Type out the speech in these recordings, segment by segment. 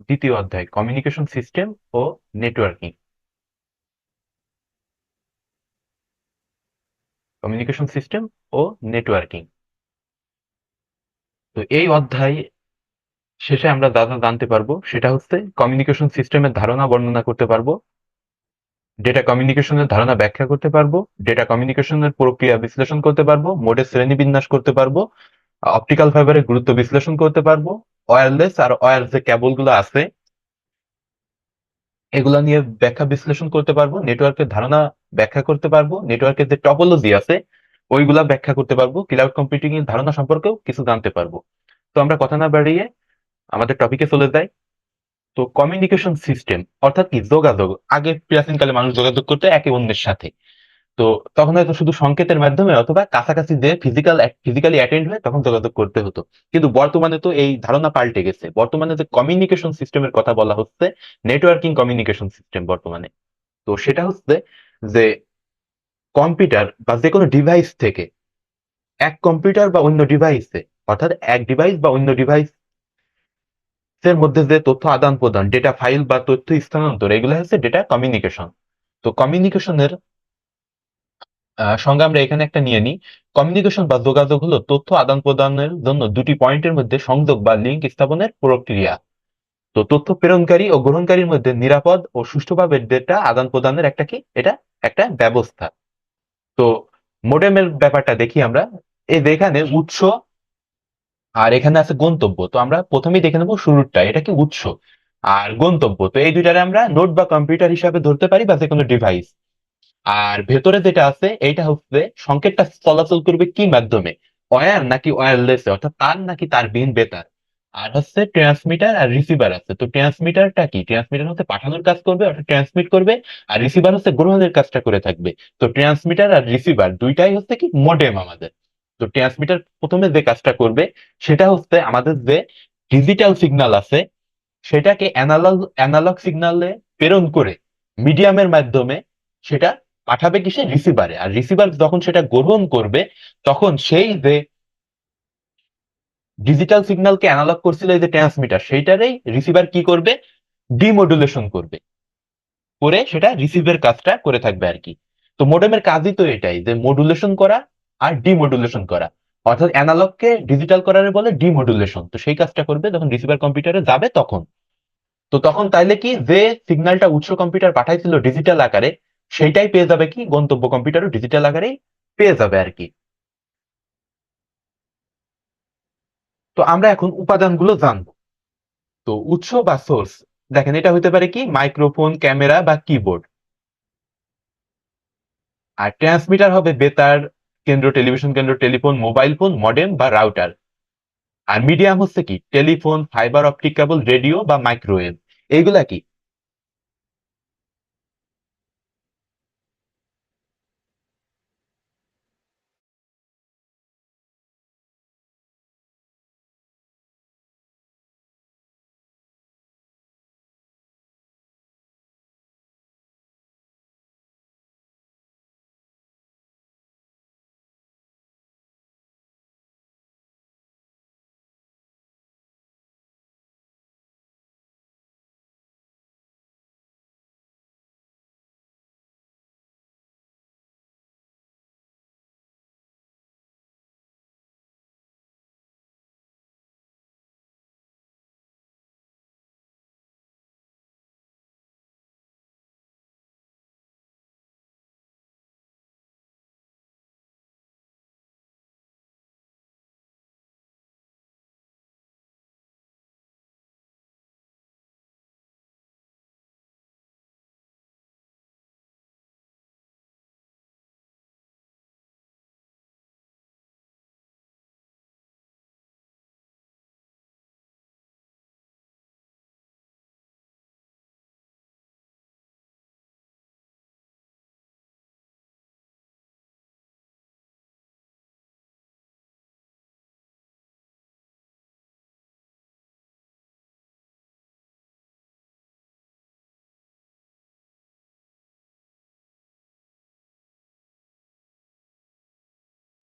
দ্বিতীয় অধ্যায়, communication system ও networking. Communication system ও networking. তো এই অধ্যায় শেষে আমরা যা যা জানতে পারবো সেটা হচ্ছে কমিউনিকেশন সিস্টেমের ধারণা বর্ণনা করতে পারবো, ডেটা কমিউনিকেশনের ধারণা ব্যাখ্যা করতে পারবো, ডেটা কমিউনিকেশনের প্রক্রিয়া বিশ্লেষণ করতে পারবো, মোডের শ্রেণীবিন্যাস করতে পারবো, অপটিক্যাল ফাইবারের গুরুত্ব বিশ্লেষণ করতে পারবো, ওয়্যারলেস আর ওয়্যার যে কেবলগুলো আছে এগুলা নিয়ে ব্যাখ্যা বিশ্লেষণ করতে পারবো, নেটওয়ার্কের ধারণা ব্যাখ্যা করতে পারবো, নেটওয়ার্কের যে টপোলজি আছে ওইগুলা ব্যাখ্যা করতে পারবো, ক্লাউড কম্পিউটিং এর ধারণা সম্পর্কেও কিছু জানতে পারবো। তো আমরা কথা না বাড়িয়ে আমাদের টপিকে চলে যাই। তো কমিউনিকেশন সিস্টেম অর্থাৎ কি? যোগাযোগ। আগে প্রাচীনকালে মানুষ যোগাযোগ করতো একে অন্যের সাথে। তো তখন হয়তো শুধু সংকেতের মাধ্যমে অথবা কাছাকাছি যে ফিজিক্যালি অ্যাটেন্ড হয়ে তখন যোগাযোগ করতে হতো। কিন্তু বর্তমানে তো এই ধারণা পাল্টে গেছে। বর্তমানে যে কমিউনিকেশন সিস্টেমের কথা বলা হচ্ছে, নেটওয়ার্কিং কমিউনিকেশন সিস্টেম বর্তমানে। তো সেটা হচ্ছে যে কম্পিউটার বা যে কোনো ডিভাইস থেকে এক কম্পিউটার বা অন্য ডিভাইসে, অর্থাৎ এক ডিভাইস বা অন্য ডিভাইস এর মধ্যে যে তথ্য আদান প্রদান, ডেটা ফাইল বা তথ্য স্থানান্তর, এগুলো হচ্ছে ডেটা কমিউনিকেশন। তো কমিউনিকেশনের সংজ্ঞা আমরা এখানে একটা নিয়ে নিই। কমিউনিকেশন বা যোগাযোগ হলো তথ্য আদান প্রদানের জন্য দুটি পয়েন্টের মধ্যে সংযোগ বা লিঙ্ক স্থাপনের প্রক্রিয়া। তো তথ্য প্রেরণকারী ও গ্রহণকারীর মধ্যে নিরাপদ ও সুষ্ঠুভাবে ডেটা আদান প্রদানের একটা কি, এটা একটা ব্যবস্থা। তো মোডেমের ব্যাপারটা দেখি আমরা। এই যে এখানে উৎস আর এখানে আছে গন্তব্য। তো আমরা প্রথমেই দেখে নেবো শুরুরটা, এটা কি উৎস আর গন্তব্য। তো এই দুইটারে আমরা নোড বা কম্পিউটার হিসাবে ধরতে পারি বা যে কোনো ডিভাইস। আর ভেতরে যেটা আছে এইটা হচ্ছে সংকেতটা চলাচল করবে কি মাধ্যমে, ওয়্যার নাকি ওয়্যারলেস, অর্থাৎ তার নাকি তারবিহীন বেতার। আর হচ্ছে ট্রান্সমিটার আর রিসিভার আছে। তো ট্রান্সমিটারটা কি? ট্রান্সমিটার হচ্ছে পাঠানোর কাজ করবে, অর্থাৎ ট্রান্সমিট করবে। আর রিসিভার হচ্ছে গ্রহণের কাজটা করে থাকবে। তো ট্রান্সমিটার আর রিসিভার দুইটাই হচ্ছে কি মডেম আমাদের। তো ট্রান্সমিটার প্রথমে যে কাজটা করবে সেটা হচ্ছে আমাদের যে ডিজিটাল সিগন্যাল আছে সেটাকে অ্যানালগ সিগন্যালে প্রেরণ করে মিডিয়ামের মাধ্যমে সেটা পাঠাবে কিসে? রিসিভারে। আর রিসিভার যখন সেটা গ্রহণ করবে তখন সেই যে ডিজিটাল সিগন্যালকে অ্যানালগ করছিল এই যে ট্রান্সমিটার, সেইটারই রিসিভার কি করবে? ডিমডুলেশন করবে, করে সেটা রিসিভের কাজটা করে থাকবে আর কি। তো মোডেমের কাজই তো এটাই, যে মডুলেশন করা আর ডিমডুলেশন করা। অর্থাৎ অ্যানালগকে ডিজিটাল করার বলে ডিমডুলেশন। তো সেই কাজটা করবে যখন রিসিভার কম্পিউটারে যাবে তখন। তো তখন তাইলে কি, যে সিগন্যালটা উৎস কম্পিউটার পাঠাইছিল ডিজিটাল আকারে সেইটাই পেয়ে যাবে কি গন্তব্য কম্পিউটারও ডিজিটাল আকারেই পেয়ে যাবে আর কি। তো আমরা এখন উপাদানগুলো জানবো। তো উৎস বা সোর্স, দেখেন এটা হতে পারে কি মাইক্রোফোন, ক্যামেরা বা কিবোর্ড। আর ট্রান্সমিটার হবে বেতার কেন্দ্র, টেলিভিশন কেন্দ্র, টেলিফোন, মোবাইল ফোন, মডেম বা রাউটার। আর মিডিয়াম হচ্ছে কি telephone, fibre optic cable, radio বা মাইক্রোওয়েভ। এইগুলা কি?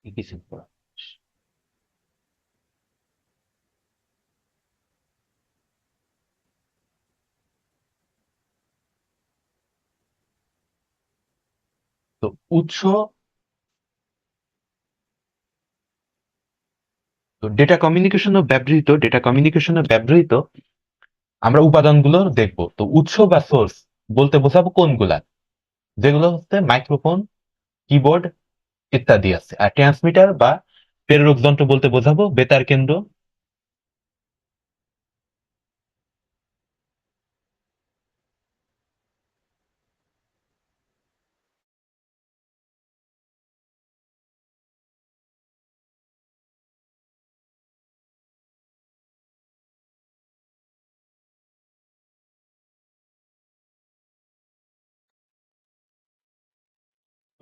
কিছু তো উৎস, তো ডেটা কমিউনিকেশনে ব্যবহৃত আমরা উপাদানগুলো দেখব। তো উৎস বা সোর্স বলতে বোঝাবো কোনগুলা, যেগুলো হচ্ছে মাইক্রোফোন, কিবোর্ড ইত্যাদি আছে। আর ট্রান্সমিটার বা প্রেরক যন্ত্র বলতে বোঝাবো বেতার কেন্দ্র।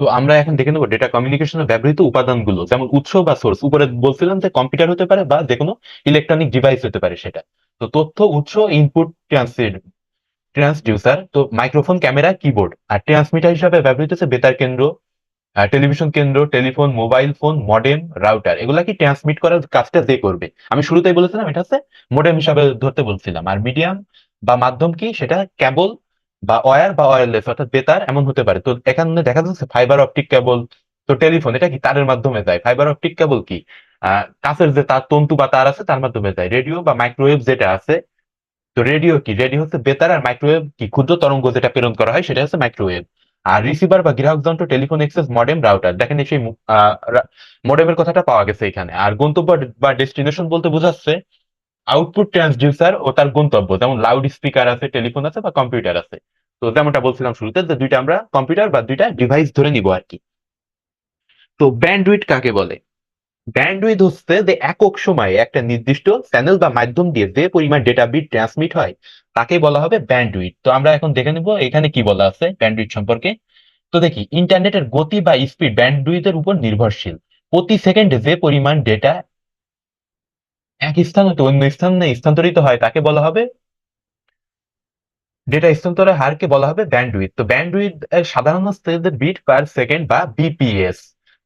তো আমরা এখন দেখে নেবো ডেটা কমিউনিকেশনে ব্যবহৃত উপাদানগুলো, যেমন উৎস বা সোর্স। উপরে বলছিলাম যে কম্পিউটার হতে পারে বা যে কোনো ইলেকট্রনিক ডিভাইস হতে পারে সেটা। তো তথ্য উৎস ইনপুট ট্রান্সডিউসার, তো মাইক্রোফোন, ক্যামেরা, কিবোর্ড। আর ট্রান্সমিটার হিসাবে ব্যবহৃত হচ্ছে বেতার কেন্দ্র, টেলিভিশন কেন্দ্র, telephone, mobile phone, modem, router. এগুলা কি ট্রান্সমিট করার কাজটা যে করবে। আমি শুরুতেই বলেছিলাম এটা হচ্ছে মডেম হিসাবে ধরতে বলছিলাম। আর মিডিয়াম বা মাধ্যম কি, সেটা কেবল বা ওয়্যার বা ওয়্যারলেস অর্থাৎ বেতার এমন হতে পারে। তো এখানে দেখা যাচ্ছে ফাইবার অপটিক কেবল। তো টেলিফোন এটা কি তারের মাধ্যমে যায়, ফাইবার অপটিক কেবল কি কাছের যে তার তন্তু বা তার আছে তার মাধ্যমে যায়। রেডিও বা মাইক্রোওয়েভ যেটা আছে, তো রেডিও কি, রেডিও হচ্ছে বেতার, আর মাইক্রোওয়েভ কি ক্ষুদ্র তরঙ্গ যেটা প্রেরণ করা হয় সেটা হচ্ছে মাইক্রোওয়েভ। আর রিসিভার বা গ্রাহক যন্ত্র, টেলিফোন এক্সেস, মডেম, রাউটার। দেখেন এই সেই মডেমের কথাটা পাওয়া গেছে এখানে। আর গন্তব্য বা ডেস্টিনেশন বলতে বোঝাচ্ছে আউটপুট ট্রান্সডিউসার ও তার গন্তব্য, যেমন লাউড স্পিকার আছে, টেলিফোন আছে বা কম্পিউটার আছে। তো যেমনটা বলছিলাম শুরুতে যে দুইটা আমরা কম্পিউটার বা দুইটা ডিভাইস ধরে নিব আর কি। তো ব্যান্ডউইথ কাকে বলে? ব্যান্ডউইথ হচ্ছে যে একক সময়ে একটা নির্দিষ্ট চ্যানেল বা মাধ্যম দিয়ে যে পরিমাণ ডেটা বিট ট্রান্সমিট হয় তাকে বলা হবে ব্যান্ডউইথ। তো আমরা এখন দেখে নিব এখানে কি বলা আছে ব্যান্ডউইথ সম্পর্কে। তো দেখি, ইন্টারনেটের গতি বা স্পিড ব্যান্ডউইথের উপর নির্ভরশীল। প্রতি সেকেন্ডে যে পরিমাণ ডেটা এক স্থান হতে অন্য স্থানে স্থানান্তরিত হয় তাকে বলা হবে, ডেটা স্থানান্তরের হারকে বলা হবে ব্যান্ডউইথ। তো ব্যান্ডউইথ সাধারণ হচ্ছে যে বিট পার সেকেন্ড বা বিপিএস।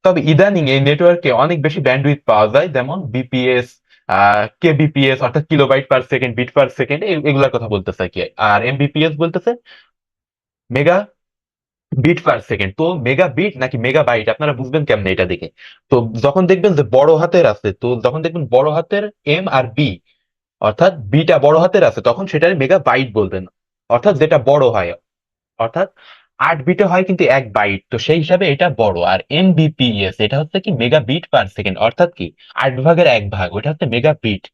তবে ইদানিং এই নেটওয়ার্কে অনেক বেশি ব্যান্ডউইথ পাওয়া যায়, যেমন বিপিএস, কেবিপিএস অর্থাৎ kilobyte per second, bit per second, এগুলোর কথা বলতেছে কি। আর এমবিপিএস বলতেছে মেগা বিট পার সেকেন্ড। তো মেগা বিট নাকি মেগা বাইট আপনারা বুঝবেন কেমনে এটা দেখে। তো যখন দেখবেন যে বড় হাতের আছে, তো যখন দেখবেন বড় হাতের এম আর বি অর্থাৎ বিটা বড় হাতের আছে, তখন সেটার মেগা বাইট বলবেন। অর্থাৎ যেটা বড় হয়, অর্থাৎ 8 বিটে হয় কিন্তু 1 বাইট, তো সেই হিসাবে এটা বড়। আর এমবিপিএস এটা হচ্ছে কি মেগা বিট পার সেকেন্ড, অর্থাৎ কি 8 ভাগের 1 ভাগ, ওটা হচ্ছে মেগা বিট।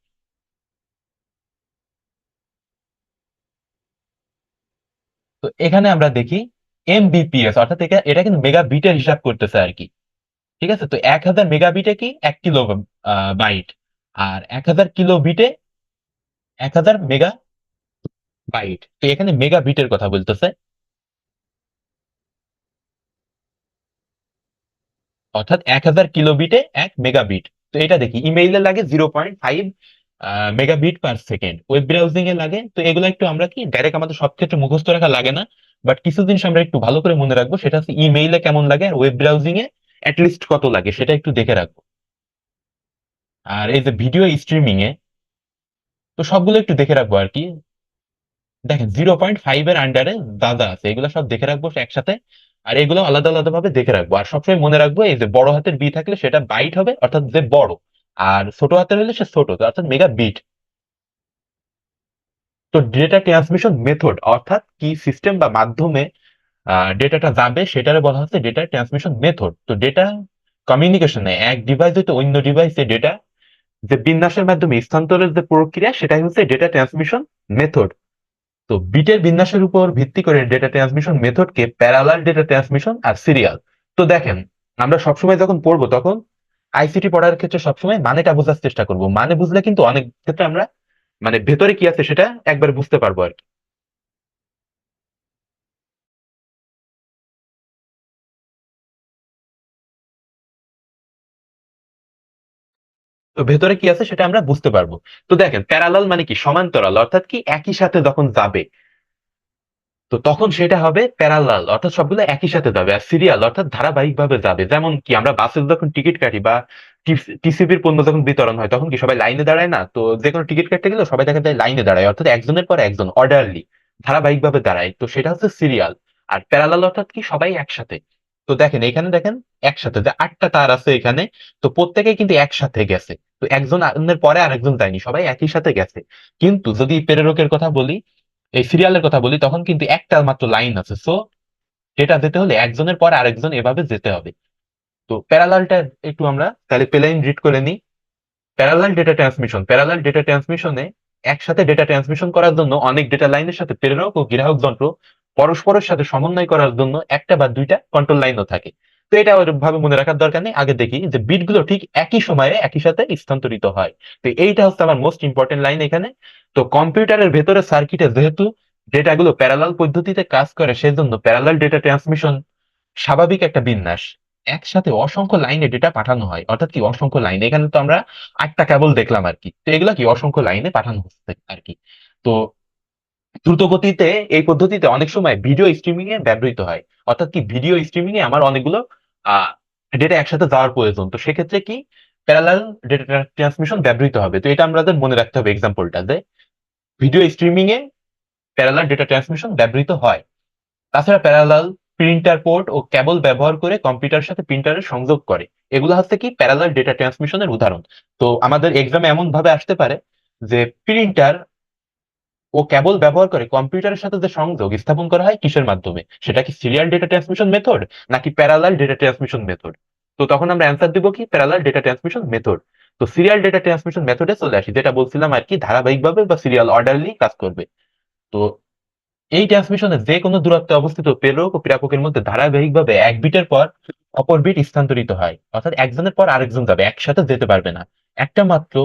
তো এখানে আমরা দেখি এমবিপিএস অর্থাৎ এটা কিন্তু মেগা বিটের হিসাব করতেছে আর কি। ঠিক আছে, তো 1000 মেগাবিটে কি 1 কিলো বাইট। আর 1000 কিলো বিটে 1000 মেগা বাইট। তো এখানে মেগা বিটের কথা বলতেছে, অর্থাৎ 1000 কিলোবিটে 1 মেগাবিট। তো এটা দেখি ইমেইলে লাগে 0.5 megabit per second, web browsing এ লাগে। তো এগুলো একটু আমরা কি ডাইরেক্ট আমাদের সব ক্ষেত্রে মুখস্থ রাখা লাগে না, বাট কিছু জিনিস আমরা একটু ভালো করে মনে রাখবো। সেটা হচ্ছে ইমেইলে কেমন লাগে আর ওয়েব ব্রাউজিং এ লিস্ট কত লাগে সেটা একটু দেখে রাখবো। আর এই যে ভিডিও স্ট্রিমিং এ, তো সবগুলো একটু দেখে রাখবো আর কি। দেখেন 0.5 এর আন্ডারে যা যা আছে এগুলো সব দেখে রাখবো একসাথে। আর এগুলো আলাদা আলাদা ভাবে দেখে রাখবো। আর সবসময় মনে রাখবো এই যে বড় হাতের বি থাকলে সেটা বাইট হবে, অর্থাৎ যে বড়। আর ছোট হাতের হলে সে ছোট, তো অর্থাৎ মেগা বিট। তো ডেটা ট্রান্সমিশন মেথড অর্থাৎ কি সিস্টেম বা মাধ্যমে ডেটাটা যাবে সেটারে বলা হচ্ছে ডেটা ট্রান্সমিশন মেথড। তো ডেটা কমিউনিকেশনে এক ডিভাইস হইতে অন্য ডিভাইসে ডেটা যে বিন্যাসের মাধ্যমে স্থানান্তরের যে প্রক্রিয়া সেটাই হচ্ছে ডেটা ট্রান্সমিশন মেথড। তো বিটের বিন্যাসের উপর ভিত্তি করে ডেটা ট্রান্সমিশন মেথডকে প্যারালাল ডেটা ট্রান্সমিশন আর সিরিয়াল। তো দেখেন, আমরা সবসময় যখন পড়বো তখন আইসিটি পড়ার ক্ষেত্রে সবসময় মানেটা বোঝার চেষ্টা করব। মানে বুঝলে কিন্তু অনেক ক্ষেত্রে আমরা মানে ভেতরে কি আছে সেটা একবার বুঝতে পারবো আর কি। তো ভেতরে কি আছে সেটা আমরা বুঝতে পারবো। তো দেখেন প্যারালাল মানে কি সমান্তরাল, অর্থাৎ কি একই সাথে যখন যাবে, তো তখন সেটা হবে প্যারালাল, অর্থাৎ সবগুলো একই সাথে যাবে। আর সিরিয়াল অর্থাৎ ধারাবাহিক ভাবে যাবে। যেমন কি আমরা বাসে যখন টিকিট কাটি বা টিসিবির পণ্য যখন বিতরণ হয় তখন কি সবাই লাইনে দাঁড়ায় না? তো যে কোনো টিকিট কাটতে গেলে সবাই দেখা যায় লাইনে দাঁড়ায়, অর্থাৎ একজনের পর একজন অর্ডারলি ধারাবাহিক ভাবে দাঁড়ায়। তো সেটা হচ্ছে সিরিয়াল। আর প্যারালাল অর্থাৎ কি সবাই একসাথে। তো দেখেন এখানে দেখেন একসাথে যে 8টা তার আছে এখানে, তো প্রত্যেকেই কিন্তু একসাথে গেছে, তো একজন আরেকজনের পরে আরেকজন যায়নি, সবাই একই সাথে গেছে। কিন্তু যদি প্রেরকের কথা বলি, এই সিরিয়ালের কথা বলি, তখন কিন্তু একটা মাত্র লাইন আছে, সো এটা যেতে হলে একজনের পরে আরেকজন এভাবে যেতে হবে। তো প্যারালালটা একটু আমরা তাহলে প্লেন রিড করে নিই। প্যারালাল ডেটা ট্রান্সমিশনে একসাথে ডেটা ট্রান্সমিশন করার জন্য অনেক ডেটা লাইনের সাথে প্রেরক ও গ্রাহক যন্ত্র পরস্পরের সাথে সমন্বয় করার জন্য একটা বা দুইটা কন্ট্রোল লাইনও থাকে। তো এটা ভাবে মনে রাখার দরকার নেই, আগে দেখি যে বিট গুলো ঠিক একই সময়ে একই সাথে স্থানান্তরিত হয়। তো এইটা হচ্ছে আমার মোস্ট ইম্পর্টেন্ট লাইন এখানে। তো কম্পিউটারের ভেতরে সার্কিটে যেহেতু ডেটা গুলো প্যারালাল পদ্ধতিতে কাজ করে, সেজন্য প্যারালাল ডেটা ট্রান্সমিশন স্বাভাবিক একটা বিন্যাস। একসাথে অসংখ্য লাইনে ডেটা পাঠানো হয়, অর্থাৎ কি অসংখ্য লাইনে, এখানে তো আমরা 8টা কেবল দেখলাম আর কি, তো এগুলা কি অসংখ্য লাইনে পাঠানো হচ্ছে আর কি। তো দ্রুত গতিতে এই পদ্ধতিতে অনেক সময় ভিডিও স্ট্রিমিং এ ব্যবহৃত হয়, অর্থাৎ কি ভিডিও স্ট্রিমিং এ আমার অনেকগুলো ডেটা একসাথে যাওয়ার প্রয়োজন, তো সেক্ষেত্রে কি প্যারালাল ডেটা ট্রান্সমিশন ব্যবহৃত হবে। তো এটা আমাদের মনে রাখতে হবে এক্সাম্পলটা, যে ভিডিও স্ট্রিমিং এ প্যারালাল ডেটা ট্রান্সমিশন ব্যবহৃত হয়। তাছাড়া প্যারালাল প্রিন্টার পোর্ট ও কেবল ব্যবহার করে কম্পিউটারের সাথে প্রিন্টারের সংযোগ করে, এগুলো হচ্ছে কি প্যারালাল ডেটা ট্রান্সমিশনের উদাহরণ। তো আমাদের এক্সামে এমন ভাবে আসতে পারে যে প্রিন্টার ও কেবল ব্যবহার করে কম্পিউটারের সাথে যে সংযোগ স্থাপন করা হয় কিসের মাধ্যমে, সেটা কি সিরিয়াল ডেটা ট্রান্সমিশন মেথড নাকি প্যারালাল ডেটা ট্রান্সমিশন মেথড। তো তখন আমরা অ্যান্সার দিব কি প্যারালাল ডেটা ট্রান্সমিশন মেথড। তো সিরিয়াল ডেটা ট্রান্সমিশন মেথডে চলে আসি, যেটা বলছিলাম আর কি ধারাবাহিকভাবে বা সিরিয়াল অর্ডারলি কাজ করবে। তো এই ট্রান্সমিশনে যে কোনো দূরত্বে অবস্থিত প্রেরক ও প্রাপকের মধ্যে ধারাবাহিকভাবে এক বিটের পর অপর বিট স্থানান্তরিত হয়, অর্থাৎ একজনের পর আরেকজন যাবে, একসাথে যেতে পারবে না। একটা মাত্র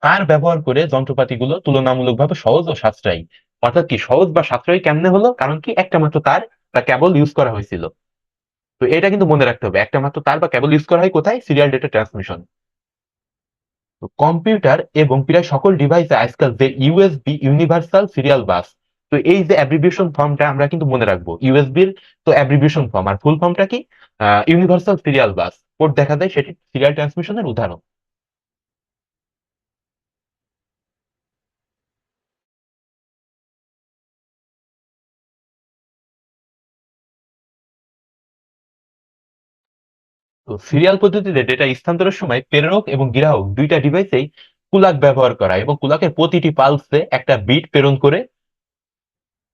তার ব্যবহার করে যন্ত্রপাতিগুলো তুলনামূলকভাবে সহজ ও সাশ্রয়ী। অর্থাৎ কি সহজ বা সাশ্রয়ী কেমনে হলো, কারণ কি একটা মাত্র তার বা কেবল ইউজ করা হয়েছিল। তো এটা কিন্তু মনে রাখতে হবে, একটা মাত্র তার বা কেবল ইউজ করা হয় কোথায়, সিরিয়াল ডেটা ট্রান্সমিশন। তো কম্পিউটার এবং প্রায় সকল ডিভাইসে আজকাল যে ইউএসবি ইউনিভার্সাল সিরিয়াল বাস, তো এই যে অ্যাব্রিভিয়েশন ফর্মটা আমরা কিন্তু মনে রাখবো, ইউএসবির তো অ্যাব্রিভিয়েশন ফর্ম, আর ফুল ফর্মটা কি, ইউনিভার্সাল সিরিয়াল বাস পোর্ট দেখা যায়, সেটি সিরিয়াল ট্রান্সমিশনের উদাহরণ। তো সিরিয়াল পদ্ধতিতে ডেটা স্থানান্তরের সময় প্রেরক এবং গ্রাহক দুইটা ডিভাইসেই কুলাক ব্যবহার করা হয়, এবং কুলাকের প্রতিটি পালসে একটা বিট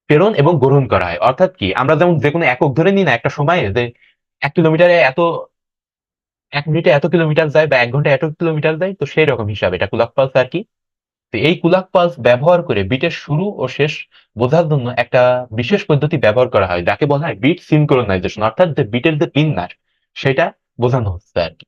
প্রেরণ এবং গ্রহণ করা হয়। অর্থাৎ কি আমরা যেমন যে কোনো একক ধরে নিই না, একটা সময়ে যে 1 কিলোমিটারে এত, 1 মিনিটে এত কিলোমিটার যায় বা 1 ঘন্টায় এত কিলোমিটার যায়, তো সেই রকম হিসাবে এটা কুলাক পালস আর কি। তো এই কুলাক পালস ব্যবহার করে বিটের শুরু ও শেষ বোঝার জন্য একটা বিশেষ পদ্ধতি ব্যবহার করা হয়, যাকে বলা হয় বিট সিনক্রোনাইজেশন, অর্থাৎ যে বিটের যে বিন্যাস সেটা বোঝানো হচ্ছে আর কি।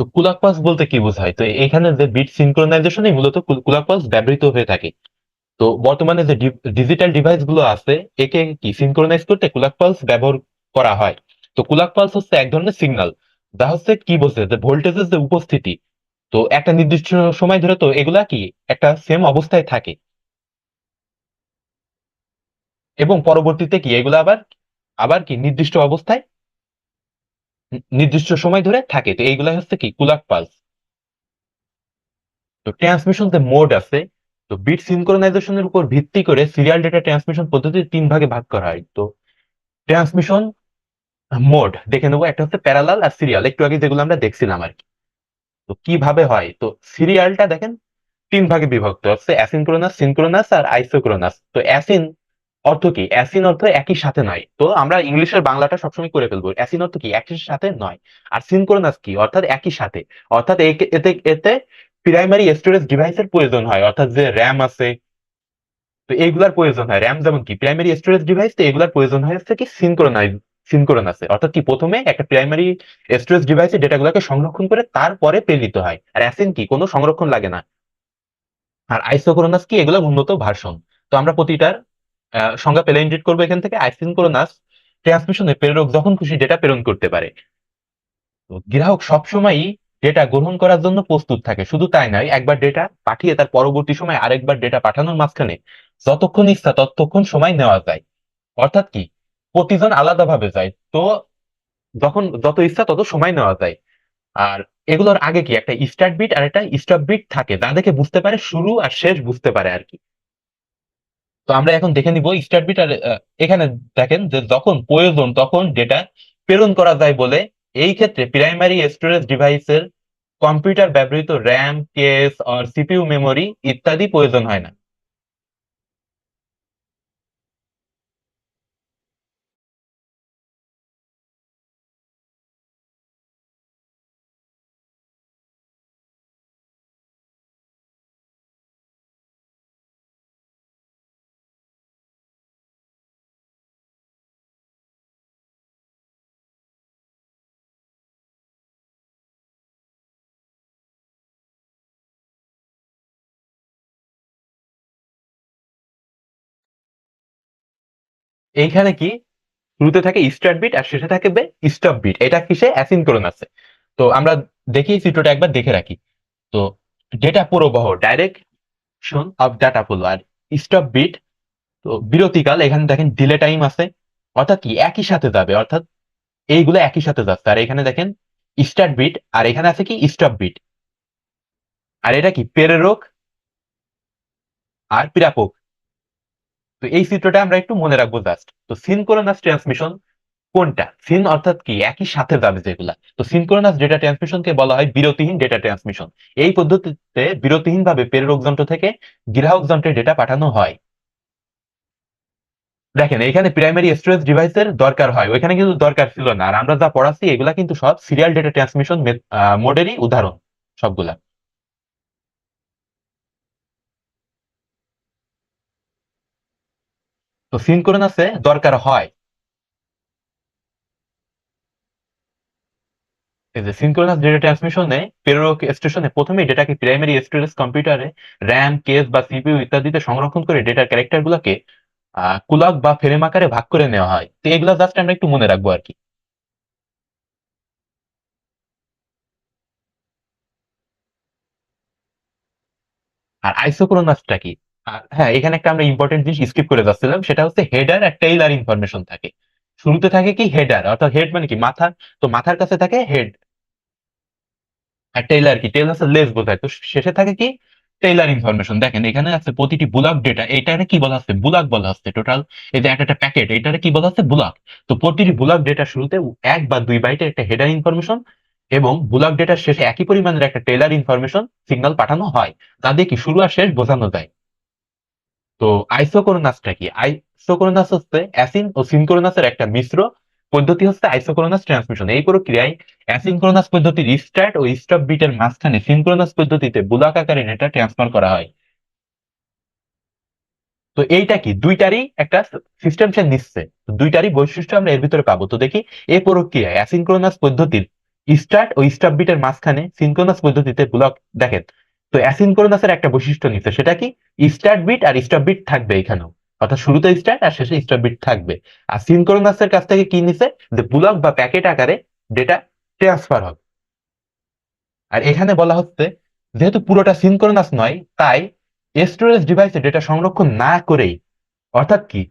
তো কুলাক পালস বলতে কি বোঝায়? তো এখানে যে বিট সিনক্রোনাইজেশনই মূলত কুলাক পালস ব্যবহৃত হয়ে থাকে। তো বর্তমানে যে ডিজিটাল ডিভাইস গুলো আছে, একে কি সিনক্রোনাইজ করতে কুলাক পালস ব্যবহার করা হয়। তো কুলাক পালস হচ্ছে এক ধরনের সিগন্যাল, যা হচ্ছে কি বলছে যে ভোল্টেজের যে উপস্থিতি, তো একটা নির্দিষ্ট সময় ধরে তো এগুলা কি একটা সেম অবস্থায় থাকে, এবং পরবর্তীতে কি এগুলো আবার আবার কি নির্দিষ্ট অবস্থায় নির্দিষ্ট সময় ধরে থাকে। তো এইগুলা হচ্ছে কি কুলাক পালস। তো ট্রান্সমিশন যে মোড আছে, তো বিট সিনক্রোনাইজেশনের উপর ভিত্তি করে সিরিয়াল ডেটা ট্রান্সমিশন পদ্ধতি তিন ভাগে ভাগ করা হয়। তো ট্রান্সমিশন মোড দেখে নেবো, একটা হচ্ছে প্যারালাল আর সিরিয়াল, একটু আগে যেগুলো আমরা দেখছিলাম আর কি। তো কিভাবে হয়, তো সিরিয়ালটা দেখেন তিন ভাগে বিভক্ত হচ্ছে, অ্যাসিনক্রোনাস, সিনক্রোনাস আর আইসোক্রোনাস। তো অ্যাসিন অর্থ কি? অ্যাসিন অর্থ একই সাথে নয়, তো আমরা ইংলিশের বাংলাটা সবসময় করে ফেলবো। অ্যাসিন অর্থ কি? একই সাথে নয়। আর সিনক্রোনাস কি? অর্থাৎ একই সাথে। অর্থাৎ এতে এতে প্রাইমারি স্টোরেজ ডিভাইসের প্রয়োজন হয়, অর্থাৎ যে র্যাম আছে, তো এইগুলার প্রয়োজন হয়। র্যাম যেমন কি প্রাইমারি স্টোরেজ ডিভাইস, তো এগুলার প্রয়োজন হয় হচ্ছে কি সিনক্রোনাসে। অর্থাৎ কি প্রথমে একটা প্রাইমারি স্টোরেজ ডিভাইসে ডেটাগুলোকে সংরক্ষণ করে তারপরে প্রেরিত হয়। আর অ্যাসিন কি কোনো সংরক্ষণ লাগে না। আর আইসোক্রোনাস কি? এগুলো উন্নত ভার্সন। তো আমরা প্রতিটার সংজ্ঞা পেলে ইনডিট করবো এখান থেকে। আইসিনক্রোনাস ট্রান্সমিশনে প্রেরক যখন খুশি ডেটা প্রেরণ করতে পারে। তো গ্রাহক সবসময়ই ডেটা গ্রহণ করার জন্য প্রস্তুত থাকে। শুধু তাই নয়, একবার ডেটা পাঠিয়ে তার পরবর্তী সময় আরেকবার ডেটা পাঠানোর মাঝখানে যতক্ষণ ইচ্ছা ততক্ষণ সময় নেওয়া যায়। অর্থাৎ কি প্রতিজন আলাদাভাবে যায়, তো যখন যত ইচ্ছা তত সময় নেওয়া যায়। আর এগুলোর আগে কি একটা স্টার্ট বিট আর একটা স্টপ বিট থাকে, যা দেখে বুঝতে পারে শুরু আর শেষ বুঝতে পারে আর কি। তো আমরা এখন দেখে নিব স্টার্ট বিট আর এখানে দেখেন যে যখন প্রয়োজন তখন ডেটা প্রেরণ করা যায় বলে এই ক্ষেত্রে প্রাইমারি স্টোরেজ ডিভাইসের কম্পিউটার ব্যবহৃত র্যাম, কেস আর সিপিইউ মেমোরি ইত্যাদি প্রয়োজন হয় না। এইখানে কি শুরুতে থাকে স্টার্ট বিট আর শেষে থাকবে স্টপ বিট, এটা কিসে? অ্যাসিনক্রোনাসে। তো আমরা দেখি চিত্রটা একবার দেখে রাখি। তো ডেটা প্রবাহ, ডাইরেকশন অফ ডাটা ফ্লো, আর স্টপ বিট তো বিরতিকাল। এখানে দেখেন ডিলে টাইম আছে, অর্থাৎ কি একই সাথে যাবে, অর্থাৎ এইগুলো একই সাথে যাচ্ছে। আর এখানে দেখেন স্টার্ট বিট, আর এখানে আছে কি স্টপ বিট। আর এটা কি প্রেরক আর প্রাপক। তো এই চিত্রটা আমরা একটু মনে রাখবো জাস্ট। তো সিনক্রোনাস ট্রান্সমিশন কোনটা? সিন অর্থাৎ কি একই সাথে যাবে যেগুলা। তো সিনক্রোনাস ডেটা ট্রান্সমিশনকে বলা হয় বিরতিহীন ডেটা ট্রান্সমিশন। এই পদ্ধতিতে বিরতিহীন ভাবে প্রেরক যন্ত্র থেকে গ্রাহক যন্ত্রে ডেটা পাঠানো হয়। দেখেন এখানে প্রাইমারি স্টোরেজ ডিভাইসের দরকার হয়, ওইখানে কিন্তু দরকার ছিল না। আর আমরা যা পড়াচ্ছি এগুলা কিন্তু সব সিরিয়াল ডেটা ট্রান্সমিশন মোডেরই উদাহরণ সবগুলা। তো সিনক্রোনাসে দরকার হয়, এই যে সিনক্রোনাস ডেটা ট্রান্সমিশনে প্রেরক স্টেশনে প্রথমে ডেটাকে প্রাইমারি স্টোরেজ কম্পিউটারে র্যাম, কেস বা সিপিইউ ইত্যাদিতে সংরক্ষণ করে ডেটার ক্যারেক্টার গুলোকে কুলক বা ফ্রেম আকারে ভাগ করে নেওয়া হয়। তো এগুলো জাস্ট আমরা একটু মনে রাখবো আর কি। আর আইসোক্রোনাসটা কি? আর হ্যাঁ, এখানে একটা আমরা ইম্পর্টেন্ট জিনিস স্কিপ করে যাচ্ছিলাম, সেটা হচ্ছে হেডার আর টেইলার ইনফরমেশন থাকে। শুরুতে থাকে কি হেডার, অর্থাৎ হেড মানে কি মাথা। তো মাথার কাছে থাকে হেড। আর টেইলার কি? টেইল হচ্ছে লেজ বোঝায়। তো শেষে থাকে কি টেইলার ইনফরমেশন। দেখেন এখানে আছে প্রতিটি বুলাক ডেটা, এইটারে কি বলা হচ্ছে? বুলাক বলা হচ্ছে টোটাল। এই যে একটা একটা প্যাকেট, এটারে কি বলা হচ্ছে? বুলাক। তো প্রতিটি বুলাক ডেটা শুরুতে এক বা দুই বাইটের একটা হেডার ইনফরমেশন এবং বুলাক ডেটার শেষে একই পরিমাণের একটা টেইলার ইনফরমেশন সিগন্যাল পাঠানো হয়, তা দিয়ে কি শুরু আর শেষ বোঝানো যায়। তো আইসোক্রোনাসটা কি? আইসোক্রোনাস হচ্ছে অ্যাসিন ও সিনক্রোনাসের একটা মিশ্র পদ্ধতি, হচ্ছে আইসোক্রোনাস ট্রান্সমিশন। এই প্রক্রিয়ায় অ্যাসিনক্রোনাস পদ্ধতির স্টার্ট ও স্টপ বিটের মাঝখানে সিনক্রোনাস পদ্ধতিতে বুলাক আকারে ডেটা ট্রান্সফার করা হয়। তো এইটা কি দুইটারই একটা সিস্টেম সে নিচ্ছে, তো দুইটারই বৈশিষ্ট্য আমরা এর ভিতরে পাবো। তো দেখি এই প্রক্রিয়ায় অ্যাসিনক্রোনাস পদ্ধতির স্টার্ট ও স্টপ বিটের মাঝখানে সিনক্রোনাস পদ্ধতিতে ব্লক দেখেন। তো অ্যাসিনক্রোনাসের একটা বৈশিষ্ট্য নিচ্ছে, সেটা কি? স্টার্ট বিট আর স্টপ বিট থাকবে এখানেও, অর্থাৎ শুরুতে স্টার্ট আর শেষে স্টপ বিট থাকবে। আর সিনক্রোনাসের কাছ থেকে কি নিছে, যে ব্লক বা প্যাকেট আকারে ডেটা ট্রান্সফার হবে। আর এখানে বলা হচ্ছে যেহেতু পুরোটা সিনক্রোনাস নয়, তাই স্টোরেজ ডিভাইসে ডেটা সংরক্ষণ না করেই, অর্থাৎ কি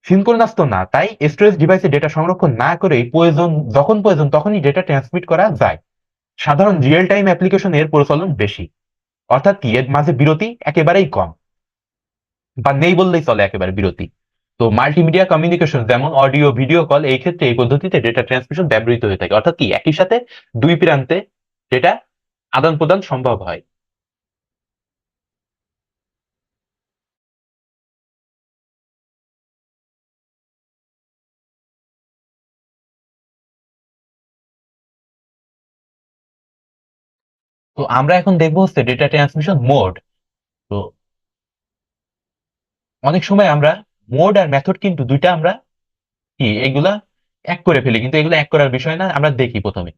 সিনক্রোনাস তো না, তাই স্টোরেজ ডিভাইসে ডেটা সংরক্ষণ না করেই প্রয়োজন, যখন প্রয়োজন তখনই ডেটা ট্রান্সমিট করা যায়। সাধারণ রিয়েল টাইম অ্যাপ্লিকেশন এর প্রচলন বেশি, অর্থাৎ কি এর মাঝে বিরতি একেবারেই কম, বা নেই বললেই চলে একেবারে বিরতি। তো মাল্টিমিডিয়া কমিউনিকেশন যেমন অডিও ভিডিও কল, এই ক্ষেত্রে এই পদ্ধতিতে ডেটা ট্রান্সমিশন ব্যবহৃত হয়ে থাকে, অর্থাৎ কি একই সাথে দুই প্রান্তে ডেটা আদান প্রদান সম্ভব হয়। তো আমরা এখন দেখবো হচ্ছে ডেটা ট্রান্সমিশন মোড। তো অনেক সময় আমরা মোড আর মেথড কিন্তু দুইটা আমরা কি এগুলা এক করে ফেলি, কিন্তু এগুলো এক করার বিষয় না। আমরা দেখি প্রথমে,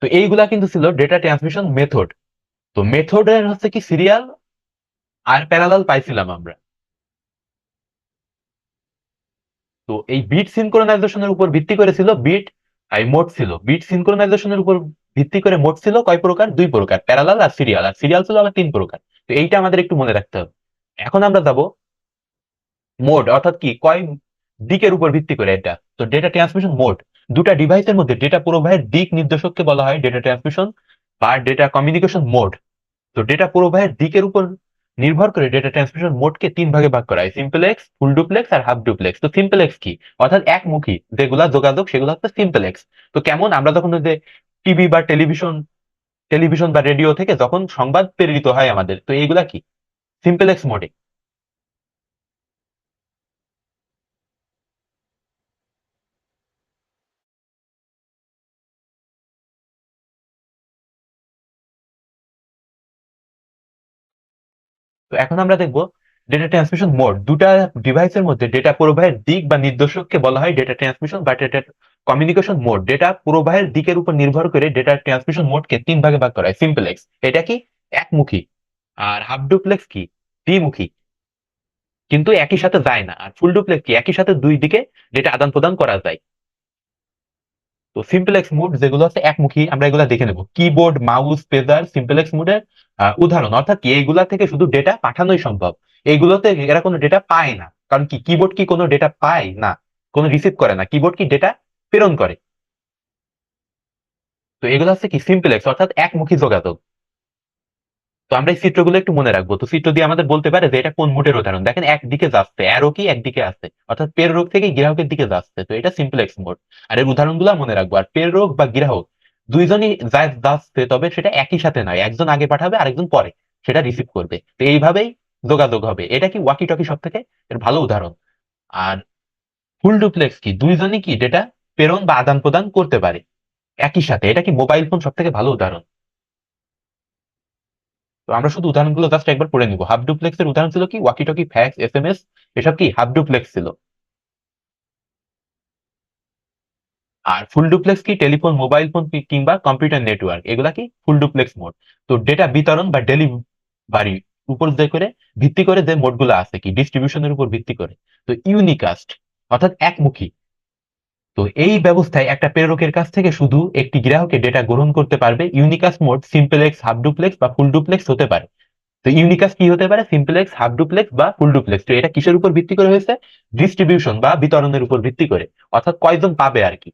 তো এইগুলা কিন্তু ছিল ডেটা ট্রান্সমিশন মেথড। তো মেথডের হচ্ছে কি সিরিয়াল আর প্যারালাল পাইছিলাম আমরা। তো এই বিট সিনক্রোনাইজেশনের উপর ভিত্তি করে ছিল বিট, এই মোড ছিল বিট সিনক্রোনাইজেশনের উপর ভিত্তি করে মোড ছিল কয় প্রকার? দুই প্রকার, প্যারালাল আর সিরিয়াল। আর সিরিয়াল ছিল আবার তিন প্রকার। তো এইটা আমাদের একটু মনে রাখতে হবে। এখন আমরা যাব মোড, অর্থাৎ কি কয় দিকের উপর ভিত্তি করে এটা। তো ডেটা ট্রান্সমিশন মোড, দুটা ডিভাইসের মধ্যে ডেটা প্রবাহের দিক নির্দেশককে বলা হয় ডেটা ট্রান্সমিশন বা ডেটা কমিউনিকেশন মোড। তো ডেটা প্রবাহের দিকের উপর নির্ভর করে ডেটা ট্রান্সমিশন মোডকে তিন ভাগে ভাগ করা হয়: সিম্পলেক্স, ফুল ডুপ্লেক্স আর হাফ ডুপ্লেক্স। তো সিম্পলেক্স কি? অর্থাৎ একমুখী যেগুলা যোগাযোগ সেগুলো হচ্ছে সিম্পলেক্স। তো কেমন? আমরা যখন ওই যে টিভি বা টেলিভিশন টেলিভিশন বা রেডিও থেকে যখন সংবাদ প্রেরিত হয় আমাদের, তো এইগুলা কি সিম্পলেক্স মোডে। তো এখন আমরা দেখবো ডেটা ট্রান্সমিশন মোড, দুটা ডিভাইসের মধ্যে ডেটা প্রবাহের দিক বা নির্দেশককে বলা হয় ডেটা ট্রান্সমিশন বা ডেটা কমিউনিকেশন মোড। ডেটা প্রবাহের দিকের উপর নির্ভর করে ডেটা ট্রান্সমিশন মোডকে তিন ভাগে ভাগ করা হয়। সিম্পলেক্স এটা কি একমুখী, আর হাফ ডুপ্লেক্স কি দ্বিমুখী, কিন্তু একই সাথে যায় না। আর ফুল ডুপ্লেক্স কি একই সাথে দুই দিকে ডেটা আদান প্রদান করা যায়। তো সিম্পলেক্স মোড যেগুলো আছে একমুখী, আমরা এগুলা দেখে নেব। কিবোর্ড, মাউস, পেজার সিম্পলেক্স মোডের উদাহরণ, অর্থাৎ কি এইগুলা থেকে শুধু ডেটা পাঠানোই সম্ভব। এইগুলোতে এরা কোনো ডেটা পায় না, কারণ কি কিবোর্ড কি কোনো ডেটা পায় না, কোনো রিসিভ করে না। কিবোর্ড কি ডেটা প্রেরণ করে। তো এগুলো হচ্ছে কি সিম্পলেক্স, অর্থাৎ একমুখী যোগাযোগ। তো আমরা এই চিত্রগুলো একটু মনে রাখবো। তো চিত্র দিয়ে আমাদের বলতে পারে যে এটা কোন মোডের উদাহরণ। দেখেন একদিকে যাচ্ছে, অ্যারো কি একদিকে আছে, অর্থাৎ প্রেরক থেকে গ্রাহকের দিকে যাচ্ছে, তো এটা সিম্পলেক্স মোড। আর এর উদাহরণগুলো মনে রাখবো। আর প্রেরক বা গ্রাহক দুইজনই যাচ্ছে, তবে সেটা একই সাথে নয়, একজন আগে পাঠাবে আরেকজন পরে সেটা রিসিভ করবে। তো এইভাবেই যোগাযোগ হবে। এটা কি ওয়াকি টকি সব থেকে এর ভালো উদাহরণ। আর ফুল ডুপ্লেক্স কি দুইজনই কি ডেটা প্রেরণ বা আদান প্রদান করতে পারে একই সাথে, এটা কি মোবাইল ফোন সব থেকে ভালো উদাহরণ। তো আমরা শুধু উদাহরণগুলো জাস্ট একবার পড়ে নিব। হাফ ডুপ্লেক্স এর উদাহরণ ছিল কি ওয়াকি টকি, ফ্যাক্স, এসএমএস, এসব কি হাফ ডুপ্লেক্স ছিল। আর ফুল ডুপ্লেক্স কি টেলিফোন, মোবাইল ফোন কিংবা কম্পিউটার নেটওয়ার্ক, এগুলা কি ফুল ডুপ্লেক্স মোড। তো ডেটা বিতরণ বা ডেলিভারি উপর যে করে ভিত্তি করে যে মোডগুলো আছে কি ডিস্ট্রিবিউশনের উপর ভিত্তি করে। তো ইউনিকাস্ট অর্থাৎ একমুখী। তো এই ব্যবস্থায় একটা প্রেরকের কাছ থেকে শুধু একটি গ্রাহকের ডেটা গ্রহণ করতে পারবে। Unicast mode simplex, half duplex বা ফুল ডুপ্লেক্স হতে পারে। তো ইউনিকাস্ট কি হতে পারে? সিম্পলেক্স, হাফ ডুপ্লেক্স বা ফুল ডুপ্লেক্স। তো এটা কিসের উপর ভিত্তি করে হয়েছে? ডিস্ট্রিবিউশন বা বিতরণের উপর ভিত্তি করে, অর্থাৎ কয়জন পাবে আর কি।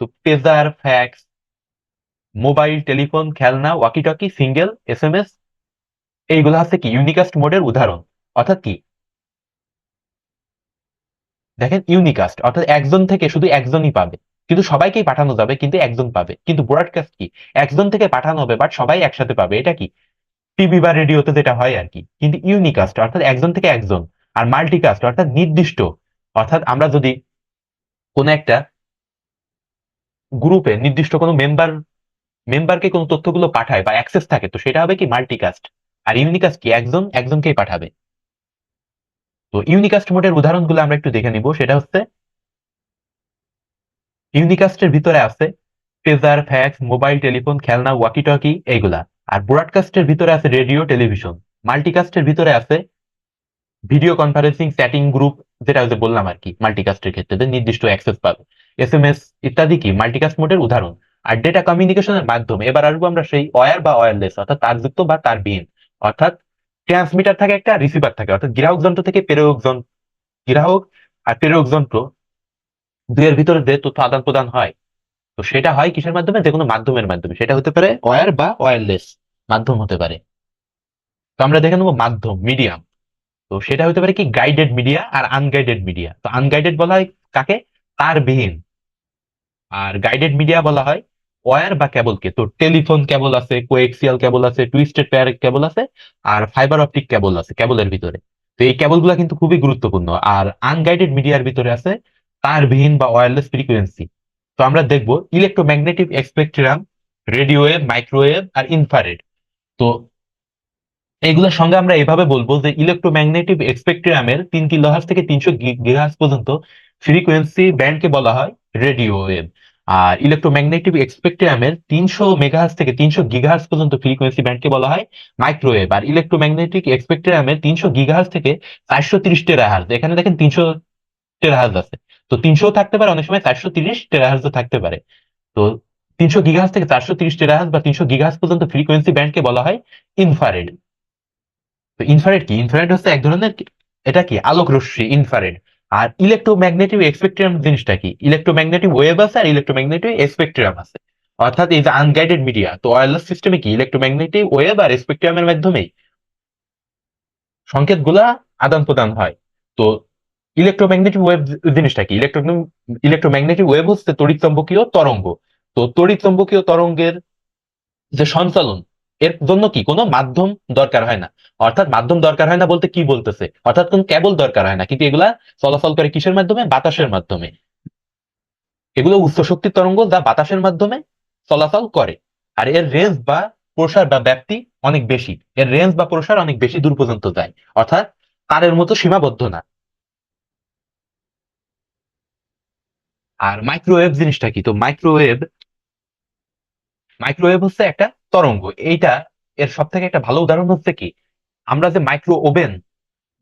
তো পেজার, ফ্যাক্স, মোবাইল টেলিফোন, খেলনা, ওয়াকি টকি, সিঙ্গেল, এসএমএস, এইগুলো হচ্ছে কি ইউনিকাস্ট মোডের উদাহরণ। অর্থাৎ কি দেখেন ইউনিকাস্ট অর্থাৎ একজন থেকে শুধু একজনই পাবে, কিন্তু সবাইকেই পাঠানো যাবে কিন্তু একজন পাবে। কিন্তু ব্রডকাস্ট কি একজন থেকে পাঠানো হবে বাট সবাই একসাথে পাবে, এটা কি টিভি বা রেডিওতে যেটা হয় আর কি। কিন্তু ইউনিকাস্ট অর্থাৎ একজন থেকে একজন। আর মাল্টিকাস্ট অর্থাৎ নির্দিষ্ট, অর্থাৎ আমরা যদি কোনো একটা গ্রুপে নির্দিষ্ট কোনো মেম্বারকে কোনো তথ্যগুলো পাঠায় বা অ্যাক্সেস থাকে, তো সেটা হবে কি মাল্টিকাস্ট। আর ইউনিকাস্ট কি একজন একজনকেই পাঠাবে। তো ইউনিকাস্ট মোডের উদাহরণগুলো আমরা একটু দেখে নিব। সেটা হচ্ছে ইউনিকাস্টের ভিতরে আছে পেজার, ফ্যাক্স, মোবাইল টেলিফোন, খেলনা, ওয়াকি টকি এইগুলা। আর ব্রডকাস্টের ভিতরে আছে রেডিও, টেলিভিশন। মাল্টিকাস্টের ভিতরে আছে ভিডিও কনফারেন্সিং, চ্যাটিং গ্রুপ, যেটা ওই যে বললাম আর কি, মাল্টিকাস্টের ক্ষেত্রে যে নির্দিষ্ট অ্যাক্সেস পাবে, এসএমএস ইত্যাদি কি মাল্টিকাস্ট মোডের উদাহরণ। আর ডেটা কমিউনিকেশনের মাধ্যমে এবার আসবো আমরা সেই ওয়্যার বা ওয়্যারলেস, অর্থাৎ তারযুক্ত বা তারবিহীন। অর্থাৎ ট্রান্সমিটার থাকে একটা, রিসিভার থাকে, অর্থাৎ গ্রাহক যন্ত্র থেকে প্রেরক যন্ত্র, গ্রাহক আর প্রেরক যন্ত্র দুইয়ের ভিতরে যে তথ্য আদান প্রদান হয়, তো সেটা হয় কিসের মাধ্যমে? যে কোনো মাধ্যমের মাধ্যমে। সেটা হতে পারে ওয়্যার বা ওয়্যারলেস মাধ্যম হতে পারে। তো আমরা দেখে নেবো মাধ্যম, মিডিয়াম। তো সেটা হতে পারে কি গাইডেড মিডিয়া আর আনগাইডেড মিডিয়া। তো আনগাইডেড বলা হয় কাকে? তারবিহীন। আর গাইডেড মিডিয়া বলা হয় ওয়্যার বা কেবলকে। তো টেলিফোন কেবল আছে, কোএক্সিয়াল কেবল আছে, টুইস্টেড পেয়ার কেবল আছে, আর ফাইবার অপটিক কেবল আছে কেবলের ভিতরে। তো এই কেবলগুলো কিন্তু খুবই গুরুত্বপূর্ণ। আর আনগাইডেড মিডিয়ার ভিতরে আছে তারবিহীন বা ওয়্যারলেস ফ্রিকোয়েন্সি। তো আমরা দেখবো electromagnetic spectrum, radio wave, microwave আর ইনফ্রারেড। তো এগুলোর সঙ্গে আমরা এভাবে বলবো যে ইলেকট্রোম্যাগনেটিক স্পেকট্রামের 3 কিলোহার্জ থেকে 300 গিগাহার্জ পর্যন্ত ফ্রিকোয়েন্সি ব্যান্ডকে বলা হয় রেডিও ওয়েভ। আর ইলেকট্রোম্যাগনেটিক স্পেকট্রামের 300 মেগাহার্জ থেকে 300 গিগাহার্জ পর্যন্ত ফ্রিকোয়েন্সি ব্যান্ডকে বলা হয় মাইক্রোওয়েভ। আর ইলেকট্রোম্যাগনেটিক স্পেকট্রামের 300 গিগাহার্জ থেকে 430 টেরাহার্জ, এখানে দেখেন 300 টেরাহার্জ আছে, তো 300 থাকতে পারে, অনেক সময় 430 টেরাহার্জ থাকতে পারে। তো 300 গিগাহার্জ থেকে 430 টেরাহার্জ বা 300 গিগাহার্জ পর্যন্ত ফ্রিকোয়েন্সি ব্যান্ডকে বলা হয় ইনফ্রারেড। তো ইনফ্রারেড কি? ইনফ্রারেড হচ্ছে এক ধরনের এটা কি আলোক রশ্মি, ইনফ্রারেড। আর ইলেকট্রোম্যাগনেটিক স্পেকট্রাম জিনিসটা কি? ইলেকট্রোম্যাগনেটিক ওয়েভ আছে আর ইলেকট্রোম্যাগনেটিক স্পেকট্রাম আছে। অর্থাৎ এই যে আনগাইডেড মিডিয়া, তো ওয়্যারলেস সিস্টেমে কি ইলেকট্রোম্যাগনেটিক ওয়েভ আর স্পেকট্রামের মাধ্যমেই সংকেতগুলা আদান প্রদান হয়। তো ইলেকট্রোম্যাগনেটিক ওয়েভ জিনিসটা কি? ইলেকট্রোম্যাগনেটিক ওয়েভ হচ্ছে তড়িৎ চৌম্বকীয় তরঙ্গ। তো তড়িৎ চৌম্বকীয় তরঙ্গের যে সঞ্চালন, এর জন্য কি কোনো মাধ্যম দরকার হয় না। অর্থাৎ মাধ্যম দরকার হয় না বলতে কি বলতেছে? অর্থাৎ কোন কেবল দরকার হয় না, কিন্তু এগুলা চলাচল করে কিসের মাধ্যমে? বাতাসের মাধ্যমে। এগুলো উচ্চ শক্তির তরঙ্গ যা বাতাসের মাধ্যমে চলাচল করে। আর এর রেঞ্জ বা প্রসার বা ব্যাপ্তি অনেক বেশি। এর রেঞ্জ বা প্রসার অনেক বেশি দূর পর্যন্ত যায়, অর্থাৎ তারের মতো সীমাবদ্ধ না। আর মাইক্রোওয়েভ জিনিসটা কি? তো মাইক্রোওয়েভ, মাইক্রোওয়েভ হচ্ছে একটা তরঙ্গ। এইটা এর সব থেকে একটা ভালো উদাহরণ হচ্ছে কি, আমরা যে মাইক্রো ওভেন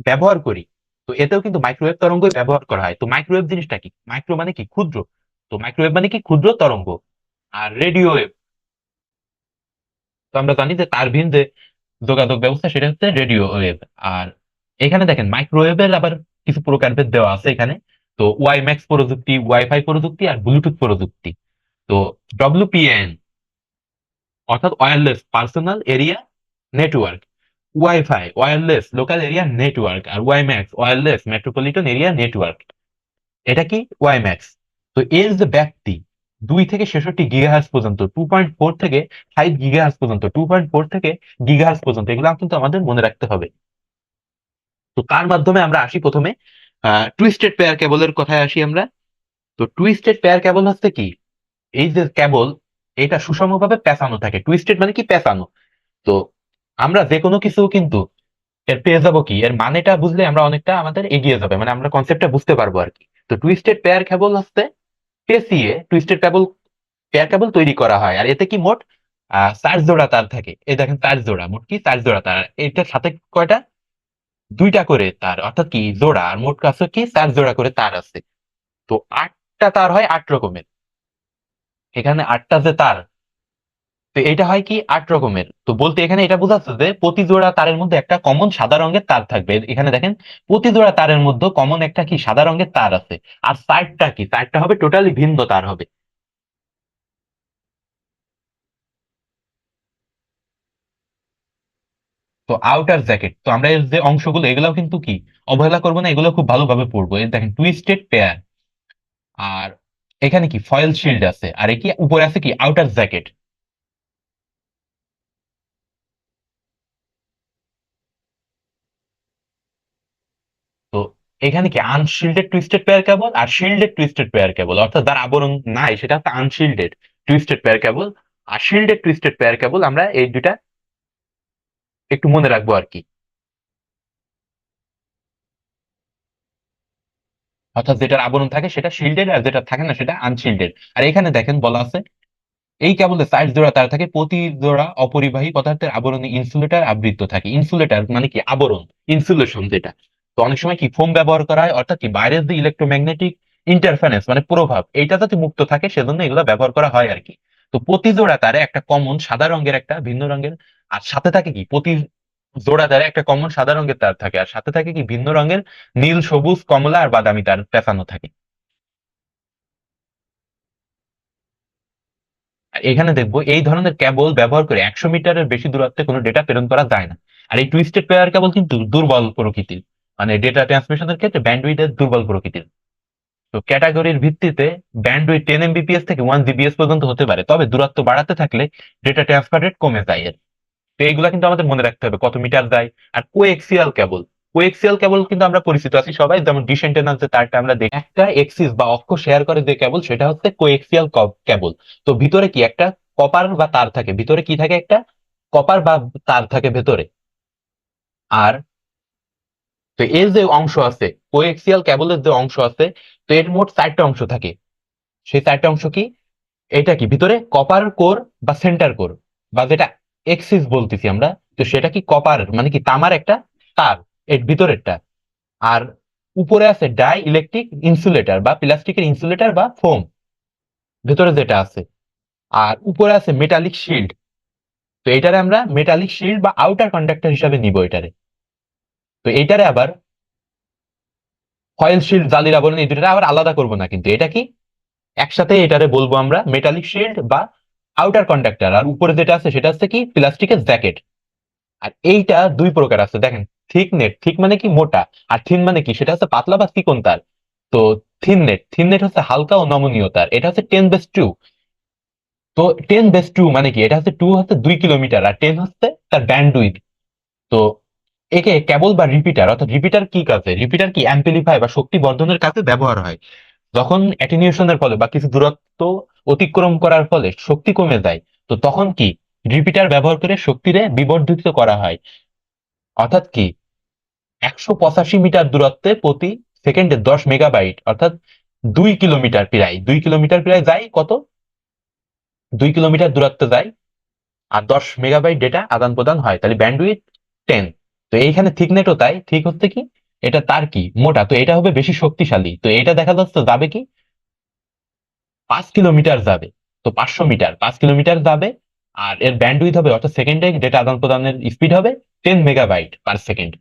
ব্যবহার করি, তো এতেও কিন্তু মাইক্রোওয়েভ তরঙ্গ ব্যবহার করা হয়। তো মাইক্রোওয়েভ জিনিসটা কি? মাইক্রো মানে কি ক্ষুদ্র, তো মাইক্রোওয়েভ মানে কি ক্ষুদ্র তরঙ্গ। আর রেডিও ওয়েভ, তো আমরা জানি যে তারবিহীন যে যোগাযোগ ব্যবস্থা সেটা হচ্ছে রেডিও ওয়েভ। আর এখানে দেখেন মাইক্রোওয়েভের আবার কিছু প্রকারভেদ দেওয়া আছে এখানে। তো ওয়াইম্যাক্স প্রযুক্তি, ওয়াইফাই প্রযুক্তি আর ব্লুটুথ প্রযুক্তি। তো ডব্লিউপিএন অর্থাৎ wireless personal area network, WiFi wireless local area network, আর WiMAX wireless metropolitan area network. এটা কি? ওয়াইম্যাক্স। তো এর যে ব্যাপ্তি 2 থেকে 66 গিগাহার্জ পর্যন্ত, 2.4 থেকে 5 গিগাহার্জ পর্যন্ত, 2.4 থেকে গিগাহার্জ পর্যন্ত, এগুলো কিন্তু আমাদের মনে রাখতে হবে। তো তার মাধ্যমে আমরা আসি প্রথমে টুইস্টেড পেয়ার কেবলের কথায় আসি আমরা। তো টুইস্টেড পেয়ার কেবল হচ্ছে কি? এই যে কেবল, এটা সুষমভাবে পেঁচানো থাকে। টুইস্টেড মানে কি? পেঁচানো। তো আমরা যে কোনো কিছু কিন্তু এর পেয়ে যাবো কি, এর মানেটা বুঝলে আমরা অনেকটা আমাদের এগিয়ে যাবে, মানে আমরা কনসেপ্টটা বুঝতে পারবো আর কি। তো টুইস্টেড পেয়ার কেবল হচ্ছে পেঁচিয়ে টুইস্টেড কেবল, পেয়ার কেবল তৈরি করা হয়। আর এতে কি মোট 4 জোড়া তার থাকে। এই দেখেন 4 জোড়া, মোট কি 4 জোড়া তার। এটার সাথে কয়টা? 2টা করে তার, অর্থাৎ কি জোড়া। আর মোট কাছে কি 4 জোড়া করে তার আছে। তো 8টা তার হয় 8 রকমের। এখানে 8টা যে তার, তো এটা হয় কি 8 রকমের। তো বলতে এখানে এটা বোঝাচ্ছে যে প্রতি জোড়া তারের মধ্যে একটা কমন সাদা রঙের তার থাকবে। এখানে দেখেন প্রতি জোড়া তারের মধ্যে কমন একটা কি সাদা রঙের তার আছে। আর 4টা কি, 4টা হবে টোটালি ভিন্ন তার হবে। তো আউটার জ্যাকেট, তো আমরা এর যে অংশগুলো এগুলাও কিন্তু কি অবহেলা করবো না, এগুলো খুব ভালোভাবে পড়বো। এই দেখেন টুইস্টেড পেয়ার, আর এখানে কি ফয়েল শিল্ড আছে, আর কি উপরে আছে কি আউটার জ্যাকেট। তো এখানে কি আনশিল্ডেড টুইস্টেড পেয়ার কেবল আর শিল্ডেড টুইস্টেড পেয়ার কেবল, অর্থাৎ যার আবরণ নাই সেটা হচ্ছে আনশিল্ডেড টুইস্টেড পেয়ার কেবল। আর শিল্ডেড টুইস্টেড পেয়ার কেবল, আমরা এই দুইটা একটু মনে রাখবো আর কি। অর্থাৎ যেটার আবরণ থাকে সেটা শিল্ডেড, আর যেটা থাকে না সেটা আনশিল্ডেড। আর এখানে দেখেন বলা আছে এই কেবলে 60 জোড়া তার থাকে, প্রতি জোড়া অপরিবাহী পদার্থের আবরণে ইনসুলেটর আবৃত থাকে। ইনসুলেটর মানে কি আবরণ, ইনসুলেশন যেটা। তো অনেক সময় কি ফোম ব্যবহার করা হয়, অর্থাৎ কি বাইরের যে ইলেকট্রোম্যাগনেটিক ইন্টারফারেন্স মানে প্রভাব এইটা যাতে মুক্ত থাকে সেজন্য এগুলো ব্যবহার করা হয় আর কি। তো প্রতি জোড়া তারে একটা কমন সাদা রঙের একটা ভিন্ন রঙের, আর সাথে থাকে কি প্রতি জোড়া তারে একটা কমন সাদা রঙের তার থাকে, আর সাথে থাকে কি ভিন্ন রঙের নীল, সবুজ, কমলা আর বাদামি তার পেঁচানো থাকে। আর এখানে দেখবো এই ধরনের কেবল ব্যবহার করে 100 মিটারের বেশি দূরত্বে কোনো ডেটা প্রেরণ করা যায় না। আর এই টুইস্টেড পেয়ার কেবল কিন্তু দুর্বল প্রকৃতির, মানে ডেটা ট্রান্সমিশনের ক্ষেত্রে ব্যান্ডউইথ দুর্বল প্রকৃতির। তো ক্যাটাগরির ভিত্তিতে ব্যান্ডউইথ 10 Mbps থেকে 1 Gbps পর্যন্ত হতে পারে, তবে দূরত্ব বাড়াতে থাকলে ডেটা ট্রান্সফার রেট কমে যায় এর। তো এইগুলা কিন্তু আমাদের মনে রাখতে হবে কত মিটার যায়। আর কোএক্সিয়াল কেবল, কোএক্সিয়াল কেবল কিন্তু আমরা পরিচিত আছি সবাই, যেমন ডিশ অ্যান্টেনার যে তারটা আমরা দেখি একটা এক্সিস বা অক্ষ শেয়ার করে যে কেবল সেটা হচ্ছে কোএক্সিয়াল কেবল। তো ভিতরে কি একটা কপার বা তার থাকে, ভিতরে কি থাকে একটা কপার বা তার থাকে ভেতরে। আর তো এর যে অংশ আছে, কোএক্সিয়াল কেবলের যে অংশ আছে, তো এর মোট 4টা অংশ থাকে। সেই 4টা অংশ কি, এটা কি ভিতরে কপার কোর বা সেন্টার কোর, বা যেটা এক্সিস বলতেছি আমরা, তো সেটা কি কপার মানে কি তামার একটা তার এর ভিতরেরটা। আর উপরে আছে ডাই ইলেকট্রিক ইনসুলেটর বা প্লাস্টিকের ইনসুলেটর বা ফোম, ভেতরে যেটা আছে। আর উপরে আছে মেটালিক শিল্ড, তো এটারে আমরা মেটালিক শিল্ড বা আউটার কন্ডাক্টর হিসাবে নিব এটারে। তো এটারে আবার ফয়েল শিল্ড, জালির আবরণ, এই দুটারে আবার আলাদা করব না, কিন্তু এটা কি একসাথে এটারে বলবো আমরা মেটালিক শিল্ড বা আউটার কন্ডাক্টর। আর উপরে যেটা আছে সেটা হচ্ছে কি প্লাস্টিকের জ্যাকেট। আর এইটা দুই প্রকার আছে দেখেন, থিক নেট, থিক মানে কি মোটা, আর থিন মানে কি সেটা হচ্ছে পাতলা বা চিকন তার। তো থিন নেট হচ্ছে হালকা ও নমনীয় তার, এটা হচ্ছে 10/2। তো 10/2 মানে কি, এটা হচ্ছে 2 হচ্ছে 2 কিলোমিটার, আর 10 হচ্ছে তার ব্যান্ডউইথ। তো একে কেবল বা রিপিটার, অর্থাৎ রিপিটার কি কাজে, রিপিটার কি অ্যাম্পলিফাই বা শক্তি বর্ধনের কাজে ব্যবহার হয়। যখন অ্যাটেনিউশনের ফলে বা কিছু দূরত্ব অতিক্রম করার ফলে শক্তি কমে যায়, তো তখন কি রিপিটার ব্যবহার করে শক্তিরে বিবর্ধিত করা হয়। অর্থাৎ কি 185 মিটার দূরত্বে প্রতি সেকেন্ডে 10 মেগাবাইট, অর্থাৎ 2 কিলোমিটার, প্রায় 2 কিলোমিটার, প্রায় যায় কত, 2 কিলোমিটার দূরত্বে যায়, আর 10 মেগাবাইট ডেটা আদান প্রদান হয়, তাহলে ব্যান্ডউইথ 10। তো এইখানে থিকনেটও তাই, ঠিক হচ্ছে কি এটা তার কি মোটা, তো এটা হবে বেশি শক্তিশালী, তো এটা দেখা যাচ্ছে যাবে কি 5 কিলোমিটার যাবে। তো 500 মিটার 5 কিলোমিটার যাবে। আর এর ব্যান্ডউইথ হবে, অর্থাৎ সেকেন্ডে ডেটা আদান প্রদানের স্পিড হবে 10 মেগাবাইট পার সেকেন্ড।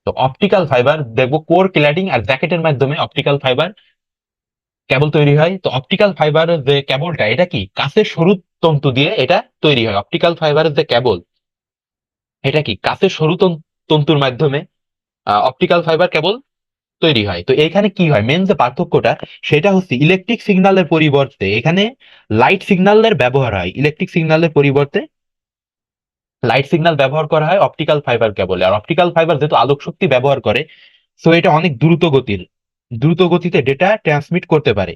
তো অপটিক্যাল ফাইবার দেখবো কোর ক্ল্যাডিং আর জ্যাকেটের মাধ্যমে অপটিক্যাল ফাইবার কেবল তৈরি হয়। তো অপটিক্যাল ফাইবারের যে কেবলটা এটা কি কাঁচের সরু তন্তু দিয়ে এটা তৈরি হয়। অপটিক্যাল ফাইবারের যে কেবল এটা কি কাঁচের সরু তন্তুর মাধ্যমে অপটিক্যাল ফাইবার কেবল তৈরি হয়। তো এখানে কি হয়, মেন যে পার্থক্যটা সেটা হচ্ছে ইলেকট্রিক সিগন্যালের পরিবর্তে এখানে লাইট সিগন্যালের ব্যবহার হয়। ইলেকট্রিক সিগন্যালের পরিবর্তে লাইট সিগন্যাল ব্যবহার করা হয় optical fibre কেবলে। R optical fibre যেহেতু আলোক শক্তি ব্যবহার করে, সো এটা অনেক দ্রুত গতিতে ডেটা ট্রান্সমিট করতে পারে।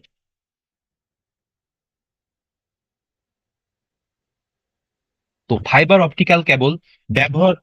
তো ফাইবার অপটিক্যাল কেবল ব্যবহার,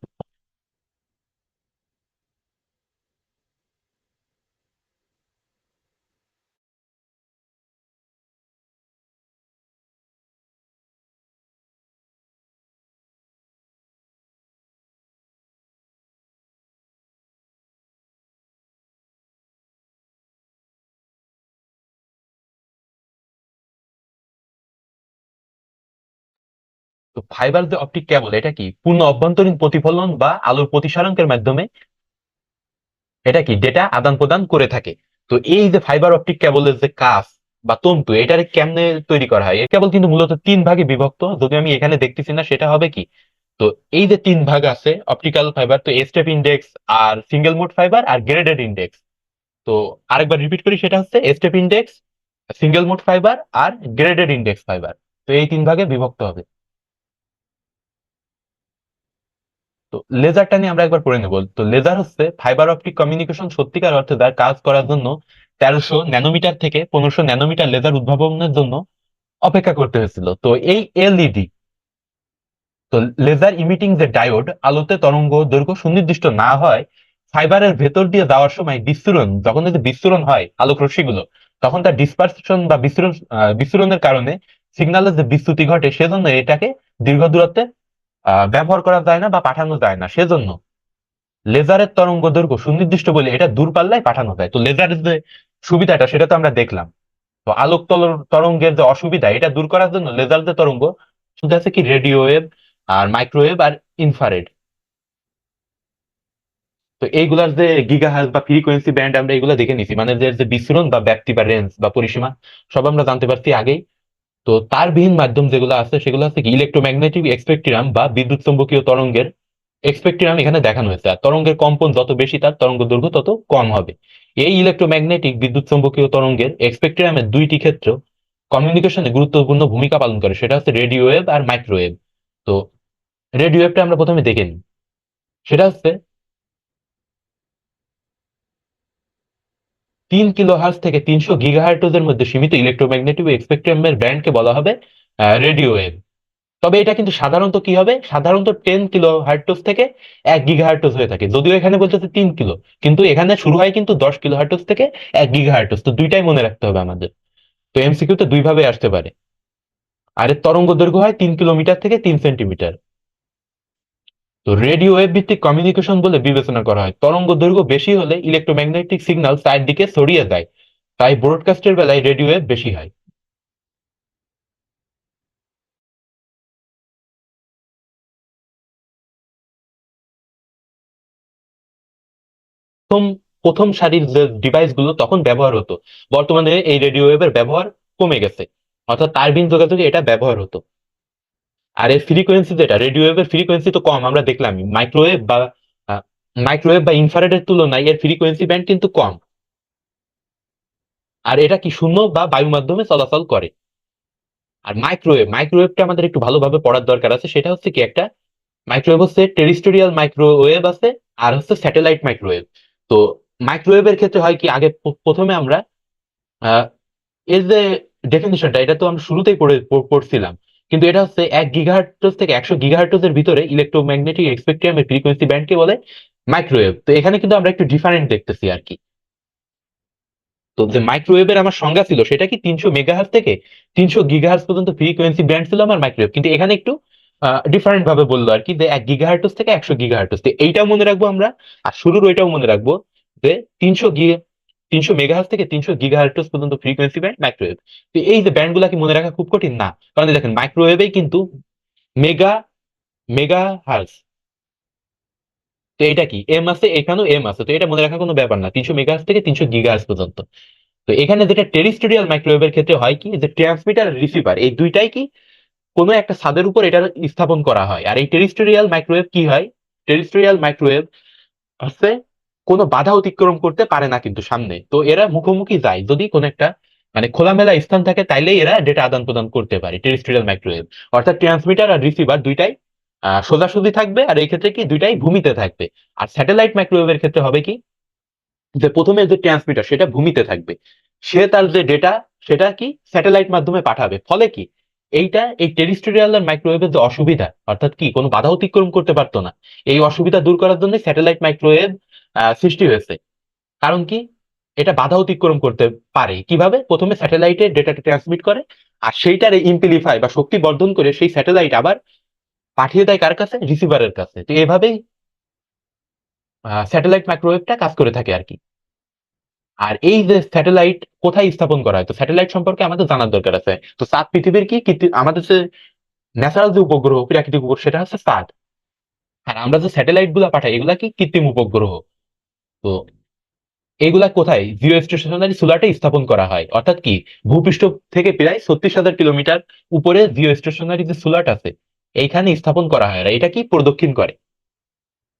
তো ফাইবার যে অপটিক কেবল এটা কি পূর্ণ অভ্যন্তরীণ প্রতিফলন বা আলোর প্রতিসরাঙ্কের মাধ্যমে এটা কি ডেটা আদান প্রদান করে থাকে। তো এই যে ফাইবার অপটিক কেবলের যে কাজ বা তন্তু, এটার কেমনে তৈরি করা হয়, এই কেবল কিন্তু মূলত 3 ভাগে বিভক্ত, যদি আমি এখানে দেখতেছি না সেটা হবে কি। তো এই যে 3 ভাগ আছে অপটিক্যাল ফাইবার, তো স্টেপ ইন্ডেক্স আর সিঙ্গেল মোড ফাইবার আর গ্রেডেড ইন্ডেক্স। তো আরেকবার রিপিট করি, সেটা হচ্ছে step index, single mode fibre আর গ্রেডেড ইন্ডেক্স ফাইবার। তো এই 3 ভাগে বিভক্ত হবে। তো লেজারটা নিয়ে আমরা একবার পড়ে নেব। তো লেজার হচ্ছে ফাইবার অপটিক কমিউনিকেশন সত্যিকার অর্থে যার কাজ করার জন্য 1300 ন্যানোমিটার থেকে 1500 ন্যানোমিটার লেজার উদ্ভাবনের জন্য অপেক্ষা করতে হয়েছিল। তো এই এলইডি, তো লেজার ইমিটিং যে ডায়োড আলোতে তরঙ্গ দৈর্ঘ্য সুনির্দিষ্ট না হয় ফাইবারের ভেতর দিয়ে যাওয়ার সময় বিচ্ছুরণ, যখন যদি বিচ্ছুরণ হয় আলোক রশ্মিগুলো, তখন তার ডিসপারশন বা বিচ্ছুরণের কারণে সিগন্যালের যে বিচ্যুতি ঘটে, সেজন্য এটাকে দীর্ঘ দূরত্বে ব্যবহার করা যায় না বা পাঠানো যায় না। সেজন্য লেজারের তরঙ্গ দৈর্ঘ্য সুনির্দিষ্ট বলে এটা দূরপাল্লায় পাঠানো যায়। তো লেজারের যে সুবিধাটা সেটা তো আমরা দেখলাম। তো আলোক তরঙ্গের যে অসুবিধা এটা দূর করার জন্য লেজার যে তরঙ্গ শুধু আছে কি রেডিও ওয়েভ আর মাইক্রোওয়েভ আর ইনফ্রারেড। তো এইগুলার যে গিগাহার্জ বা ফ্রিকোয়েন্সি ব্যান্ড আমরা এগুলো দেখে নিছি, মানে যে যে বিচ্ছুরণ বা ব্যাপ্তি বা রেঞ্জ বা পরিসীমা সব আমরা জানতে পারছি আগেই। তো তারবিহীন মাধ্যম যেগুলো আছে সেগুলো হচ্ছে কি ইলেকট্রোম্যাগনেটিক স্পেকট্রাম বা বিদ্যুৎ চৌম্বকীয় তরঙ্গের স্পেকট্রাম এখানে দেখানো হয়েছে। আর তরঙ্গের কম্পন যত বেশি তার তরঙ্গ দৈর্ঘ্য তত কম হবে। এই ইলেকট্রোম্যাগনেটিক বিদ্যুৎ চৌম্বকীয় তরঙ্গের স্পেকট্রামের দুইটি ক্ষেত্র কমিউনিকেশনে গুরুত্বপূর্ণ ভূমিকা পালন করে, সেটা হচ্ছে রেডিও ওয়েভ আর মাইক্রোওয়েভ। তো রেডিও ওয়েভটা আমরা প্রথমে দেখে নিই। সেটা হচ্ছে 3 কিলোহার্টজ থেকে 300 গিগাহার্টজের মধ্যে সীমিত ইলেকট্রোম্যাগনেটিক স্পেকট্রামের ব্যান্ডকে বলা হবে রেডিও ওয়েভ। তবে এটা কিন্তু সাধারণত কি হবে, সাধারণত 10 কিলোহার্টজ থেকে 1 গিগাহার্টজ হয়ে থাকে, যদিও এখানে বলতেছে 3 কিলো, কিন্তু এখানে শুরু হয় কিন্তু 10 কিলোহার্টজ থেকে 1 গিগাহার্টজ। তো দুইটাই মনে রাখতে হবে আমাদের। তো এমসিকিউ তে দুই ভাবে আসতে পারে। আর এর তরঙ্গ দৈর্ঘ্য হয় 3 কিলোমিটার থেকে 3 সেন্টিমিটার। তো রেডিও ওয়েভ ভিত্তিক কমিউনিকেশন বলে বিবেচনা করা হয়। তরঙ্গ দৈর্ঘ্য বেশি হলে ইলেকট্রোম্যাগনেটিক সিগন্যাল চারদিকে ছড়িয়ে যায়, তাই ব্রডকাস্টের বেলায় রেডিও ওয়েভ বেশি হয়। প্রথম প্রথম সারির যে ডিভাইস গুলো তখন ব্যবহার হতো, বর্তমানে এই রেডিও ওয়েভের ব্যবহার কমে গেছে, অর্থাৎ তারবিহীন যোগাযোগে এটা ব্যবহার হতো। আর এর ফ্রিকোয়েন্সি যেটা, রেডিও ওয়েভের ফ্রিকোয়েন্সি তো কম, আমরা দেখলাম মাইক্রোওয়েভ বা ইনফ্রারেডের তুলনায় এর ফ্রিকোয়েন্সি ব্যান্ড কিন্তু কম। আর এটা কি শূন্য বা বায়ু মাধ্যমে চলাচল করে। আর মাইক্রোওয়েভটা আমাদের একটু ভালোভাবে পড়ার দরকার আছে। সেটা হচ্ছে কি, একটা মাইক্রোওয়েভ হচ্ছে টেরিস্টেরিয়াল মাইক্রোওয়েভ আছে, আর হচ্ছে স্যাটেলাইট মাইক্রোওয়েভ। তো মাইক্রোওয়েভের ক্ষেত্রে হয় কি, আগে প্রথমে আমরা আহ, এর যে ডেফিনিশনটা এটা তো আমরা শুরুতেই পড়ছিলাম, কিন্তু এটা হচ্ছে 1 গিগাহার্টজ থেকে 100 গিগাহার্টজের ভিতরে ইলেকট্রোম্যাগনেটিক স্পেকট্রামের ফ্রিকোয়েন্সি ব্যান্ডকে বলে মাইক্রোওয়েভ। তো এখানে কিন্তু আমরা একটু ডিফারেন্ট দেখতেছি আর কি। তো যে মাইক্রোওয়েভের আমার সংজ্ঞা ছিল সেটা কি 300 মেগাহার্জ থেকে 300 গিগাহার্জ পর্যন্ত ফ্রিকোয়েন্সি ব্যান্ড ছিল আমার মাইক্রোওয়েভ, কিন্তু এখানে একটু ডিফারেন্ট ভাবে বললো আর কি, যে 1 গিগাহার্টজ থেকে 100 গিগাহার্টজ। তো এইটাও মনে রাখবো আমরা, আর শুরুর ওইটাও মনে রাখবো, যে 300 মেগাহার্জ থেকে 300 গিগাহার্টজ পর্যন্ত ফ্রিকোয়েন্সি ব্যান্ড মাইক্রোওয়েভ। তো এই যে ব্যান্ড গুলা কি মনে রাখা খুব কঠিন না, কারণ এই দেখেন মাইক্রোওয়েভেই কিন্তু মেগা মেগা হার্জ। তো এটা কি এম আছে, এখানেও এম আছে, তো এটা মনে রাখার কোনো ব্যাপার না, 300 মেগাহার্জ থেকে 300 গিগাহার্জ পর্যন্ত। তো এখানে যেটা টেরিস্টেরিয়াল মাইক্রোওয়েভের ক্ষেত্রে হয় কি, যে ট্রান্সমিটার রিসিভার এই দুইটাই কি কোনো একটা ছাদের উপর এটা স্থাপন করা হয়। আর এই টেরিস্টেরিয়াল মাইক্রোওয়েভ কি হয়, টেরিস্টেরিয়াল মাইক্রোওয়েভ হচ্ছে কোনো বাধা অতিক্রম করতে পারে না কিন্তু সামনে, তো এরা মুখোমুখি যায় যদি কোনো একটা মানে খোলামেলা স্থান থাকে, তাইলেই এরা ডেটা আদান প্রদান করতে পারে টেরিস্টেরিয়াল মাইক্রোওয়েভ। অর্থাৎ ট্রান্সমিটার আর রিসিভার দুইটাই সোজাসুজি থাকবে, আর এই ক্ষেত্রে কি দুইটাই ভূমিতে থাকবে। আর স্যাটেলাইট মাইক্রোওয়েভের ক্ষেত্রে হবে কি, যে প্রথমে যে ট্রান্সমিটার সেটা ভূমিতে থাকবে, সে তার যে ডেটা সেটা কি স্যাটেলাইট মাধ্যমে পাঠাবে, ফলে কি এইটা এই টেরিস্টেরিয়াল আর মাইক্রোওয়েভের যে অসুবিধা, অর্থাৎ কি কোনো বাধা অতিক্রম করতে পারতো না, এই অসুবিধা দূর করার জন্য স্যাটেলাইট মাইক্রোওয়েভ সৃষ্টি হয়েছে। কারণ কি, এটা বাধা অতিক্রম করতে পারে কিভাবে, প্রথমে স্যাটেলাইটে ডেটাটা ট্রান্সমিট করে, আর সেইটার ইমপ্লিফাই বা শক্তি বর্ধন করে সেই স্যাটেলাইট আবার পাঠিয়ে দেয় কার কাছে, রিসিভারের কাছে। তো এভাবেই স্যাটেলাইট মাইক্রোওয়েভটা কাজ করে থাকে আর কি। আর এই যে স্যাটেলাইট কোথায় স্থাপন করা হয়, তো স্যাটেলাইট সম্পর্কে আমাদের জানার দরকার আছে। তো চাঁদ পৃথিবীর কি আমাদের যে ন্যাচারাল যে উপগ্রহ, প্রাকৃতিক উপগ্রহ, সেটা হচ্ছে চাঁদ। আর আমরা যে স্যাটেলাইট গুলা পাঠাই এগুলা কি কৃত্রিম উপগ্রহ। তো এগুলা কোথায়, জিও স্টেশনারি সোলারটে স্থাপন করা হয়, অর্থাৎ কি ভূপৃষ্ঠ থেকে প্রায় 36,000 কিলোমিটার উপরে জিও স্টেশনারি যে সোলার আছে এইখানে স্থাপন করা হয়। আর এটা কি প্রদক্ষিণ করে,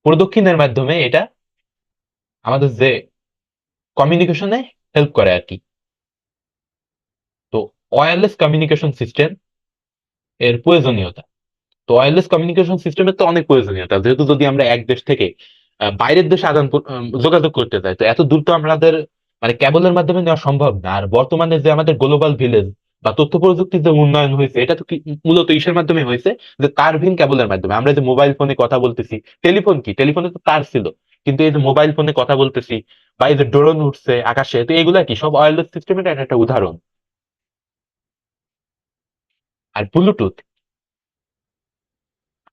প্রদক্ষিণের মাধ্যমে এটা আমাদের যে কমিউনিকেশনে হেল্প করে আর কি। তো ওয়্যারলেস কমিউনিকেশন সিস্টেম এর প্রয়োজনীয়তা, তো ওয়্যারলেস কমিউনিকেশন সিস্টেমের তো অনেক প্রয়োজনীয়তা, যেহেতু যদি আমরা এক দেশ থেকে বাইরের দেশে যোগাযোগ করতে চাই, তো এত দূর তো আমাদের মানে কেবলের মাধ্যমে নেওয়া সম্ভব না। আর বর্তমানে যে আমাদের গ্লোবাল ভিলেজ বা তথ্য প্রযুক্তির যে উন্নয়ন হয়েছে এটা তো মূলত ইসের মাধ্যমে হয়েছে, যে তারহীন কেবলের মাধ্যমে। আমরা যে মোবাইল ফোনে কথা বলতেছি, টেলিফোন কি, টেলিফোনে তো তার ছিল, কিন্তু এই যে মোবাইল ফোনে কথা বলতেছি বা এই যে ড্রোন উঠছে আকাশে, তো এগুলা কি সব ওয়্যারলেস সিস্টেমের একটা উদাহরণ। আর ব্লুটুথ,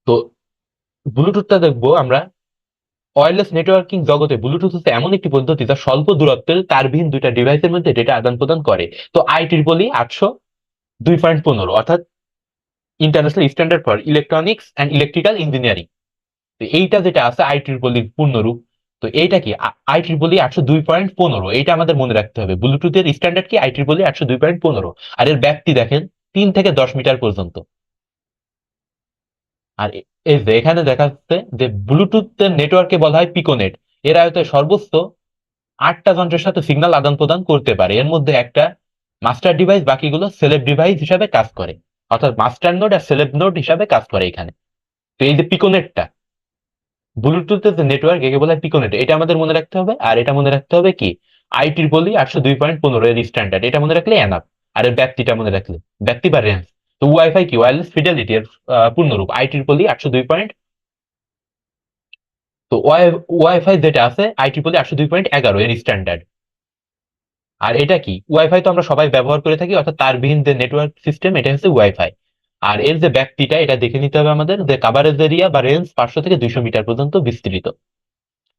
তো ব্লুটুথটা দেখবো আমরা, ওয়্যারলেস নেটওয়ার্কিং জগতে ব্লুটুথ হচ্ছে এমন একটি পদ্ধতি যা স্বল্প দূরত্বের তারবিহীন দুইটা ডিভাইসের মধ্যে ডেটা আদান প্রদান করে। তো IEEE 802.15, অর্থাৎ international standard for electronics and electrical engineering. তো এইটা যেটা আছে IEEE পূর্ণরূপ, তো এইটা কি IEEE 802.15, এইটা আমাদের মনে রাখতে হবে। ব্লুটুথের স্ট্যান্ডার্ড কি IEEE 802.15, আর এর ব্যাপ্তি দেখেন 3 থেকে 10 মিটার পর্যন্ত। আর এই যে এখানে দেখা যাচ্ছে যে ব্লুটুথের নেটওয়ার্কে বলা হয় পিকোনেট। এর আয়তায় সর্বোচ্চ 8টা যন্ত্রের সাথে সিগন্যাল আদান প্রদান করতে পারে, এর মধ্যে একটা মাস্টার ডিভাইস, বাকিগুলো সেলেব ডিভাইস হিসাবে কাজ করে। অর্থাৎ মাস্টার নোড আর সেলেব নোড হিসাবে কাজ করে এখানে। তো এই যে পিকোনেটটা, ব্লুটুথের যে নেটওয়ার্ক, একে বলা হয় পিকোনেট, এটা আমাদের মনে রাখতে হবে। আর এটা মনে রাখতে হবে কি IEEE 802.15 এর স্ট্যান্ডার্ড, এটা মনে রাখলে এনাফ। আর এর ব্যাপ্তিটা মনে রাখলে, ব্যাপ্তি বা রেঞ্জ। তো ওয়াইফাই কি, ওয়্যারলেস ফিডেলিটি এর পূর্ণরূপ IEEE 802. তো ওয়াইফাই যেটা আছে IEEE 802.11 এর স্ট্যান্ডার্ড। আর এটা কি ওয়াইফাই, তো আমরা সবাই ব্যবহার করে থাকি, অর্থাৎ তারবিহীন যে নেটওয়ার্ক সিস্টেম, এটা হচ্ছে ওয়াইফাই। আর এর যে ব্যাপ্তিটা, এটা দেখে নিতে হবে আমাদের, যে কাভারেজ এরিয়া বা রেঞ্জ 500 থেকে 200 মিটার পর্যন্ত বিস্তৃত।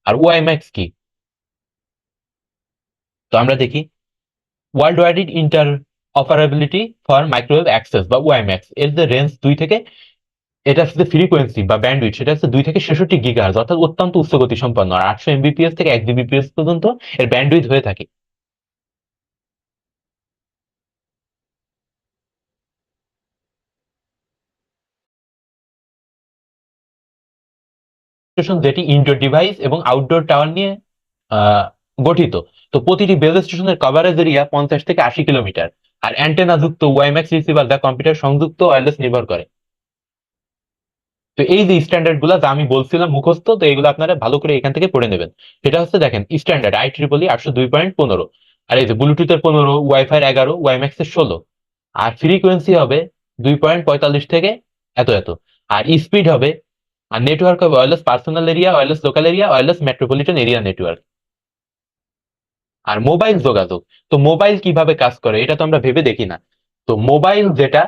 আর ওয়াইম্যাক্স কি, তো আমরা দেখি world wide inter operability for microwave access বা ওয়াইম্যাক্স, এর যে রেঞ্জ 2 থেকে, এটা হচ্ছে ফ্রিকোয়েন্সি বা ব্যান্ডউইথ, সেটা হচ্ছে 2 থেকে 66 গিগাহার্জ, অর্থাৎ অত্যন্ত উচ্চ গতি সম্পন্ন। আর 800 Mbps থেকে 1 Gbps পর্যন্ত এর ব্যান্ডউইথ হয়ে থাকে। স্টেশন যেটি ইনডোর ডিভাইস এবং আউটডোর টাওয়ার নিয়ে আহ, গঠিত। তো প্রতিটি বেজ স্টেশনের কভারেজ এরিয়া 50 থেকে 80 কিলোমিটার। আর অ্যান্টেনা যুক্ত ওয়াইম্যাক্স রিসিভার যা কম্পিউটার সংযুক্ত ওয়্যারলেস নির্ভর করে। তো এই যে স্ট্যান্ডার্ড গুলা যা আমি বলছিলাম মুখস্থ, তো এগুলো আপনারা ভালো করে এখান থেকে পড়ে নেবেন। সেটা হচ্ছে দেখেন স্ট্যান্ডার্ড IEEE 802.15, আর এই যে ব্লুটুথের 15, ওয়াইফাই 11, ওয়াইম্যাক্স এর 16। আর ফ্রিকোয়েন্সি হবে 2.45 থেকে এত এত। আর স্পিড হবে, আর নেটওয়ার্ক হবে wireless personal area, wireless local area, wireless metropolitan area network. আর মোবাইল যোগাযোগ, তো মোবাইল কিভাবে কাজ করে এটা তো আমরা ভেবে দেখি না। তো মোবাইল যেটা,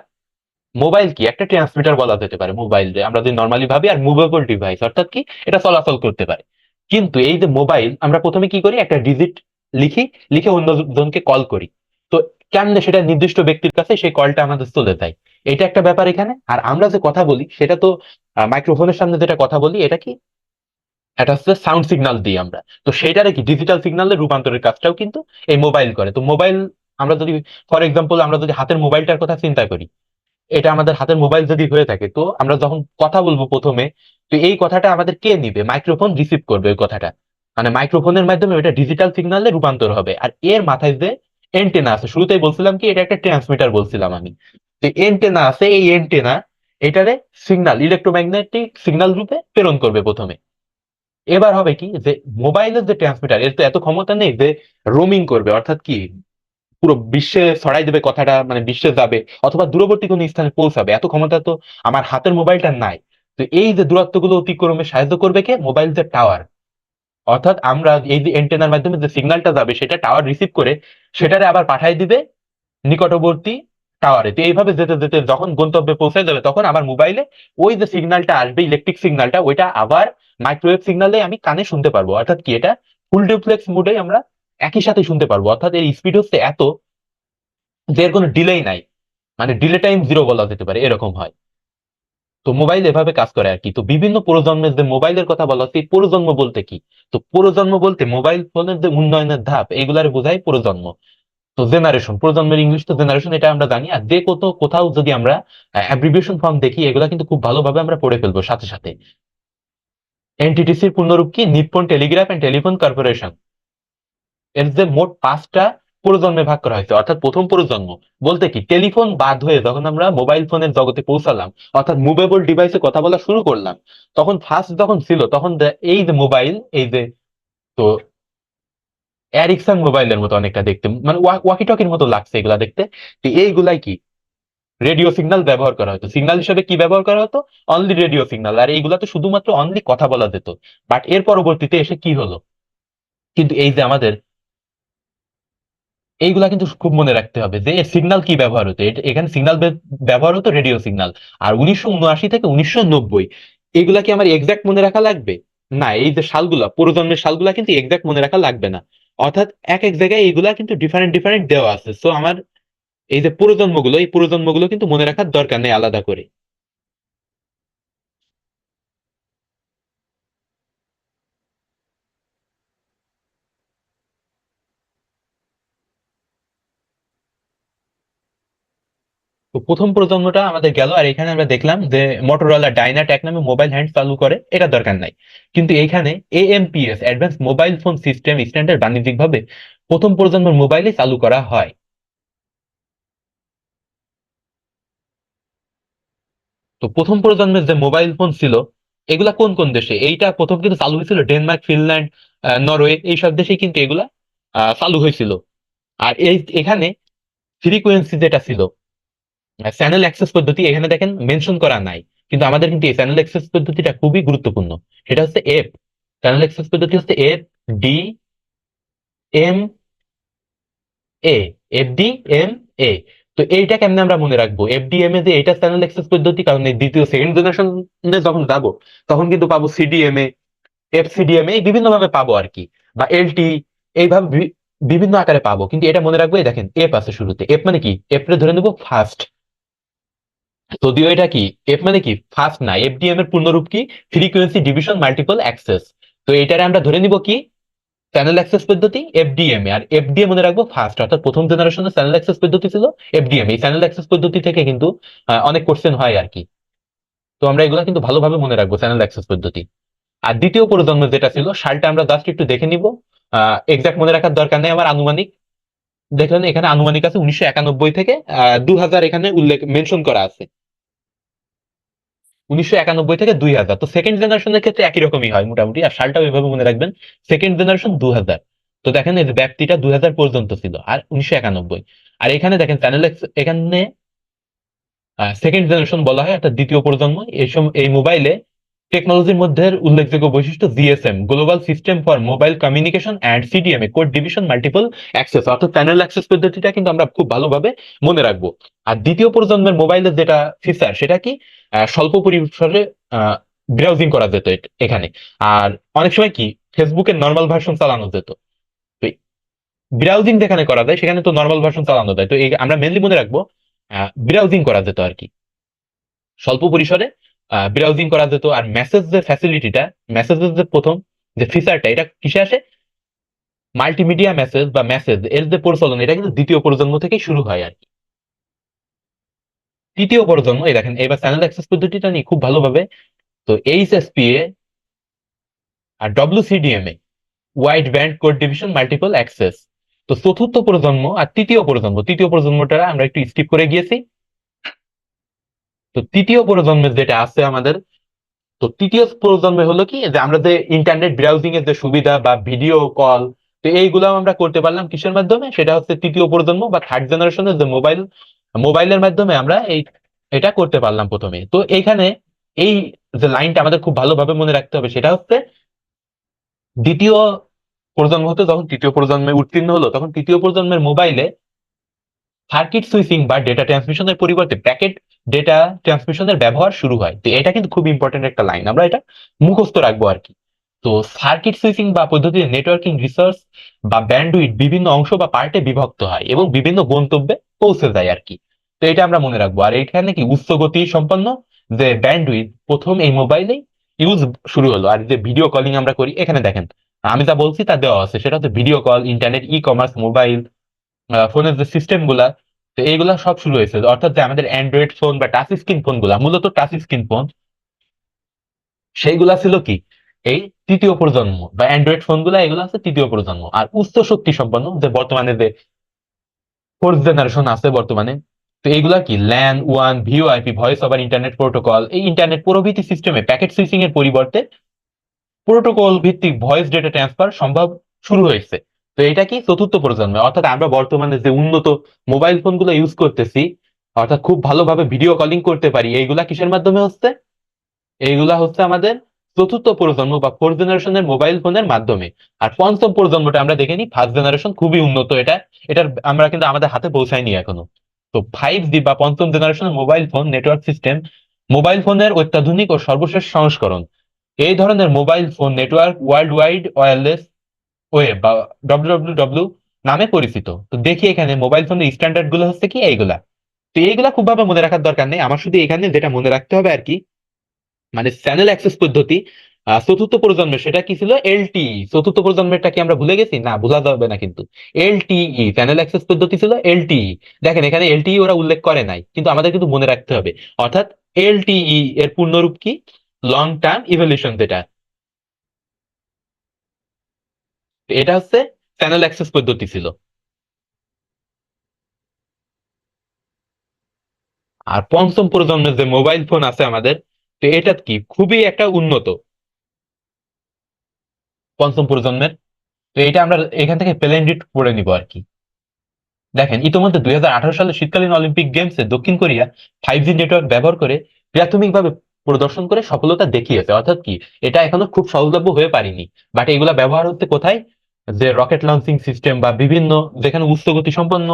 মোবাইল কি একটা ট্রান্সমিটার বলা যেতে পারে মোবাইল, আমরা যদি নর্মালি ভাবি। আর মুভেবল ডিভাইস, অর্থাৎ কি এটা চলাচল করতে পারে। কিন্তু এই যে মোবাইল, আমরা প্রথমে কি করি, একটা ডিজিট লিখি, লিখে অন্যজনকে কল করি। তো কেমনে সেটা নির্দিষ্ট ব্যক্তির কাছে সেই কলটা আমাদের চলে যায়, এটা একটা ব্যাপার এখানে। আর আমরা যে কথা বলি সেটা তো মাইক্রোফোনের সামনে যেটা কথা বলি, এটা কি, এটা হচ্ছে সাউন্ড সিগন্যাল দিই আমরা। তো সেটারে কি ডিজিটাল সিগন্যালের রূপান্তরের কাজটাও কিন্তু এই মোবাইল করে। তো মোবাইল, আমরা যদি ফর এক্সাম্পল আমরা যদি হাতের মোবাইলটার কথা চিন্তা করি, এটা আমাদের হাতের মোবাইল যদি হয়ে থাকে, তো আমরা যখন কথা বলবো প্রথমে, তো এই কথাটা আমাদের কে নিবে, মাইক্রোফোন রিসিভ করবে ওই কথাটা। মানে মাইক্রোফোনের মাধ্যমে ওটা ডিজিটাল সিগন্যালে রূপান্তর হবে। আর এর মাথায় যে এন্টেনা আছে, শুরুতেই বলছিলাম কি এটা একটা ট্রান্সমিটার বলছিলাম আমি। তো এন্টেনা আছে, এই এন্টেনা এটারে সিগন্যাল, ইলেকট্রোম্যাগনেটিক সিগন্যাল রূপে প্রেরণ করবে প্রথমে। এবার হবে কি, যে মোবাইলের যে ট্রান্সমিটার, এর তো এত ক্ষমতা নেই যে রোমিং করবে, অর্থাৎ কি পুরো বিশ্বে ছড়াই দেবে কথাটা, মানে বিশ্বে যাবে অথবা দূরবর্তী কোনো স্থানে পৌঁছাবে, এত ক্ষমতা তো আমার হাতের মোবাইলটা নাই। তো এই যে দূরত্বগুলো অতিক্রমে সাহায্য করবে কে, মোবাইল যে টাওয়ার। অর্থাৎ আমরা এই যে এন্টেনার মাধ্যমে যে সিগন্যালটা যাবে, সেটা টাওয়ার রিসিভ করে সেটারে আবার পাঠাই দিবে নিকটবর্তী টাওয়ারে। তো এইভাবে যেতে যেতে যখন গন্তব্যে পৌঁছে যাবে, তখন আমার মোবাইলে ওই যে সিগন্যালটা আসবে, ইলেকট্রিক সিগন্যালটা, ওইটা আবার মাইক্রোওয়েভ সিগন্যালে আমি কানে শুনতে পারবো। অর্থাৎ কি এটা ফুল ডুপ্লেক্স মোডে আমরা একই সাথে শুনতে পারবো। অর্থাৎ এর স্পিড হচ্ছে এত যে এর কোনো ডিলেই নাই, মানে ডিলে টাইম জিরো বলা যেতে পারে, এরকম হয়। তো মোবাইল এভাবে কাজ করে আর কি। তো বিভিন্ন প্রজন্মের যে মোবাইলের কথা বলা হচ্ছে, এই প্রজন্ম বলতে কি, তো প্রজন্ম বলতে মোবাইল ফোনের যে উন্নয়নের ধাপ, এগুলার বোঝায় প্রজন্ম। তো জেনারেশন, প্রজন্মের ইংলিশ তো জেনারেশন, এটা আমরা জানি। আর যে কোথাও যদি আমরা অ্যাব্রিভিয়েশন ফর্ম দেখি, এগুলা কিন্তু খুব ভালোভাবে আমরা পড়ে ফেলবো সাথে সাথে। এনটিটিসির পূর্ণরূপ কি, Nippon telegraph and telephone corporation. এর যে মোট 5টা প্রজন্মে ভাগ করা হয়েছে। অর্থাৎ প্রথম প্রজন্ম বলতে কি, টেলিফোন বাদ হয়ে যখন আমরা মোবাইল ফোনের জগতে পৌঁছালাম, অর্থাৎ মুভেবল ডিভাইসে কথা বলা শুরু করলাম, তখন ফার্স্ট যখন ছিল, তখন এই যে মোবাইল, এই যে, তো অ্যারিকসন মোবাইলের মতো অনেকটা দেখতে, মানে ওয়াকি টকির মতো লাগছে এগুলা দেখতে। তো এইগুলাই কি রেডিও সিগন্যাল ব্যবহার করা হতো, সিগন্যাল হিসেবে কি ব্যবহার করা হতো? Only radio signal. আর এইগুলা তো শুধুমাত্র অনলি কথা বলা যেত। বাট এর পরবর্তীতে এসে কি হলো, কিন্তু এই যে আমাদের এইগুলা কিন্তু খুব মনে রাখতে হবে যে সিগন্যাল কি ব্যবহার হতো। এখানে সিগন্যাল ব্যবহার হতো রেডিও সিগন্যাল। আর 1979 থেকে 1990, এগুলা কি আমার এক্সাক্ট মনে রাখা লাগবে? না, এই যে সালগুলা, প্রজন্মের সালগুলা কিন্তু এক্সাক্ট মনে রাখা লাগবে না। অর্থাৎ এক এক জায়গায় এইগুলা কিন্তু ডিফারেন্ট ডিফারেন্ট দেওয়া আছে। সো আমার এই যে প্রজন্মগুলো, এই প্রজন্মগুলো কিন্তু মনে রাখার দরকার নেই আলাদা করে। তো প্রথম প্রজন্মটা আমাদের গেল, আর এখানে আমরা দেখলাম যে মোটরোলা ডাইনাটেক নামে মোবাইল হ্যান্ড চালু করে, এটা দরকার নাই। কিন্তু এইখানে AMPS advance mobile phone system standard বাণিজ্যিকভাবে প্রথম প্রজন্মের মোবাইলে চালু করা হয়। তো প্রথম প্রজন্মের যে মোবাইল ফোন ছিল, এগুলা কোন কোন দেশে এইটা প্রথম কিন্তু চালু হয়েছিল? ডেনমার্ক, ফিনল্যান্ড, নরওয়ে, এইসব দেশে কিন্তু এগুলা চালু হয়েছিল। আর এখানে ফ্রিকোয়েন্সি যেটা ছিল, চ্যানেল অ্যাক্সেস পদ্ধতি, এখানে দেখেন মেনশন করা নাই। কিন্তু আমাদের কিন্তু এই চ্যানেল অ্যাক্সেস পদ্ধতিটা খুবই গুরুত্বপূর্ণ। সেটা হচ্ছে এফ, চ্যানেল অ্যাক্সেস পদ্ধতি হচ্ছে FDM এ, FDMA। তো এইটা কেমনে আমরা মনে রাখবো? FDMA যে এটা চ্যানেল অ্যাক্সেস পদ্ধতি, কারণ এই দ্বিতীয় সেকেন্ড জেনারেশনে যখন যাবো তখন কিন্তু পাবো CDMA, FCDMA, এই বিভিন্ন ভাবে পাবো আর কি, বা LT, এইভাবে বিভিন্ন আকারে পাবো। কিন্তু এটা মনে রাখবো, এই দেখেন এফ আছে শুরুতে। এফ মানে কি? এফ রে ধরে নেবো ফার্স্ট। যদিও এটা কি, এফ মানে কি ফার্স্ট না, FDM এর পূর্ণরূপ কি? Frequency division multiple access. তো এটারে আমরা ধরে নিব কি? চ্যানেল অ্যাক্সেস পদ্ধতি, FDMA। আর FDM মনে রাখবো ফার্স্ট, অর্থাৎ প্রথম জেনারেশনের চ্যানেল অ্যাক্সেস পদ্ধতি ছিল FDM। এই চ্যানেল অ্যাক্সেস পদ্ধতি থেকে কিন্তু অনেক কোশ্চেন হয় আর কি। তো আমরা এগুলো কিন্তু ভালোভাবে মনে রাখবো, চ্যানেল অ্যাক্সেস পদ্ধতি। আর দ্বিতীয় প্রজন্মের যেটা ছিল, সালটা আমরা জাস্ট একটু দেখে নিব, এক্সাক্ট মনে রাখার দরকার নেই আমার, আনুমানিক। দেখলেন এখানে আনুমানিক আছে 1991 থেকে 2000, এখানে উল্লেখ মেনশন করা আছে 1991 থেকে 2000। তো সেকেন্ড জেনারেশনের ক্ষেত্রে একই রকমই হয় মোটামুটি, আর সালটা ওইভাবে মনে রাখবেন, সেকেন্ড জেনারেশন 2000। তো দেখেন এই যে ব্যাপ্তিটা 2000 পর্যন্ত ছিল, আর 1991। আর এখানে দেখেন চ্যানেল এখানে সেকেন্ড জেনারেশন বলা হয়, অর্থাৎ দ্বিতীয় প্রজন্ম। এই মোবাইলে টেকনোলজির মধ্যে উল্লেখযোগ্য বৈশিষ্ট্য GSM, global system for mobile communication, and CDMA, code division multiple access, অর্থাৎ চ্যানেল অ্যাক্সেস পদ্ধতিটা কিন্তু আমরা খুব ভালোভাবে মনে রাখবো। আর দ্বিতীয় প্রজন্মের মোবাইলের যেটা ফিচার, সেটা কি? স্বল্প পরিসরে ব্রাউজিং করা যেত এখানে। আর অনেক সময় কি ফেসবুকের নর্মাল ভার্সন চালানো যেত। তো ব্রাউজিং যেখানে করা যায় সেখানে তো নর্মাল ভার্সন চালানো যায়। তো আমরা মেনলি মনে রাখবো ব্রাউজিং করা যেত আর কি, স্বল্প পরিসরে ব্রাউজিং করা যেত। আর মেসেজ যে ফ্যাসিলিটিটা, মেসেজের যে প্রথম যে ফিচারটা, এটা কিসে আসে? মাল্টিমিডিয়া মেসেজ বা মেসেজ এর যে প্রচলন, এটা কিন্তু দ্বিতীয় প্রজন্ম থেকেই শুরু হয় আর কি। তৃতীয় প্রজন্ম, এই দেখেন এবার চ্যানেল অ্যাক্সেস পদ্ধতিটা নিয়ে খুব ভালোভাবে। তো HSPA আর WCDMA, wide band code division multiple access. তো চতুর্থ প্রজন্ম আর তৃতীয় প্রজন্ম, তৃতীয় প্রজন্মটা আমরা একটু স্কিপ করে গিয়েছি। তো তৃতীয় প্রজন্মের যেটা আছে আমাদের, তো তৃতীয় প্রজন্মে হলো কি, যে আমরা যে ইন্টারনেট ব্রাউজিং এর যে সুবিধা বা ভিডিও কল, তো এইগুলো আমরা করতে পারলাম কিসের মাধ্যমে? সেটা হচ্ছে তৃতীয় প্রজন্ম বা থার্ড জেনারেশনের যে মোবাইলের মাধ্যমে আমরা এটা করতে পারলাম প্রথমে। তো এইখানে এই যে লাইনটা আমাদের খুব ভালোভাবে মনে রাখতে হবে, সেটা হচ্ছে দ্বিতীয় প্রজন্ম হতে যখন তৃতীয় প্রজন্মে উত্তীর্ণ হলো, তখন তৃতীয় প্রজন্মের মোবাইলে সার্কিট সুইচিং বা ডেটা ট্রান্সমিশনের পরিবর্তে প্যাকেট ডেটা ট্রান্সমিশনের ব্যবহার শুরু হয়। তো এটা কিন্তু খুব ইম্পর্টেন্ট একটা লাইন, আমরা এটা মুখস্থ রাখবো আর কি। তো সার্কিট সুইচিং বা পদ্ধতিতে নেটওয়ার্কিং রিসোর্স বা ব্যান্ডউইথ বিভিন্ন অংশ বা পার্টে বিভক্ত হয় এবং বিভিন্ন গন্তব্যে পৌঁছে যায় আর কি। তো এটা আমরা মনে রাখবো। আর এখানে কি উচ্চ গতি সম্পন্ন যে ব্যান্ডউইথ প্রথম এই মোবাইলে ইউজ শুরু হলো। আর যে ভিডিও কলিং আমরা করি, এখানে দেখেন আমি যা বলছি তা দেওয়া আছে, সেটা হচ্ছে video call, internet, commerce, mobile ফোনের যে সিস্টেম গুলা, তো এইগুলা সব শুরু হয়েছে। অর্থাৎ যে আমাদের অ্যান্ড্রয়েড ফোন বা টাচ স্ক্রিন ফোন গুলা, মূলত টাচ স্ক্রিন ফোন, সেইগুলা ছিল কি এই তৃতীয় প্রজন্ম, বা অ্যান্ড্রয়েড ফোন গুলা এগুলো আছে তৃতীয় প্রজন্ম। আর উচ্চ শক্তি সম্পন্ন যে বর্তমানে যে ফোর্থ জেনারেশন আছে বর্তমানে, তো এইগুলা কি LAN one, VoIP, voice over internet protocol, এই ইন্টারনেট প্রভৃতি সিস্টেমে প্যাকেট সুইচিং এর পরিবর্তে প্রোটোকল ভিত্তিক ভয়েস ডেটা ট্রান্সফার সম্ভব শুরু হয়েছে। তো এটা কি চতুর্থ প্রজন্ম, অর্থাৎ আমরা বর্তমানে যে উন্নত মোবাইল ফোন গুলো ইউজ করতেছি, অর্থাৎ খুব ভালোভাবে ভিডিও কলিং করতে পারি, এইগুলা কিসের মাধ্যমে হচ্ছে? এইগুলা হচ্ছে আমাদের চতুর্থ প্রজন্ম বা ফোর্থ জেনারেশনের মোবাইল ফোনের মাধ্যমে। আর পঞ্চম প্রজন্মটা আমরা দেখে নিই, ফার্স্ট জেনারেশন খুবই উন্নত, এটার আমরা কিন্তু আমাদের হাতে পৌঁছায়নি এখনো। তো 5G বা পঞ্চম জেনারেশনের mobile phone network system mobile ফোনের অত্যাধুনিক ও সর্বশেষ সংস্করণ। এই ধরনের mobile phone network world wide wireless web বা ডব্লিউডব্লিউডব্লিউ নামে পরিচিত। তো দেখি এখানে মোবাইল ফোনের স্ট্যান্ডার্ড গুলো হচ্ছে কি এইগুলা। তো এইগুলা খুব ভাবে মনে রাখার দরকার নেই, আমার শুধু এখানে যেটা মনে রাখতে হবে আর কি, মানে চ্যানেল অ্যাক্সেস পদ্ধতি চতুর্থ প্রজন্মের সেটা কি ছিল? এলটিই। চতুর্থ প্রজন্মেরটা কি আমরা ভুলে গেছি? না, ভোলা যাবে না কিন্তু। এলটিই চ্যানেল অ্যাক্সেস পদ্ধতি ছিল, এলটিই। দেখেন এখানে এলটিই ওরা উল্লেখ করে নাই, কিন্তু আমাদের কিন্তু মনে রাখতে হবে। অর্থাৎ এলটিই এর পূর্ণরূপ কি? লং টার্ম ইভলিউশন, যেটা এটা হচ্ছে চ্যানেল অ্যাক্সেস পদ্ধতি ছিল। আর পঞ্চম প্রজন্মের যে মোবাইল ফোন আছে আমাদের, তো এটা কি খুবই একটা উন্নত পঞ্চম প্রজন্মের। তো এটা আমরা এখান থেকে প্লেন করে নিব আর কি। দেখেন ইতিমধ্যে 2018 সালে শীতকালীন অলিম্পিক গেমসে দক্ষিণ কোরিয়া 5G নেটওয়ার্ক ব্যবহার করে প্রাথমিকভাবে প্রদর্শন করে সফলতা দেখিয়েছে। অর্থাৎ কি, এটা এখনো খুব সহজলভ্য হয়ে পারিনি, বাট এগুলা ব্যবহার হচ্ছে কোথায়? যে রকেট লঞ্চিং সিস্টেম বা বিভিন্ন যেখানে উচ্চ গতি সম্পন্ন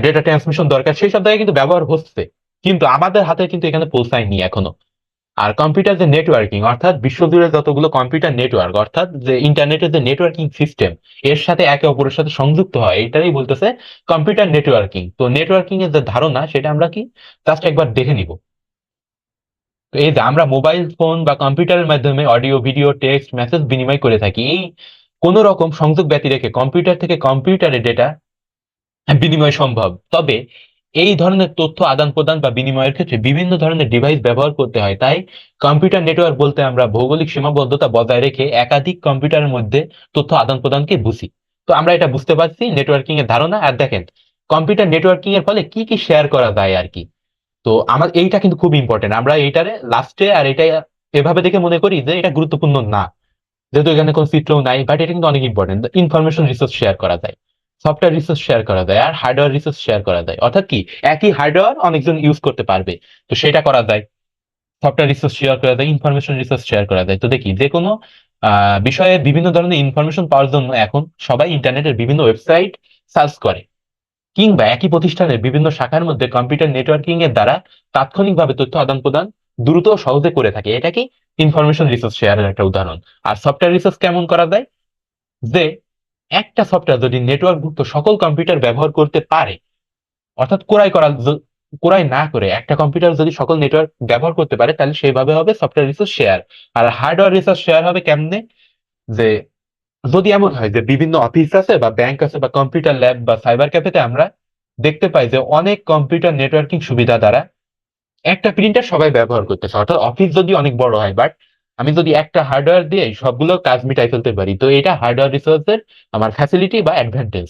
ডেটা ট্রান্সমিশন দরকার, সেই সব জায়গায় কিন্তু ব্যবহার হচ্ছে, কিন্তু আমাদের হাতে কিন্তু এখানে পৌঁছায়নি এখনো। আর কম্পিউটার যে নেটওয়ার্কিং, অর্থাৎ বিশ্বজুড়ে যতগুলো কম্পিউটার নেটওয়ার্ক, অর্থাৎ যে ইন্টারনেটের যে নেটওয়ার্কিং সিস্টেম এর সাথে একে অপরের সাথে সংযুক্ত হয়, এটাই বলতেছে কম্পিউটার নেটওয়ার্কিং। তো নেটওয়ার্কিং এর যে ধারণা সেটা আমরা কি জাস্ট একবার দেখে নিব। তো এই যে আমরা মোবাইল ফোন বা কম্পিউটারের মাধ্যমে অডিও, ভিডিও, টেক্সট, মেসেজ বিনিময় করে থাকি, এই কোন রকম সংযোগ ব্যতি রেখে কম্পিউটার থেকে কম্পিউটারে ডেটা বিনিময় সম্ভব। তবে এই ধরনের তথ্য আদান প্রদান বা বিনিময়ের ক্ষেত্রে বিভিন্ন ধরনের ডিভাইস ব্যবহার করতে হয়। তাই কম্পিউটার নেটওয়ার্ক বলতে আমরা ভৌগোলিক সীমাবদ্ধতা বজায় রেখে একাধিক কম্পিউটারের মধ্যে তথ্য আদান প্রদানকে বুঝি। তো আমরা এটা বুঝতে পারছি নেটওয়ার্কিং এর ধারণা। আর দেখেন কম্পিউটার নেটওয়ার্কিং এর ফলে কি কি শেয়ার করা যায় আর কি। তো আমার এইটা কিন্তু খুব ইম্পর্টেন্ট, আমরা এইটারে লাস্টে আর এটা এভাবে দেখে মনে করি যে এটা গুরুত্বপূর্ণ না, যেহেতু এখানে কোনো চিত্রও নাই, বাট এটা কিন্তু অনেক ইম্পর্টেন্ট। ইনফরমেশন রিসোর্স শেয়ার করা যায়, সফটওয়্যার রিসোর্স শেয়ার করা যায়, আর হার্ডওয়্যার রিসোর্স শেয়ার করা যায়। অর্থাৎ কি, একই হার্ডওয়্যার অনেকজন ইউজ করতে পারবে, তো সেটা করা যায়। সফটওয়্যার রিসোর্স শেয়ার করা যায়, ইনফরমেশন রিসোর্স শেয়ার করা যায়। তো দেখি যে কোনো বিষয়ে বিভিন্ন ধরনের ইনফরমেশন পাওয়ার জন্য এখন সবাই ইন্টারনেটের বিভিন্ন ওয়েবসাইট সার্চ করে, কিংবা একই প্রতিষ্ঠানের বিভিন্ন শাখার মধ্যে কম্পিউটার নেটওয়ার্কিং এর দ্বারা তাৎক্ষণিকভাবে তথ্য আদান প্রদান দ্রুত ও সহজে করে থাকে। এটা কি ইনফরমেশন রিসোর্স শেয়ারের একটা উদাহরণ। আর সফটওয়্যার রিসোর্স কেমন করা যায়? যে একটা সফটওয়্যার যদি নেটওয়ার্কভুক্ত সকল কম্পিউটার ব্যবহার করতে পারে, অর্থাৎ কোরাই না করে একটা কম্পিউটার যদি সকল নেটওয়ার্ক ব্যবহার করতে পারে, তাহলে সেইভাবে হবে সফটওয়্যার রিসোর্স শেয়ার। আর হার্ডওয়্যার রিসোর্স শেয়ার হবে কেমনে? যে যদি এমন হয় যে বিভিন্ন অফিস আছে বা ব্যাংক আছে বা কম্পিউটার ল্যাব বা সাইবার ক্যাফেতে আমরা দেখতে পাই যে অনেক কম্পিউটার নেটওয়ার্কিং সুবিধা দ্বারা একটা প্রিন্টার সবাই ব্যবহার করতেছে। অর্থাৎ অফিস যদি অনেক বড় হয়, বাট আমি যদি একটা হার্ডওয়্যার দিয়ে সবগুলো কাজ মিটাই ফেলতে পারি, তো এটা হার্ডওয়্যার রিসোর্সের আমার ফ্যাসিলিটি বা অ্যাডভান্টেজ।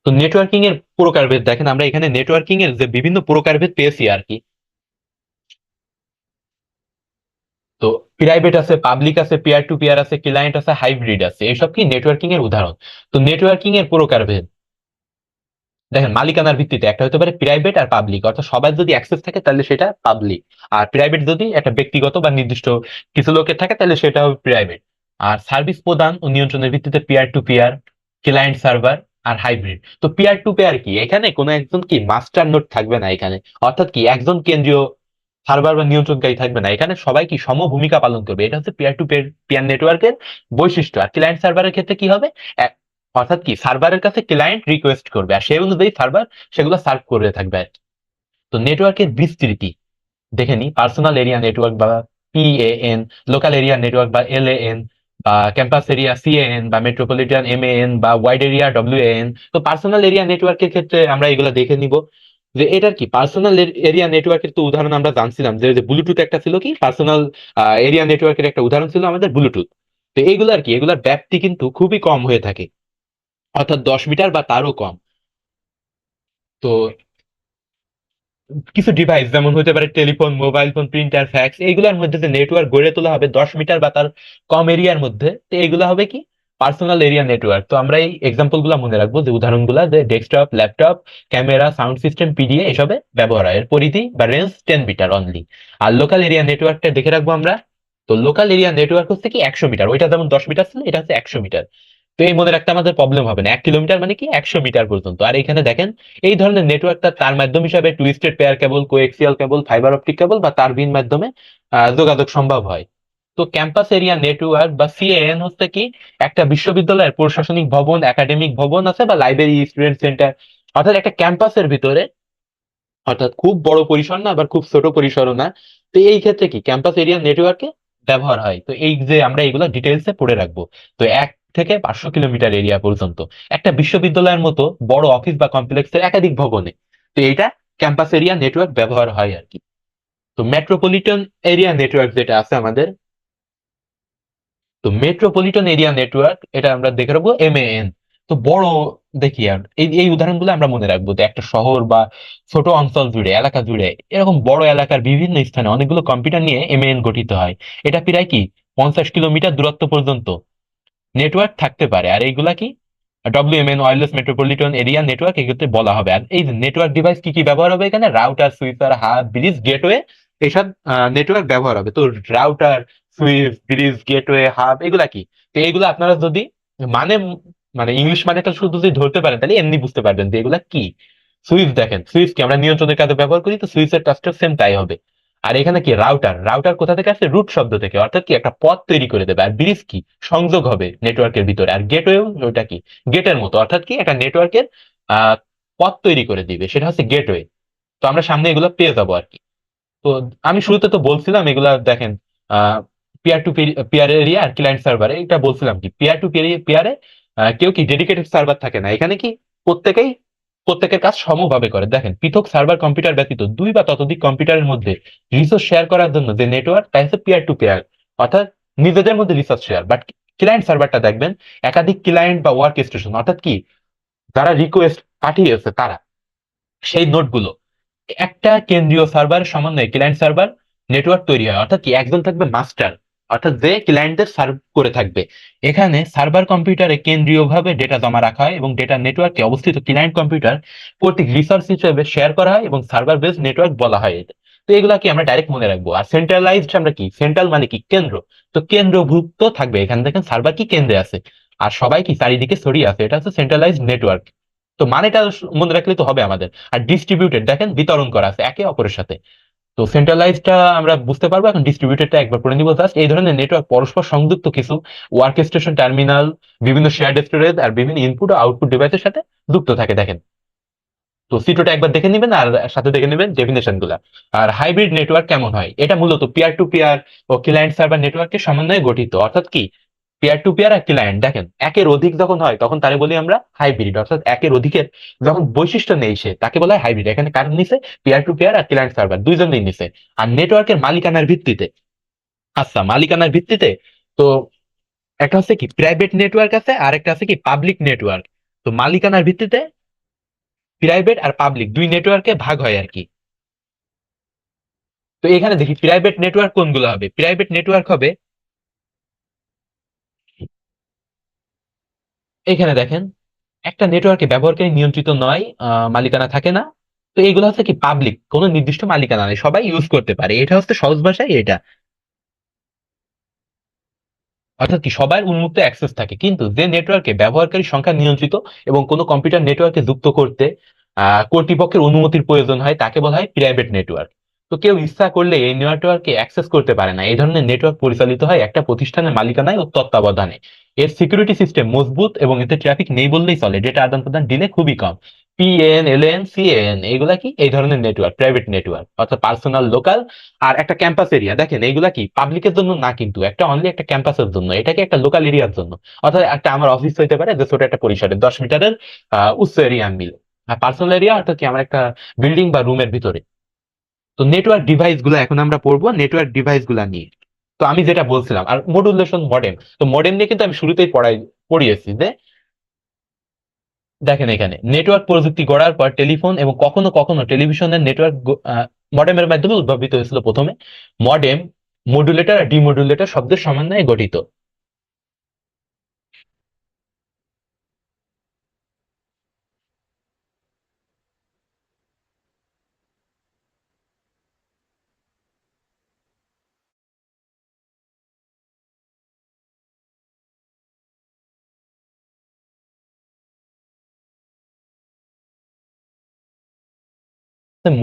তো নেটওয়ার্কিং এর প্রকারভেদ দেখেন, আমরা এখানে নেটওয়ার্কিং এর যে বিভিন্ন প্রকারভেদ পেয়েছি আর কি। তো প্রাইভেট আছে, পাবলিক আছে, পিয়ার টু পিয়ার আছে, ক্লায়েন্ট আছে, হাইব্রিড আছে, এসব কি নেটওয়ার্কিং এর উদাহরণ। তো নেটওয়ার্কিং এর প্রকারভেদ দেখেন মালিকানার ভিত্তিতে একটা হতে পারে প্রাইভেট আর পাবলিক, অর্থাৎ সবার যদি অ্যাক্সেস থাকে তাহলে সেটা পাবলিক। আর প্রাইভেট যদি একটা ব্যক্তিগত বা নির্দিষ্ট কিছু লোকের থাকে তাহলে সেটা হবে প্রাইভেট। আর সার্ভিস প্রদান ও নিয়ন্ত্রণের ভিত্তিতে peer to peer, client server আর হাইব্রিড। তো পিয়ার টু পিয়ার কি, এখানে কোনো একজন কি মাস্টার নোড থাকবে না এখানে, অর্থাৎ কি একজন কেন্দ্রীয় সার্ভার বা নিয়ন্ত্রণকারী থাকবে না, এখানে সবাই কি সম ভূমিকা পালন করবে। এটা হচ্ছে পিয়ার টু পিয়ার নেটওয়ার্কের বৈশিষ্ট্য। আর ক্লায়েন্ট সার্ভারের ক্ষেত্রে কি হবে? অর্থাৎ কি সার্ভারের কাছে ক্লায়েন্ট রিকোয়েস্ট করবে আর সেই অনুযায়ী সার্ভার সেগুলো সার্ভ করে থাকবে আর কি। তো নেটওয়ার্কের বিস্তৃতি দেখে নি, পার্সোনাল এরিয়া নেটওয়ার্ক বা PAN, লোকাল এরিয়া নেটওয়ার্ক বা LAN, বা ক্যাম্পাস এরিয়া CAN, বা মেট্রোপলিটন MAN, বা ওয়াইড এরিয়া WAN। তো পার্সোনাল এরিয়া নেটওয়ার্কের ক্ষেত্রে আমরা এগুলো দেখে নিব। যে এটার কি পার্সোনাল এরিয়া নেটওয়ার্কের তো উদাহরণ আমরা জানছিলাম, যে ব্লুটুথ একটা ছিল কি পার্সোনাল এরিয়া নেটওয়ার্কের একটা উদাহরণ ছিল আমাদের ব্লুটুথ। তো এইগুলার কি, এগুলার ব্যাপ্তি কিন্তু খুবই কম হয়ে থাকে, অর্থাৎ 10 মিটার বা তারও কম। তো কিছু ডিভাইস যেমন হতে পারে telephone, mobile phone, printer, fax, এইগুলোর মধ্যে যে নেটওয়ার্ক গড়ে তোলা হবে 10 মিটার বা তার কম এরিয়ার মধ্যে, তো এইগুলো হবে কি পার্সোনাল এরিয়া নেটওয়ার্ক। তো আমরা এই এক্সাম্পল গুলা মনে রাখবো, যে উদাহরণগুলা, যে desktop, laptop, camera, sound system, PDA এসবে ব্যবহার হয়। এর পরিধি বা রেঞ্জ 10 মিটার অনলি। আর লোকাল এরিয়া নেটওয়ার্কটা দেখে রাখবো আমরা। তো লোকাল এরিয়া নেটওয়ার্ক হচ্ছে কি 100 মিটার, ওইটা যেমন 10 মিটার ছিল, এটা হচ্ছে 100 মিটার। তো এই মনে রাখতে আমাদের প্রবলেম হবে না, 1 কিলোমিটার মানে কি 100 মিটার পর্যন্ত। আর এখানে দেখেন এই ধরনের নেটওয়ার্কটা তার মাধ্যম হিসাবে twisted pair cable, coaxial cable, fibre optic cable বা তারবিহীন মাধ্যমে যোগাযোগ সম্ভব হয়। তো ক্যাম্পাস এরিয়া নেটওয়ার্ক বা সিএএন হচ্ছে কি একটা বিশ্ববিদ্যালয়ের প্রশাসনিক ভবন, একাডেমিক ভবন আছে বা লাইব্রেরি, স্টুডেন্ট সেন্টার, অর্থাৎ একটা ক্যাম্পাসের ভিতরে, অর্থাৎ খুব বড় পরিসর না আবার খুব ছোট পরিসরও না। তো এই ক্ষেত্রে কি ক্যাম্পাস এরিয়া নেটওয়ার্কে ব্যবহার হয়। তো এই যে আমরা এগুলো ডিটেলসে পড়ে রাখবো। তো 1 থেকে 500 কিলোমিটার এরিয়া পর্যন্ত একটা বিশ্ববিদ্যালয়ের মতো বড় অফিস বা কমপ্লেক্সের একাধিক ভবনে, তো এইটা ক্যাম্পাস এরিয়া নেটওয়ার্ক ব্যবহার হয় আর কি। তো মেট্রোপলিটন এরিয়া নেটওয়ার্ক যেটা আছে আমাদের, তো মেট্রোপলিটন এরিয়া নেটওয়ার্ক এটা আমরা দেখে রাখবো এমএএন। তো বড়, দেখি আর এই এই উদাহরণগুলো আমরা মনে রাখবো, যে একটা শহর বা ছোট অঞ্চল জুড়ে, এলাকা জুড়ে, এরকম বড় এলাকার বিভিন্ন স্থানে অনেকগুলো কম্পিউটার নিয়ে এমএএন গঠিত হয়। এটা প্রায় কি 50 কিলোমিটার দূরত্ব পর্যন্ত নেটওয়ার্ক থাকতে পারে। আর এইগুলা কি ডব্লিউএমএন, ওয়্যারলেস মেট্রোপলিটন এরিয়া নেটওয়ার্ক, এক্ষেত্রে বলা হবে। আর এই নেটওয়ার্ক ডিভাইস কি কি ব্যবহার হবে এখানে, router, sweeper, hub, bridge, gateway, এইসব নেটওয়ার্ক ব্যবহার হবে। তো router, switch, bridge, gateway, hub এগুলা কি, তো এইগুলো আপনারা যদি মানে মানে ইংলিশ মানেটা শুধু যদি ধরতে পারেন তাহলে এমনি বুঝতে পারবেন যে এগুলা কি। সুইচ, দেখেন সুইচ কি আমরা নিয়ন্ত্রণের কাজে ব্যবহার করি, তো সুইচের কাজটা সেম তাই হবে। আর এখানে কি রাউটার, রাউটার কোথা থেকে আসছে, রুট শব্দ থেকে, অর্থাৎ কি একটা পথ তৈরি করে দেবে। আর ব্রিজ কি সংযোগ হবে নেটওয়ার্কের ভিতরে। আর গেটওয়ে ওইটা কি গেটের মতো, অর্থাৎ কি একটা নেটওয়ার্কের আহ পথ তৈরি করে দিবে, সেটা হচ্ছে গেটওয়ে। তো আমরা সামনে এগুলো পেয়ে যাবো আর কি। তো আমি শুরুতে তো বলছিলাম এগুলা দেখেন, পিয়ার টু পিয়ার এরিয়া আর ক্লায়েন্ট সার্ভার, এটা বলছিলাম কি পিয়ার টু পিয়ারে কেউ কি ডেডিকেটেড সার্ভার থাকে না, এখানে কি প্রত্যেকেই প্রত্যেকের কাজ সমভাবে করে। দেখেন পৃথক সার্ভার কম্পিউটার ব্যতীত দুই বা ততোধিক কম্পিউটারের মধ্যে রিসোর্স শেয়ার করার জন্য যে নেটওয়ার্ক, তাই হচ্ছে পিয়ার টু পিয়ার, অর্থাৎ নিজেদের মধ্যে রিসোর্স শেয়ার। বাট ক্লায়েন্ট সার্ভারটা দেখবেন একাধিক ক্লায়েন্ট বা ওয়ার্ক স্টেশন, অর্থাৎ কি যারা রিকোয়েস্ট পাঠিয়েছে তারা, সেই নোটগুলো একটা কেন্দ্রীয় সার্ভার সমন্বয়ে ক্লায়েন্ট সার্ভার নেটওয়ার্ক তৈরি হয়। অর্থাৎ কি একজন থাকবে মাস্টার, অর্থাৎ যে ক্লায়েন্টদের সার্ভ করে থাকবে। এখানে সার্ভার কম্পিউটারে কেন্দ্রীয়ভাবে ডেটা জমা রাখা হয় এবং ডেটা নেটওয়ার্কে অবস্থিত ক্লায়েন্ট কম্পিউটার কর্তৃক রিসোর্স হিসেবে শেয়ার করা হয় এবং সার্ভার বেস নেটওয়ার্ক বলা হয় এটা। তো এগুলা কি আমরা ডাইরেক্ট মনে রাখবো। আর সেন্ট্রালাইজড আমরা কি, সেন্ট্রাল মানে কি কেন্দ্র, তো কেন্দ্রভুক্ত থাকবে। এখানে দেখেন সার্ভার কি কেন্দ্রে আছে আর সবাই কি চারিদিকে ছড়িয়ে আছে, এটা হচ্ছে সেন্ট্রালাইজড নেটওয়ার্ক। তো মানেটা মনে রাখলে তো হবে আমাদের। আর ডিস্ট্রিবিউটেড দেখেন বিতরণ করা আছে একে অপরের সাথে। তো সেন্ট্রালাইজটা আমরা বুঝতে পারবো, এখন ডিস্ট্রিবিউটেডটা একবার করে নিব জাস্ট। এই ধরনের নেটওয়ার্ক পরস্পর সংযুক্ত কিছু ওয়ার্ক স্টেশন, টার্মিনাল, বিভিন্ন শেয়ার্ড স্টোরেজ আর বিভিন্ন ইনপুট ও আউটপুট ডিভাইসের সাথে যুক্ত থাকে দেখেন। তো সিটোটা একবার দেখে নেবেন আর সাথে দেখে নেবেন ডেফিনেশন গুলা। আর হাইব্রিড নেটওয়ার্ক কেমন হয়, এটা মূলত পিয়ার টু পিয়ার ও ক্লায়েন্ট সার্ভার নেটওয়ার্কের সমন্বয়ে গঠিত। অর্থাৎ কি পিয়ার টু পিয়ার আর ক্লায়েন্ট দেখেন একের অধিক যখন হয় তখন তারে বলি আমরা হাইব্রিড, অর্থাৎ একের অধিকের যখন বৈশিষ্ট্য নেই সে তাকে বলা হয় হাইব্রিড। এখানে কারণ নিছে পিয়ার টু পিয়ার আর ক্লায়েন্ট সার্ভার দুইজনেই নিছে। আর নেটওয়ার্কের মালিকানার ভিত্তিতে, আচ্ছা মালিকানার ভিত্তিতে, তো একটা হচ্ছে কি প্রাইভেট নেটওয়ার্ক আছে আর একটা আছে কি পাবলিক নেটওয়ার্ক। তো মালিকানার ভিত্তিতে প্রাইভেট আর পাবলিক দুই নেটওয়ার্কে ভাগ হয় আর কি। তো এখানে দেখি প্রাইভেট নেটওয়ার্ক কোনগুলো হবে, প্রাইভেট নেটওয়ার্ক হবে এখানে দেখেন একটা নেটওয়ার্কে ব্যবহারকারী নিয়ন্ত্রিত নয়, মালিকানা থাকে না। তো এইগুলো হচ্ছে কি পাবলিক, কোনো নির্দিষ্ট মালিকানা নেই, সবাই ইউজ করতে পারে, এটা হচ্ছে সহজ ভাষায় এটা। অর্থাৎ কি সবার উন্মুক্ত অ্যাক্সেস থাকে। কিন্তু যে নেটওয়ার্কে ব্যবহারকারী সংখ্যা নিয়ন্ত্রিত এবং কোনো কম্পিউটার নেটওয়ার্কে যুক্ত করতে কর্তৃপক্ষের অনুমতির প্রয়োজন হয় তাকে বলা হয় প্রাইভেট নেটওয়ার্ক। তো কেউ ইচ্ছা করলে এই নেটওয়ার্কে অ্যাক্সেস করতে পারে না। এই ধরনের নেটওয়ার্ক পরিচালিত হয় একটা প্রতিষ্ঠানের মালিকানায় ও তত্ত্বাবধানে। এর সিকিউরিটি সিস্টেম মজবুত এবং এতে ট্রাফিক নেই বললেই চলে, ডেটা আদান প্রদান ডিলে খুবই কম। পিএন, এলএন, সিএন এগুলা কি এই ধরনের নেটওয়ার্ক, প্রাইভেট নেটওয়ার্ক, অর্থাৎ পার্সোনাল, লোকাল। আর একটা ক্যাম্পাস এরিয়া দেখেন এইগুলা কি পাবলিকের জন্য না, কিন্তু একটা অনলি একটা ক্যাম্পাসের জন্য, এটাকে একটা লোকাল এরিয়ার জন্য। অর্থাৎ একটা আমার অফিস হইতে পারে যে ছোট একটা পরিসরে 10 মিটারের উচ্চ এরিয়া মিলে। পার্সোনাল এরিয়া অর্থাৎ কি আমার একটা বিল্ডিং বা রুমের ভিতরে। তো নেটওয়ার্ক ডিভাইস গুলো এখন আমরা পড়বো নেটওয়ার্ক ডিভাইস গুলা নিয়ে। তো আমি যেটা বলছিলাম আর মডুলেশন মডেম, তো মডেম নিয়ে কিন্তু আমি শুরুতেই পড়িয়েছি যে দেখেন এখানে নেটওয়ার্ক প্রযুক্তি গড়ার পর টেলিফোন এবং কখনো কখনো টেলিভিশনের নেটওয়ার্ক মডেমের মাধ্যমে উদ্ভাবিত হয়েছিল প্রথমে। মডেম মডুলেটর আর ডিমডুলেটর শব্দের সমন্বয়ে গঠিত।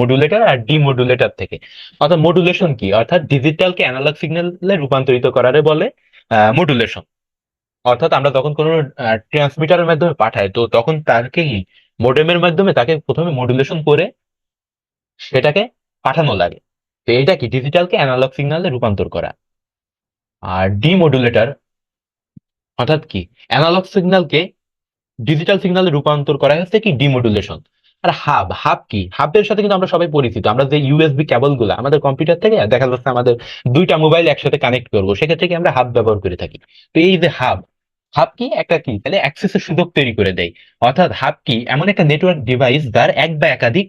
মডুলেটর আর ডিমডুলেটর থেকে। অর্থাৎ মডুলেশন কি, অর্থাৎ ডিজিটালকে অ্যানালগ সিগন্যালে রূপান্তরিত করারে বলে মডুলেশন। অর্থাৎ আমরা যখন কোনো ট্রান্সমিটারের মাধ্যমে পাঠাই, তো তখন তাকে কি মোডেমের মাধ্যমে তাকে প্রথমে মডুলেশন করে সেটাকে পাঠানো লাগে। তো এটা কি ডিজিটালকে অ্যানালগ সিগন্যালে রূপান্তর করা। আর ডিমডুলেটর অর্থাৎ কি অ্যানালগ সিগন্যালকে ডিজিটাল সিগন্যালে রূপান্তর করা হচ্ছে কি ডিমডুলেশন। আর হাব, হাব কি, হাবের সাথে কিন্তু আমরা সবাই পরিচিত। আমরা যে ইউএসবি কেবল গুলো আমাদের কম্পিউটার থেকে দেখা যাচ্ছে আমাদের দুইটা মোবাইল একসাথে কানেক্ট করবো, সেক্ষেত্রে কি আমরা হাব ব্যবহার করে থাকি। তো এই যে হাব, হাব কি একটা কি তাহলে অ্যাক্সেসের সুযোগ তৈরি করে দেয়। অর্থাৎ হাব কি এমন একটা নেটওয়ার্ক ডিভাইস যার এক বা একাধিক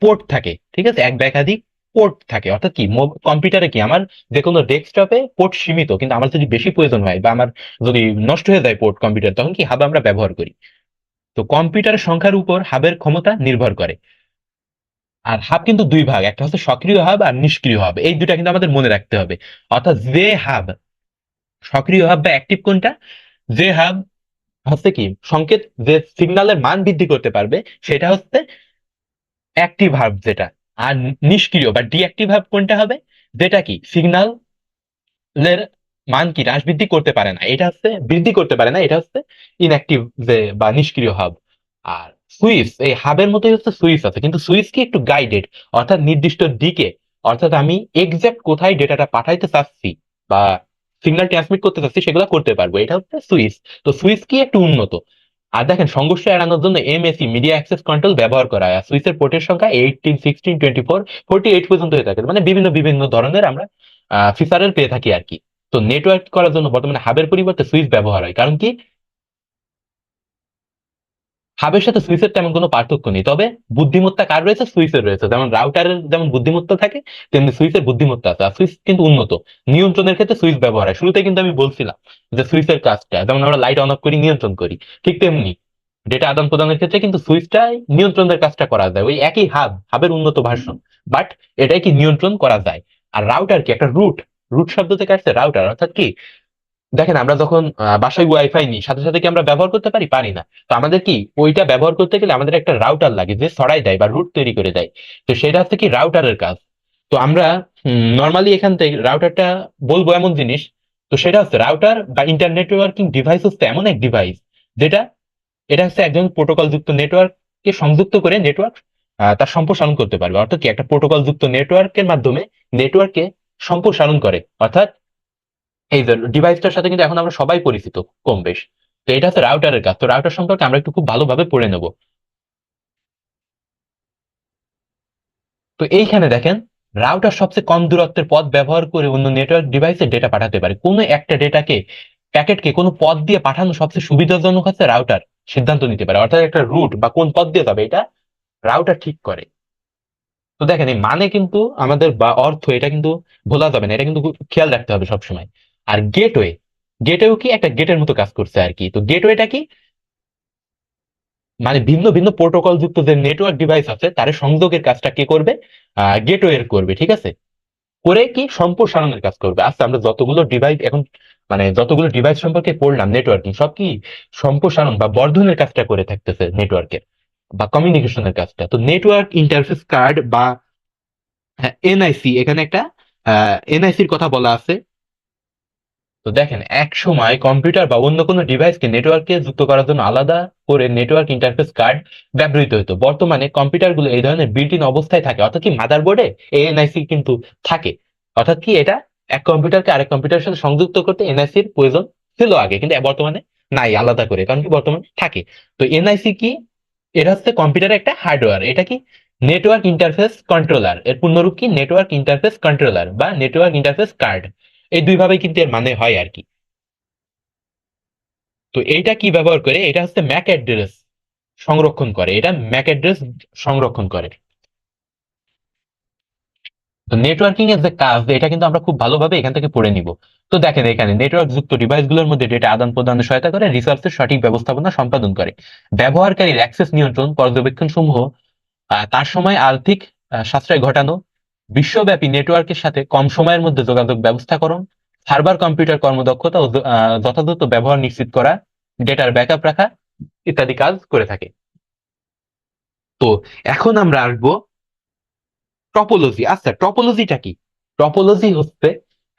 পোর্ট থাকে, ঠিক আছে, এক বা একাধিক পোর্ট থাকে। অর্থাৎ কি কম্পিউটারে কি আমার যে কোনো ডেস্কটপে পোর্ট সীমিত, কিন্তু আমার যদি বেশি প্রয়োজন হয় বা আমার যদি নষ্ট হয়ে যায় পোর্ট কম্পিউটার, তখন কি হাব আমরা ব্যবহার করি। তো কম্পিউটারের সংখ্যার উপর হাবের ক্ষমতা নির্ভর করে। আর হাব কিন্তু দুই ভাগ, একটা হচ্ছে সক্রিয় হাব আর নিষ্ক্রিয় হাব, এই দুটা কিন্তু আমাদের মনে রাখতে হবে। অর্থাৎ যে হাব সক্রিয় হাব বা অ্যাক্টিভ কোনটা, যে হাব হচ্ছে কি সংকেত যে সিগন্যালের মান বৃদ্ধি করতে পারবে সেটা হচ্ছে অ্যাক্টিভ হাব যেটা। আর নিষ্ক্রিয় বা ডিঅ্যাক্টিভ হাব কোনটা হবে, যেটা কি সিগন্যাল এর মান কি হ্রাস বৃদ্ধি করতে পারে না, এটা হচ্ছে বৃদ্ধি করতে পারে না, এটা হচ্ছে ইনঅ্যাক্টিভ যে বা নিষ্ক্রিয় হাব। আর সুইচ, এই হাবের মতোই হচ্ছে সুইচ আছে, কিন্তু সুইচ কি একটু গাইডেড, অর্থাৎ নির্দিষ্ট দিকে। অর্থাৎ আমি এক্সাক্ট কোথায় ডেটাটা পাঠাইতে চাচ্ছি বা সিগন্যাল ট্রান্সমিট করতে চাচ্ছি সেগুলো করতে পারবো, এটা হচ্ছে সুইচ। তো সুইচ কি একটু উন্নত। আর দেখেন সংঘর্ষ এড়ানোর জন্য এমএসি মিডিয়া অ্যাক্সেস কন্ট্রোল ব্যবহার করা হয়। আর সুইচের পোর্টের সংখ্যা 18, 16, 24, 48 পর্যন্ত হয়ে থাকে, মানে বিভিন্ন বিভিন্ন ধরনের আমরা ফিচারের পেয়ে থাকি আর কি। তো নেটওয়ার্ক করার জন্য বর্তমানে হাবের পরিবর্তে সুইচ ব্যবহার হয়, কারণ কি হাবের সাথে সুইচের তেমন কোনো পার্থক্য নেই। তবে বুদ্ধিমত্তা কার রয়েছে, সুইচের রয়েছে। যেমন রাউটারের যেমন বুদ্ধিমত্তা থাকে, তেমনি সুইচের বুদ্ধিমত্তা আছে। আর সুইচ কিন্তু উন্নত নিয়ন্ত্রণের ক্ষেত্রে সুইচ ব্যবহার হয়। শুরুতে কিন্তু আমি বলছিলাম যে সুইচের কাজটা যেমন আমরা লাইট অন অফ করি নিয়ন্ত্রণ করি, ঠিক তেমনি ডেটা আদান প্রদানের ক্ষেত্রে কিন্তু সুইচটাই নিয়ন্ত্রণের কাজটা করা যায়। ওই একই হাবের উন্নত ভার্সন, বাট এটাই কি নিয়ন্ত্রণ করা যায়। আর রাউটার কি একটা রুট, রুট শব্দ থেকে আসছে রাউটার, অর্থাৎ কি দেখেন আমরা যখন বাসায় ওয়াইফাই নিই সাথে সাথে কি আমরা ব্যবহার করতে পারি, পারি না। তো আমাদের কি ওইটা ব্যবহার করতে গেলে আমাদের একটা রাউটার লাগে যে ছড়াই দেয় বা রুট তৈরি করে দেয়। তো সেটা হচ্ছে কি রাউটারের কাজ। তো আমরা নর্মালি এখান থেকে রাউটারটা বলবো এমন জিনিস, তো সেটা হচ্ছে রাউটার বা ইন্টারনেট নেটওয়ার্কিং ডিভাইস হচ্ছে এমন এক ডিভাইস যেটা, এটা হচ্ছে একজন প্রোটোকল যুক্ত নেটওয়ার্ককে সংযুক্ত করে নেটওয়ার্ক তার সম্প্রসারণ করতে পারবে। অর্থাৎ কি একটা প্রোটোকল যুক্ত নেটওয়ার্কের মাধ্যমে নেটওয়ার্ককে সম্প্রসারণ করে। অর্থাৎ এই যে ডিভাইসটার সাথে কিন্তু এখন আমরা সবাই পরিচিত কম বেশ। তো এটা হচ্ছে রাউটারের কাজ। তো রাউটার সম্পর্কে আমরা একটু খুব ভালোভাবে পড়ে নেব। তো এইখানে দেখেন রাউটার সবচেয়ে কম দূরত্বের পথ ব্যবহার করে অন্য নেটওয়ার্ক ডিভাইসে ডেটা পাঠাতে পারে। কোনো একটা ডেটাকে প্যাকেটকে কোনো পথ দিয়ে পাঠানো সবচেয়ে সুবিধাজনক হচ্ছে রাউটার সিদ্ধান্ত নিতে পারে। অর্থাৎ একটা রুট বা কোন পথ দিয়ে যাবে এটা রাউটার ঠিক করে। তো দেখেন এই মানে কিন্তু আমাদের বা অর্থ এটা কিন্তু ভোলা যাবে না, এটা কিন্তু খুব খেয়াল রাখতে হবে সবসময়। আর গেটওয়ে, গেটওয়ে কি একটা গেটের মতো কাজ করছে আর কি। তো গেটওয়েটা কি মানে ভিন্ন ভিন্ন প্রোটোকল যুক্ত যে নেটওয়ার্ক ডিভাইস আছে তার সংযোগের কাজটা কে করবে, গেটওয়ে করবে, ঠিক আছে। করে কি সম্প্রসারণের কাজ করবে। আচ্ছা আমরা যতগুলো ডিভাইস এখন মানে যতগুলো ডিভাইস সম্পর্কে পড়লাম নেটওয়ার্কিং, সব কি সম্প্রসারণ বা বর্ধনের কাজটা করে থাকতেছে নেটওয়ার্কের বা কমিউনিকেশনের কাজটা। তো নেটওয়ার্ক ইন্টারফেস কার্ড বা এনআইসি, এখানে একটা এনআইসির কথা বলা আছে। তো দেখেন এক সময় কম্পিউটার বা অন্য কোনো ডিভাইসকে নেটওয়ার্কে যুক্ত করার জন্য আলাদা করে নেটওয়ার্ক ইন্টারফেস কার্ড ব্যবহৃত হতো। বর্তমানে কম্পিউটারগুলো এই ধরনের বিল্ট ইন অবস্থায় থাকে, অর্থাৎ কি মাদারবোর্ডে এএনআইসি কিন্তু থাকে। অর্থাৎ কি এটা এক কম্পিউটারকে আরেক কম্পিউটারের সাথে সংযুক্ত করতে এনআইসির প্রয়োজন ছিল আগে, কিন্তু বর্তমানে নাই আলাদা করে, কারণ কি বর্তমানে থাকে। তো এনআইসি কি এটা হচ্ছে কম্পিউটারের একটা হার্ডওয়্যার। এটা কি? Network interface controller. এর পূর্ণরূপ কি? নেটওয়ার্ক ইন্টারফেস কন্ট্রোলার বা নেটওয়ার্ক ইন্টারফেস কার্ড। এই দুইভাবেই কিন্তু এর মানে হয় আর কি। তো এইটা কি ব্যবহার করে? এটা হচ্ছে ম্যাক অ্যাড্রেস সংরক্ষণ করে। এটা ম্যাক অ্যাড্রেস সংরক্ষণ করে। তো নেটওয়ার্কিং এর যে কাজ, এটা কিন্তু আমরা খুব ভালোভাবে এখান থেকে পড়ে নিব। তো দেখেন, এখানে নেটওয়ার্ক যুক্ত ডিভাইসগুলোর মধ্যে ডেটা আদান প্রদানে সহায়তা করে, রিসোর্সের সঠিক ব্যবস্থাপনা সম্পাদন করে, ব্যবহারকারীর অ্যাক্সেস নিয়ন্ত্রণ, পর্যবেক্ষণ সমূহ, তার সময় আর্থিক সাশ্রয় ঘটানো, বিশ্বব্যাপী নেটওয়ার্কের সাথে কম সময়ের মধ্যে যোগাযোগ ব্যবস্থাকরণ, সার্ভার কম্পিউটার কর্মদক্ষতা ও যথাযথ ব্যবহার নিশ্চিত করা, ডেটার ব্যাকআপ রাখা ইত্যাদি কাজ করে থাকে। তো এখন আমরা আসবো টপোলজি। আচ্ছা, টপোলজিটা কি? টপোলজি হচ্ছে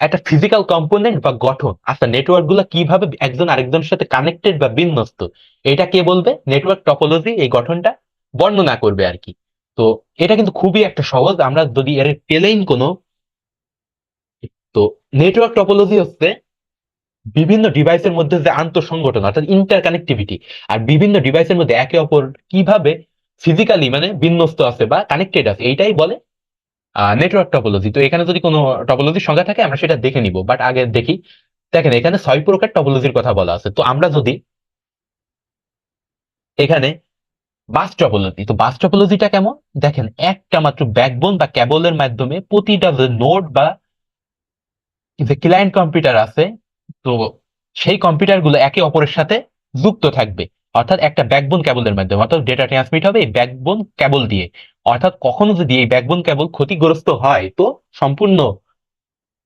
একটা ফিজিক্যাল কম্পোনেন্ট বা গঠন। আচ্ছা, নেটওয়ার্ক গুলো কিভাবে একজন আরেকজনের সাথে কানেক্টেড বা বিন্যস্ত, এটা কে বলবে? নেটওয়ার্ক টপোলজি এই গঠনটা বর্ণনা করবে আর কি। তো এটা কিন্তু খুবই একটা সহজ। আমরা যদি এর প্লেন কোনো, তো নেটওয়ার্ক টপোলজি হচ্ছে বিভিন্ন ডিভাইসের মধ্যে যে আন্তঃসংগঠন অর্থাৎ ইন্টার কানেক্টিভিটি, আর বিভিন্ন ডিভাইসের মধ্যে একে অপর কিভাবে ফিজিক্যালি মানে বিন্যস্ত আছে বা কানেক্টেড আছে, এইটাই বলে নেটওয়ার্ক টপোলজি। তো এখানে যদি কোনো টপোলজির সংজ্ঞা থাকে আমরা সেটা দেখে নিব, বাট আগে দেখি। দেখেন, এখানে 6 প্রকার টপোলজির কথা বলা আছে। তো আমরা যদি এখানে বাস টপোলজি, তো বাস টপোলজিটা কেমন? দেখেন, একটা মাত্র ব্যাকবোন বা কেবলের মাধ্যমে প্রতিটা যে নোড বা যে ক্লায়েন্ট কম্পিউটার আছে, তো সেই কম্পিউটার গুলো একে অপরের সাথে যুক্ত থাকবে। অর্থাৎ একটা ব্যাকবোন কেবলের মাধ্যমে, অর্থাৎ ডেটা ট্রান্সমিট হবে এই ব্যাকবোন কেবল দিয়ে। অর্থাৎ কখনো যদি এই ব্যাকবোন কেবল ক্ষতিগ্রস্ত হয়, তো সম্পূর্ণ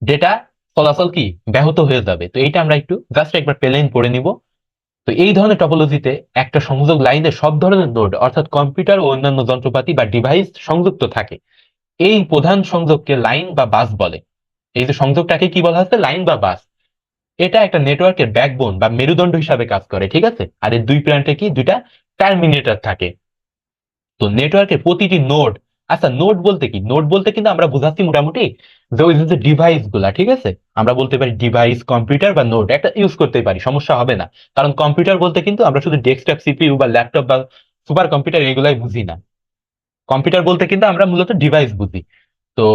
ডেটা চলাচল কি ব্যাহত হয়ে যাবে। তো এইটা আমরা একটু জাস্ট একবার প্লেন পড়ে নিব। তো এই ধরনের টপোলজিতে একটা সংযোগ লাইনে সব ধরনের নোড অর্থাৎ কম্পিউটার ও অন্যান্য যন্ত্রপাতি বা ডিভাইস সংযুক্ত থাকে। এই প্রধান সংযোগকে লাইন বা বাস বলে। এই যে সংযোগটাকে কি বলা হচ্ছে? লাইন বা বাস। এটা একটা নেটওয়ার্কের ব্যাকবোন বা মেরুদণ্ড হিসাবে কাজ করে, ঠিক আছে? আর এর দুই প্রান্তে কি দুইটা টার্মিনেটর থাকে। তো নেটওয়ার্কের প্রতিটি নোড, আচ্ছা নোড বলতে কি? নোড বলতে কিন্তু আমরা বুঝাচ্ছি মোটামুটি যে ওই যে ডিভাইস গুলা, ঠিক আছে? আমরা বলতে পারি ডিভাইস, কম্পিউটার বা নোড, একটা ইউজ করতে পারি, সমস্যা হবে না। কারণ কম্পিউটার বলতে কিন্তু আমরা শুধু ডেস্কটপ সিপিইউ বা ল্যাপটপ বা সুপার কম্পিউটার এগুলাই বুঝি না। কম্পিউটার বলতে কিন্তু আমরা মূলত ডিভাইস বুঝি। তো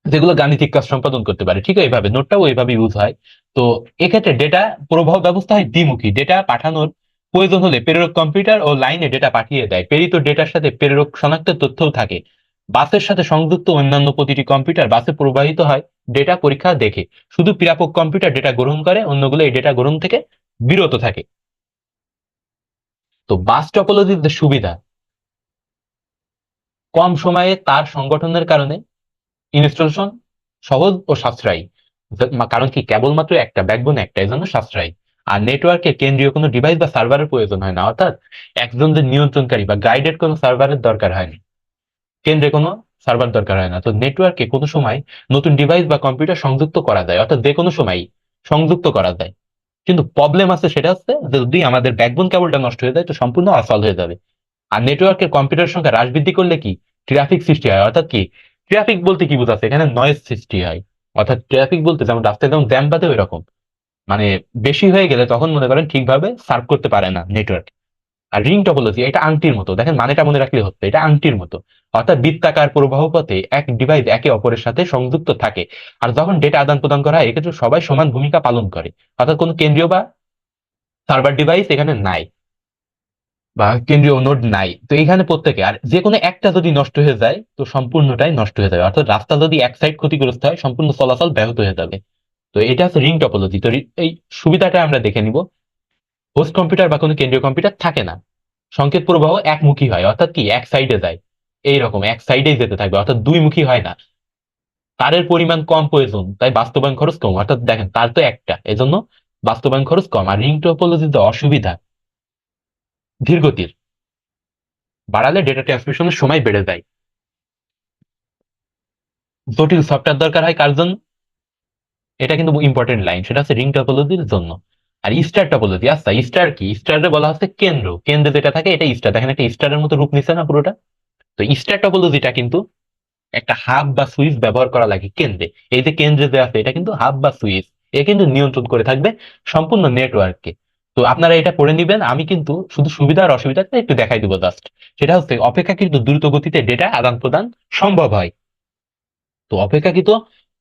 যেগুলো গাণিতিক কাজ সম্পাদন করতে পারে, ঠিক এইভাবে নোটটাও এইভাবে ইউজ হয়। তো এক্ষেত্রে ডেটা প্রবাহ ব্যবস্থা হয় দ্বিমুখী। ডেটা পাঠানোর প্রয়োজন হলে প্রেরক কম্পিউটার ও লাইনে ডেটা পাঠিয়ে দেয়। প্রেরিত ডেটার সাথে প্রেরক শনাক্তের তথ্যও থাকে। বাসের সাথে সংযুক্ত অন্যান্য প্রতিটি কম্পিউটার বাসে প্রবাহিত হয় ডেটা পরীক্ষা দেখে। শুধু প্রাপক কম্পিউটার ডেটা গ্রহণ করে, অন্যগুলো এই ডেটা গ্রহণ থেকে বিরত থাকে। তো বাস টপোলজির যে সুবিধা, কম সময়ে তার সংগঠনের কারণে ইনস্টলেশন সহজ ও সাশ্রয়ী। কারণ কি? কেবলমাত্র একটা ব্যাকবোন, একটা, এই জন্য সাশ্রয়ী। আর নেটওয়ার্কে কেন্দ্রীয় কোনো ডিভাইস বা সার্ভারের প্রয়োজন হয় না। অর্থাৎ একজন যে নিয়ন্ত্রণকারী বা গাইডেড কোনো সার্ভারের দরকার হয় না, কেন্দ্রে কোনো সার্ভার দরকার হয় না। তো নেটওয়ার্কে কোনো সময় নতুন ডিভাইস বা কম্পিউটার সংযুক্ত করা যায়, অর্থাৎ যে কোনো সময় সংযুক্ত করা যায়। কিন্তু প্রবলেম আছে, সেটা হচ্ছে যে যদি আমাদের ব্যাকবোন কেবলটা নষ্ট হয়ে যায়, তো সম্পূর্ণ অচল হয়ে যাবে। আর নেটওয়ার্কের কম্পিউটার সংখ্যা হ্রাস বৃদ্ধি করলে কি ট্রাফিক সৃষ্টি হয়। অর্থাৎ কি? ট্রাফিক বলতে কি বোঝাচ্ছে এখানে? নয়েজ সৃষ্টি হয়। অর্থাৎ ট্রাফিক বলতে যেমন রাস্তায় যেমন জ্যাম বাঁধে, ওই রকম মানে বেশি হয়ে গেলে তখন মনে করেন ঠিকভাবে সার্ভ করতে পারে না নেটওয়ার্ক। আর রিং টপোলজি এটা আংটির মতো। দেখেন, মানেটা মনে রাখলে হচ্ছে এটা আংটির মতো। অর্থাৎ বৃত্তাকার প্রবাহ পথে এক ডিভাইস একে অপরের সাথে সংযুক্ত থাকে। আর যখন ডেটা আদান প্রদান করা হয়, এক্ষেত্রে সবাই সমান ভূমিকা পালন করে। অর্থাৎ কোনো কেন্দ্রীয় বা সার্ভার ডিভাইস এখানে নাই, বা কেন্দ্রীয় নোড নাই। তো এখানে প্রত্যেকে, আর যে কোনো একটা যদি নষ্ট হয়ে যায়, তো সম্পূর্ণটাই নষ্ট হয়ে যাবে। অর্থাৎ রাস্তা যদি এক সাইড ক্ষতিগ্রস্ত হয়, সম্পূর্ণ চলাচল ব্যাহত হয়ে যাবে। তো এটা হচ্ছে রিং টপোলজি। তো এই সুবিধাটা আমরা দেখে নিব। হোস্ট কম্পিউটার বা কোনো কেন্দ্রীয় কম্পিউটার থাকে না। সংকেত প্রবাহ একমুখী হয়, অর্থাৎ কি এক সাইডে যায়, এইরকম এক সাইডেই যেতে থাকবে, অর্থাৎ দুই মুখী হয় না। তারের পরিমাণ কম প্রয়োজন, তাই বাস্তবায়ন খরচ কম। অর্থাৎ দেখেন, তার তো একটা, এজন্য বাস্তবায়ন খরচ কম। আর রিং টপোলজিতে অসুবিধা ধীরগতির, বাড়ালে ডেটা ট্রান্সমিশনের সময় বেড়ে যায়। জটিল সফটওয়্যার দরকার হয় কার জন্য? এটা কিন্তু ইম্পর্টেন্ট লাইন, সেটা হচ্ছে রিং টপোলজির জন্য। আর স্টার টপোলজি, আচ্ছা স্টার কি? স্টারে বলা হচ্ছে কেন্দ্র, কেন্দ্রে যেটা থাকে এটা স্টার। দেখেন, একটা স্টারের মতো রূপ নিচ্ছে না পুরোটা? তো স্টার টপোলজিটা কিন্তু একটা হাব বা সুইচ ব্যবহার করা লাগে কেন্দ্রে। এই যে কেন্দ্রে যে আছে, এটা কিন্তু হাব বা সুইচ, এ কিন্তু নিয়ন্ত্রণ করে থাকবে সম্পূর্ণ নেটওয়ার্ককে। তো আপনারা এটা পড়ে নিবেন, আমি কিন্তু শুধু সুবিধা আর অসুবিধাটা একটু দেখাই দিব জাস্ট। সেটা হচ্ছে অপেক্ষাকৃত দ্রুত গতিতে ডেটা আদান প্রদান সম্ভব হয়। তো অপেক্ষাকৃত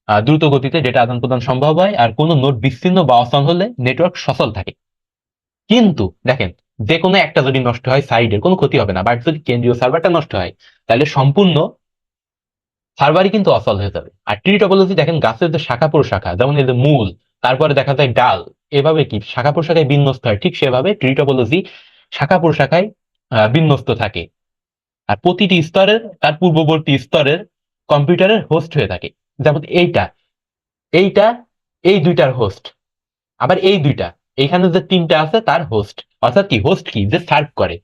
দ্রুত গতিতে ডেটা আদান প্রদান সম্ভব হয়, আর কোনো নোড বিচ্ছিন্ন বা অচল হলে নেটওয়ার্ক সচল থাকে। কিন্তু দেখেন, যে কোনো একটা যদি নষ্ট হয় সাইডের কোনো ক্ষতি হবে না, বাট যদি কেন্দ্রীয় সার্ভারটা নষ্ট হয় তাহলে সম্পূর্ণ সার্ভারই কিন্তু অচল হয়ে যাবে। আর ট্রি টপোলজি দেখেন, গাছের যে শাখা প্রশাখা, যেমন এই যে মূল, তারপরে দেখা যায় ডাল, এভাবে কি শাখা প্রশাখায় বিন্যস্ত হয়, ঠিক সেভাবে ট্রি টপোলজি শাখা প্রশাখায় বিন্যস্ত থাকে। আর প্রতিটি স্তরের তার পূর্ববর্তী স্তরের কম্পিউটারের হোস্ট হয়ে থাকে। যেমন এইটা, এইটা, এই দুইটার হোস্ট, আবার এই দুইটা, এইখানে যে তিনটা আছে তার হোস্ট। অর্থাৎ কি হোস্ট কি, যে সার্ভ করে।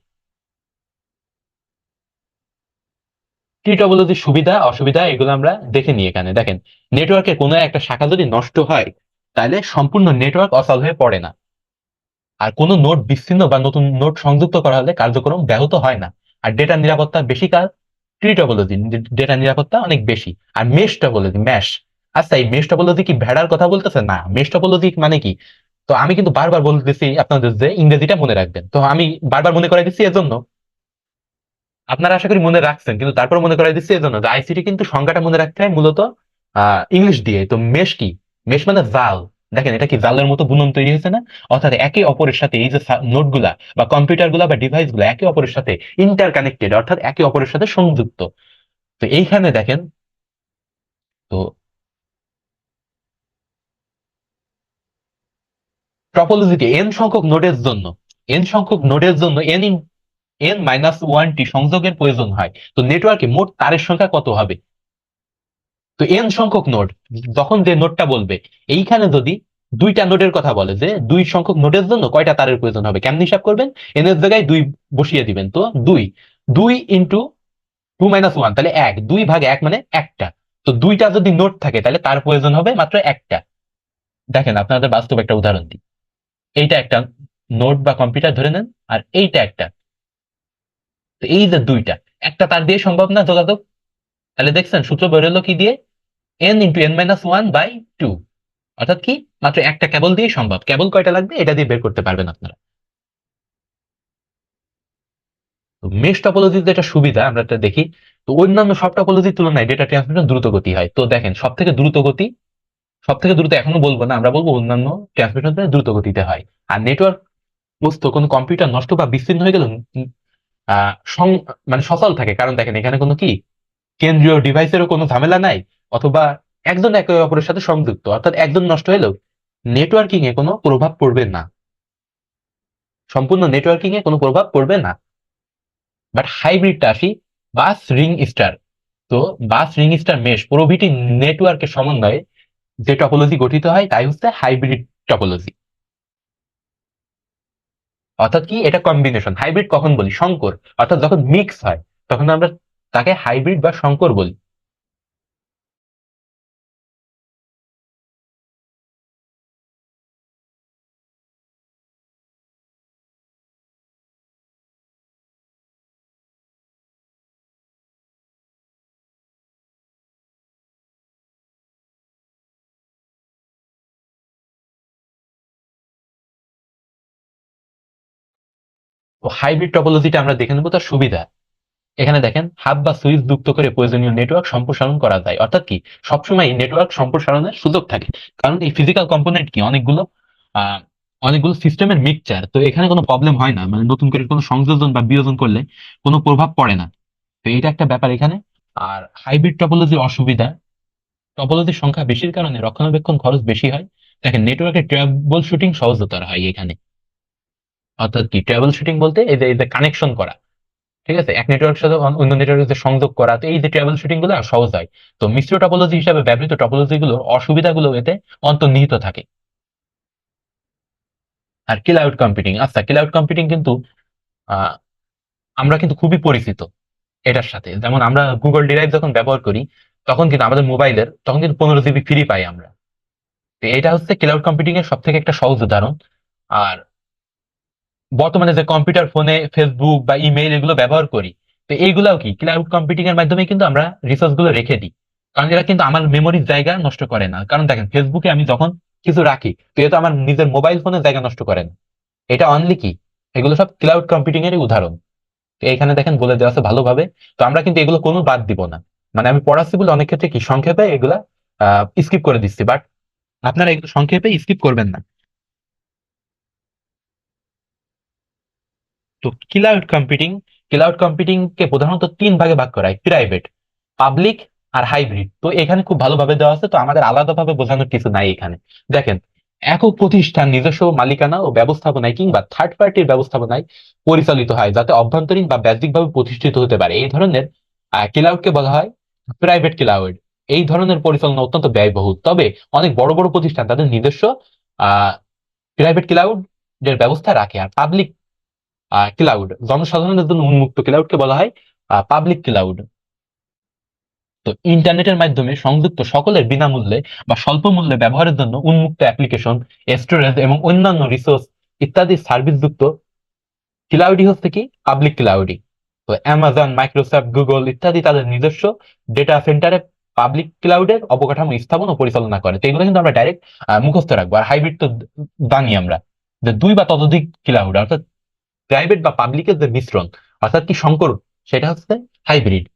টি টপোলজির সুবিধা অসুবিধা এগুলো আমরা দেখে নিই। এখানে দেখেন, নেটওয়ার্কের কোনো একটা শাখা যদি নষ্ট হয় তাহলে সম্পূর্ণ নেটওয়ার্ক অচল হয়ে পড়ে না। আর কোনো নোড বিচ্ছিন্ন বা নতুন নোড সংযুক্ত করা হলে কার্যক্রম ব্যাহত হয় না। আর ডেটা নিরাপত্তা বেশি কাজ ট্রি টপোলজি, ডেটা নিরাপত্তা অনেক বেশি। আর মেশ টপোলজি, ম্যাশ, আচ্ছা এই মেশ টপোলজি কি ভেড়ার কথা বলতেছে? না, মেশ টপোলজি মানে কি? তো আমি কিন্তু বারবার বলতেছি আপনাদের যে ইংরেজিটা মনে রাখবেন, তো আমি বারবার মনে করাই দিচ্ছি এজন্য, আপনারা আশা করি মনে রাখছেন, কিন্তু তারপর মনে করাই দিচ্ছি এজন্য যে আইসিটি কিন্তু সংজ্ঞাটা মনে রাখতে হয় মূলত ইংলিশ দিয়ে। তো মেশ কি, মেশ মানে জাল। দেখেন এটা কি জালের মতো বুনন তৈরি হয়েছে না? অর্থাৎ একে অপরের সাথে এই যে নোট গুলা বা কম্পিউটার গুলা বা ডিভাইস গুলা একে অপরের সাথে ইন্টার কানেক্টেড, অর্থাৎ একে অপরের সাথে সংযুক্ত। তো এইখানে দেখেন, তো টপোলজিতে এন সংখ্যক নোডের জন্য n-1টি সংযোগের প্রয়োজন হয়। তো নেটওয়ার্কে মোট তারের সংখ্যা কত হবে? তো এন সংখ্যক নোড, যখন যে নোডটা বলবে, এইখানে যদি দুইটা নোডের কথা বলে, যে দুই সংখ্যক নোডের জন্য কয়টা তারের প্রয়োজন হবে, কেমন হিসাব করবেন? এন এর জায়গায় দুই বসিয়ে দিবেন। তো দুই, দুই ইন্টু 2 - 1, তাহলে এক, 2/1 মানে একটা। তো দুইটা যদি নোড থাকে তাহলে তার প্রয়োজন হবে মাত্র একটা। দেখেন আপনাদের বাস্তব একটা উদাহরণ দিই। এইটা একটা নোড বা কম্পিউটার ধরে নেন, আর এইটা একটা। তো এই যে দুইটা, একটা তার দিয়ে সম্ভব না যোগাযোগ? তাহলে দেখছেন সূত্র বেরোলো কি দিয়ে? n × n - 1/2। অর্থাৎ কি, মাত্র একটা কেবল দিয়ে সম্ভব। কেবল কয়টা লাগবে এটা দিয়ে বের করতে পারবেন আপনারা। মেশ টপোলজির যেটা সুবিধা আমরা এটা দেখি, তো অন্যান্য সব টপোলজির তুলনায় ডেটা ট্রান্সমিশন দ্রুত গতি হয়। তো দেখেন সব থেকে দ্রুত গতি, সব থেকে দ্রুত এখনো বলবো না, আমরা বলবো অন্যান্য ট্রান্সমিশন দ্রুত গতিতে হয়। আর নেটওয়ার্ক বস্তু কোনো কম্পিউটার নষ্ট বা বিচ্ছিন্ন হয়ে গেল মানে সচল থাকে, কারণ দেখেন এখানে কোনো কি কেন্দ্রীয় ডিভাইসেরও কোনো ঝামেলা নাই, অথবা একজন একে অপরের সাথে সংযুক্ত, অর্থাৎ একজন নষ্ট হলেও নেটওয়ার্কিং এ কোনো প্রভাব পড়বে না, সম্পূর্ণ নেটওয়ার্কিং এ কোনো প্রভাব পড়বে না। বাট হাইব্রিডটা আসি, বাস রিং স্টার। তো বাস রিং স্টার মেশ প্রভৃতি নেটওয়ার্কের সমন্বয়ে যে টপোলজি গঠিত হয় তাই হচ্ছে হাইব্রিড টপোলজি। অর্থাৎ কি, এটা কম্বিনেশন। হাইব্রিড কখন বলি? সংকর, অর্থাৎ যখন মিক্স হয় তখন আমরা তাকে হাইব্রিড বা সংকর বলি। তো হাইব্রিড টপোলজিটা আমরা দেখে নেবো তার সুবিধা। এখানে দেখেন, হাব বা সুইচ যুক্ত করে প্রয়োজনীয় নেটওয়ার্ক সম্প্রসারণ করা যায়। অর্থাৎ কি, সবসময় নেটওয়ার্ক সম্প্রসারণের সুযোগ থাকে, কারণ এই ফিজিক্যাল কম্পোনেন্ট কি অনেকগুলো আহ অনেকগুলো সিস্টেমের মিক্সচার। তো এখানে কোনো প্রবলেম হয় না, মানে নতুন করে কোনো সংযোজন বা বিয়োজন করলে কোনো প্রভাব পড়ে না। তো এটা একটা ব্যাপার এখানে। আর হাইব্রিড টপোলজির অসুবিধা, টপোলজির সংখ্যা বেশির কারণে রক্ষণাবেক্ষণ খরচ বেশি হয়। দেখেন নেটওয়ার্কের ট্রাবল শুটিং সহজতর হয় এখানে। অর্থাৎ কি, ট্রাবল শুটিং বলতে এই যে কানেকশন করা, ঠিক আছে, এক নেটওয়ার্কের সাথে অন্য নেটওয়ার্কের সাথে সংযোগ করা, তো এই যে ট্রাবল শুটিং গুলো সহজ হয়। তো মিশ্র টপোলজি হিসাবে ব্যবহৃত টপোলজি গুলোর অসুবিধাগুলো এতে অন্তর্নিহিত থাকে। আর ক্লাউড কম্পিউটিং, আচ্ছা ক্লাউড কম্পিউটিং কিন্তু আহ, আমরা কিন্তু খুবই পরিচিত এটার সাথে। যেমন আমরা গুগল ড্রাইভ যখন ব্যবহার করি, তখন কিন্তু আমাদের মোবাইলের তখন কিন্তু 15 GB ফ্রি পাই আমরা। তো এটা হচ্ছে ক্লাউড কম্পিউটিং এর সব থেকে একটা সহজ উদাহরণ। আর বর্তমানে যে কম্পিউটার ফোনে ফেসবুক বা ইমেইল এগুলো ব্যবহার করি, তো এইগুলাও কি ক্লাউড কম্পিউটিং এর মাধ্যমে কিন্তু আমরা রিসোর্স গুলো রেখে দিই। কারণ এরা কিন্তু আমার মেমোরির জায়গা নষ্ট করে না। কারণ দেখেন ফেসবুকে আমি যখন কিছু রাখি, তো এটা আমার নিজের মোবাইল ফোনের জায়গা নষ্ট করে না। এটা অনলি কি, এগুলো সব ক্লাউড কম্পিউটিং এর উদাহরণ। তো এখানে দেখেন বলে দেওয়া আছে ভালোভাবে। তো আমরা কিন্তু এগুলো কোনো বাদ দিব না, মানে আমি পড়াচ্ছি বলে অনেক ক্ষেত্রে কি সংক্ষেপে এগুলা স্কিপ করে দিচ্ছি, বাট আপনারা এগুলো সংক্ষেপে স্কিপ করবেন না। তো ক্লাউড কম্পিউটিং কে প্রধানত তিন ভাগে ভাগ করা হয়: প্রাইভেট, পাবলিক আর হাইব্রিড। তো এখানে খুব ভালোভাবে দেওয়া আছে, তো আমাদের আলাদাভাবে বোঝানোর কিছু নাই এখানে। দেখেন, একক প্রতিষ্ঠান নিজস্ব মালিকানা ও ব্যবস্থাপনায় কিংবা থার্ড পার্টির ব্যবস্থাপনায় পরিচালিত হয়, যাতে অভ্যন্তরীণ বা বাহ্যিকভাবে প্রতিষ্ঠিত হতে পারে। এই ধরনের ক্লাউডকে বলা হয় প্রাইভেট ক্লাউড। এই ধরনের পরিচালনা অত্যন্ত ব্যয়বহুল, তবে অনেক বড় বড় প্রতিষ্ঠান তাদের নিজস্ব আহ প্রাইভেট ক্লাউড এর ব্যবস্থা রাখে। আর পাবলিক ক্লাউড, জনসাধারণের জন্য উন্মুক্ত ক্লাউডকে বলা হয় পাবলিক ক্লাউড। তো ইন্টারনেটের মাধ্যমে সংযুক্ত সকলের বিনামূল্যে বা স্বল্প মূল্যে ব্যবহারের জন্য উন্মুক্ত অ্যাপ্লিকেশন, স্টোরেজ এবং অন্যান্য রিসোর্স ইত্যাদি সার্ভিস যুক্ত ক্লাউডই হচ্ছে কি পাবলিক ক্লাউডই। তো অ্যামাজন, মাইক্রোসফট, গুগল ইত্যাদি তাদের নিজস্ব ডেটা সেন্টারে পাবলিক ক্লাউডের অবকাঠামো স্থাপন ও পরিচালনা করে। তো এগুলো কিন্তু আমরা ডাইরেক্ট মুখস্থ রাখবো। আর হাইব্রিড তো জানি আমরা, যে দুই বা ততোধিক ক্লাউড, অর্থাৎ প্রাইভেট বা পাবলিকের যে মিশ্রণ, অর্থাৎ কি সংকর, সেটা হচ্ছে হাইব্রিড।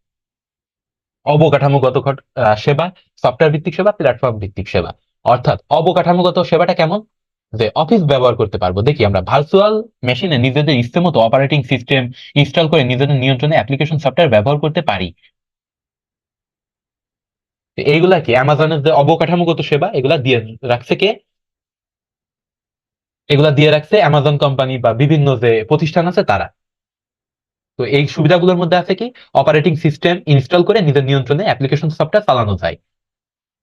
অবকাঠামোগত সেবা, সফটওয়্যার ভিত্তিক সেবা, প্ল্যাটফর্ম ভিত্তিক সেবা। অর্থাৎ অবকাঠামোগত সেবাটা কেমন, যে অফিস ব্যবহার করতে পারবো, দেখি আমরা ভার্চুয়াল মেশিনে নিজেদের ইচ্ছে মতো অপারেটিং সিস্টেম ইনস্টল করে নিজেদের নিয়ন্ত্রণে অ্যাপ্লিকেশন সফটওয়্যার ব্যবহার করতে পারি। তো এইগুলা কি অ্যামাজনের যে অবকাঠামোগত সেবা, এগুলা দিয়ে রাখছে কে, এগুলা দিয়ে রাখছে অ্যামাজন কোম্পানি বা বিভিন্ন যে প্রতিষ্ঠান আছে তারা। তো এই সুবিধাগুলোর মধ্যে আছে কি, অপারেটিং সিস্টেম ইনস্টল করে নিজের নিয়ন্ত্রণে অ্যাপ্লিকেশন সফটওয়্যার চালানো যায়,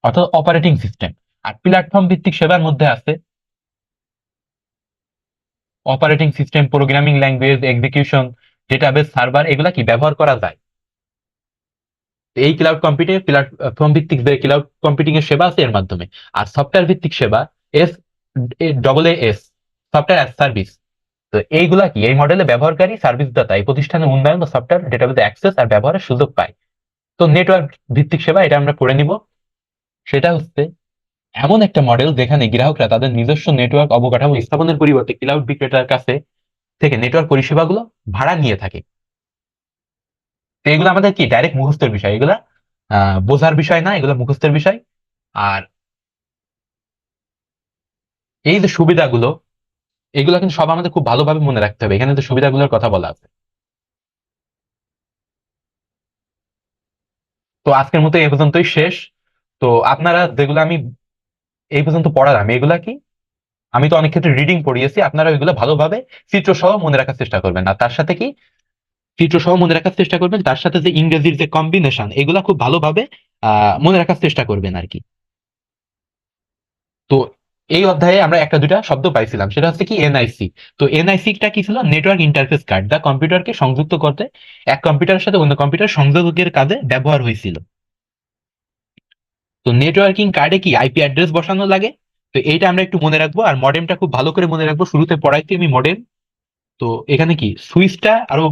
অর্থাৎ অপারেটিং সিস্টেম। আর প্ল্যাটফর্ম ভিত্তিক সেবার মধ্যে আছে operating system, programming language, execution, database, server, এগুলা কি ব্যবহার করা যায়। এই ক্লাউড কম্পিউটিং প্ল্যাটফর্ম ভিত্তিক যে ক্লাউড কম্পিউটিং এর সেবা আছে এর মাধ্যমে। আর সফটওয়্যার ভিত্তিক সেবা, S double S, software as service. তো এইগুলা কি, এই মডেলে ব্যবহারকারী সার্ভিস দাতা এই প্রতিষ্ঠানের উন্নয়ন ও সফটওয়্যার ডেটাবেসে অ্যাক্সেস আর ব্যবহারের সুযোগ পায়। তো নেটওয়ার্ক ভিত্তিক সেবা, এটা আমরা পড়ে নিব। সেটা হচ্ছে এমন একটা মডেল যেখানে গ্রাহকরা তাদের নিজস্ব নেটওয়ার্ক অবকাঠামো স্থাপনের পরিবর্তে ক্লাউড বিক্রেতার কাছে থেকে নেটওয়ার্ক পরিষেবাগুলো ভাড়া নিয়ে থাকে। তো এগুলো আমাদের কি ডাইরেক্ট মুখস্থের বিষয়, এগুলা বোঝার বিষয় না, এগুলো মুখস্থের বিষয়। আর এই যে সুবিধাগুলো, এগুলো কিন্তু সব আমাদের খুব ভালোভাবে মনে রাখতে হবে। এখানে যে সুবিধাগুলোর কথা বলা আছে। তো আজকের মতো এই পর্যন্তই শেষ। তো আপনারা যেগুলো আমি এই পর্যন্ত পড়ালাম, এগুলা কি আমি তো অনেক ক্ষেত্রে রিডিং পড়িয়েছি, আপনারা ওইগুলো ভালোভাবে চিত্র সহ মনে রাখার চেষ্টা করবেন। আর তার সাথে কি, চিত্র সহ মনে রাখার চেষ্টা করবেন, তার সাথে যে ইংরেজির যে কম্বিনেশন, এগুলা খুব ভালোভাবে মনে রাখার চেষ্টা করবেন আর কি। তো এই অধ্যায়ে আমরা একটা দুইটা শব্দ পাইছিলাম, সেটা হচ্ছে কি এনআইসি। তো এনআইসিটা কি ছিল, নেটওয়ার্ক ইন্টারফেস কার্ড, যা কম্পিউটারকে সংযুক্ত করতে এক কম্পিউটারের সাথে অন্য কম্পিউটার সংযোগের কাজে ব্যবহার হয়েছিল। তো নেটওয়ার্কিং কার্ডে কি আইপি অ্যাড্রেস বসানো লাগে। তো এইটা আমরা একটু মনে রাখবো। আর মডেমটা খুব ভালো করে মনে রাখবো, শুরুতে পড়াইছি আমি মডেম। তো এখানে কি সুইচটা আরো,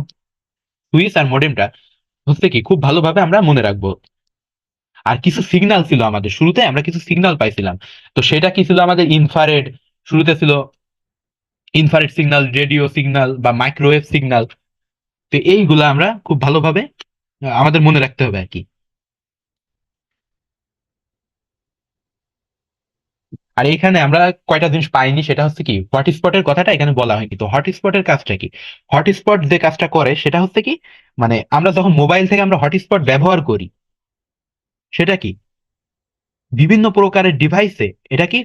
সুইচ আর মডেমটা হচ্ছে কি খুব ভালোভাবে আমরা মনে রাখবো। আর কিছু সিগন্যাল ছিল আমাদের, শুরুতে আমরা কিছু সিগন্যাল পাইছিলাম। তো সেটা কি ছিল আমাদের ইনফ্রারেড, শুরুতে ছিল ইনফ্রারেড সিগন্যাল, রেডিও সিগন্যাল বা মাইক্রোওয়েভ সিগন্যাল। তো এইগুলা আমরা খুব ভালোভাবে আমাদের মনে রাখতে হবে আর কি। আর এখানে আমরা কয়টা জিনিস পাইনি, সেটা হচ্ছে কি হটস্পটের কথাটা এখানে বলা হয়নি। তো হটস্পটের কাজটা কি, হটস্পট যে কাজটা করে সেটা হচ্ছে কি, মানে আমরা যখন মোবাইল থেকে আমরা হটস্পট ব্যবহার করি, সেটা কি বিভিন্ন প্রকারের ডিভাইসে এটা কি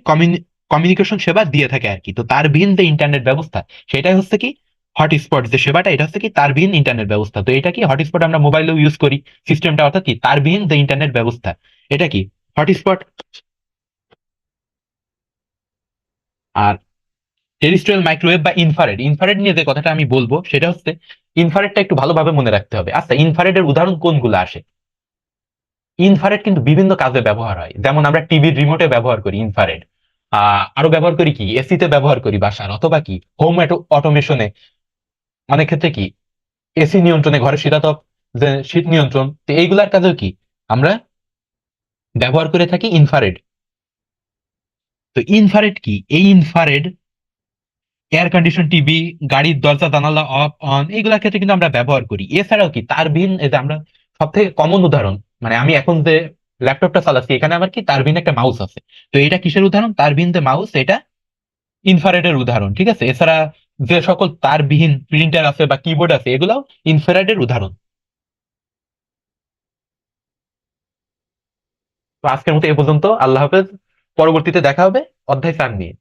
কমিউনিকেশন সেবা দিয়ে থাকে আর কি। তো তারবিহীন যে ইন্টারনেট ব্যবস্থা, সেটাই হচ্ছে কি হটস্পট যে সেবাটা, এটা হচ্ছে কি তারবিহীন ইন্টারনেট ব্যবস্থা। তো এটা কি হটস্পট আমরা মোবাইলেও ইউজ করি সিস্টেমটা, অর্থাৎ কি তারবিহীন যে ইন্টারনেট ব্যবস্থা, এটা কি হটস্পট। আর টেরিস্ট্রিয়াল, মাইক্রোওয়েভ বা ইনফ্রারেড, ইনফ্রারেড নিয়ে যে কথাটা আমি বলবো সেটা হচ্ছে, ইনফ্রারেডটা একটু ভালোভাবে মনে রাখতে হবে। আচ্ছা, ইনফ্রারেডের উদাহরণ কোনগুলো আসে। ইনফ্রারেড কিন্তু বিভিন্ন কাজে ব্যবহার হয়, যেমন আমরা টিভির রিমোটে ব্যবহার করি ইনফ্রারেড। আরো ব্যবহার করি কি এসিতে ব্যবহার করি বাসার, অথবা কি হোম অটোমেশনে, অনেক ক্ষেত্রে কি এসি নিয়ন্ত্রণে, ঘরে শীতাতপ যে শীত নিয়ন্ত্রণ, তো এইগুলার কাজেও কি আমরা ব্যবহার করে থাকি ইনফ্রারেড। তো ইনফ্রারেড কি, এই ইনফ্রারেড এয়ার কন্ডিশন টিভি, গাড়ির দরজা জানালা অফ অন, এগুলোর ক্ষেত্রে কিন্তু আমরা ব্যবহার করি। এছাড়াও কি তারবিহীন, এই যে আমরা সব থেকে কমন উদাহরণ, মানে আমি এখন যে ল্যাপটপটা চালাচ্ছি এখানে আমার কি তারবিহীন একটা মাউস আছে। তো এটা কিসের উদাহরণ? তারবিহীন যে মাউস, এটা ইনফ্রারেডের উদাহরণ। ঠিক আছে, এছাড়া যে সকল তারবিহীন প্রিন্টার আছে বা কিবোর্ড আছে, এগুলাও ইনফ্রারেডের উদাহরণ। তো আজকের মতো এ পর্যন্ত, আল্লাহ হাফেজ। পরবর্তীতে দেখা হবে অধ্যায় 4 নিয়ে।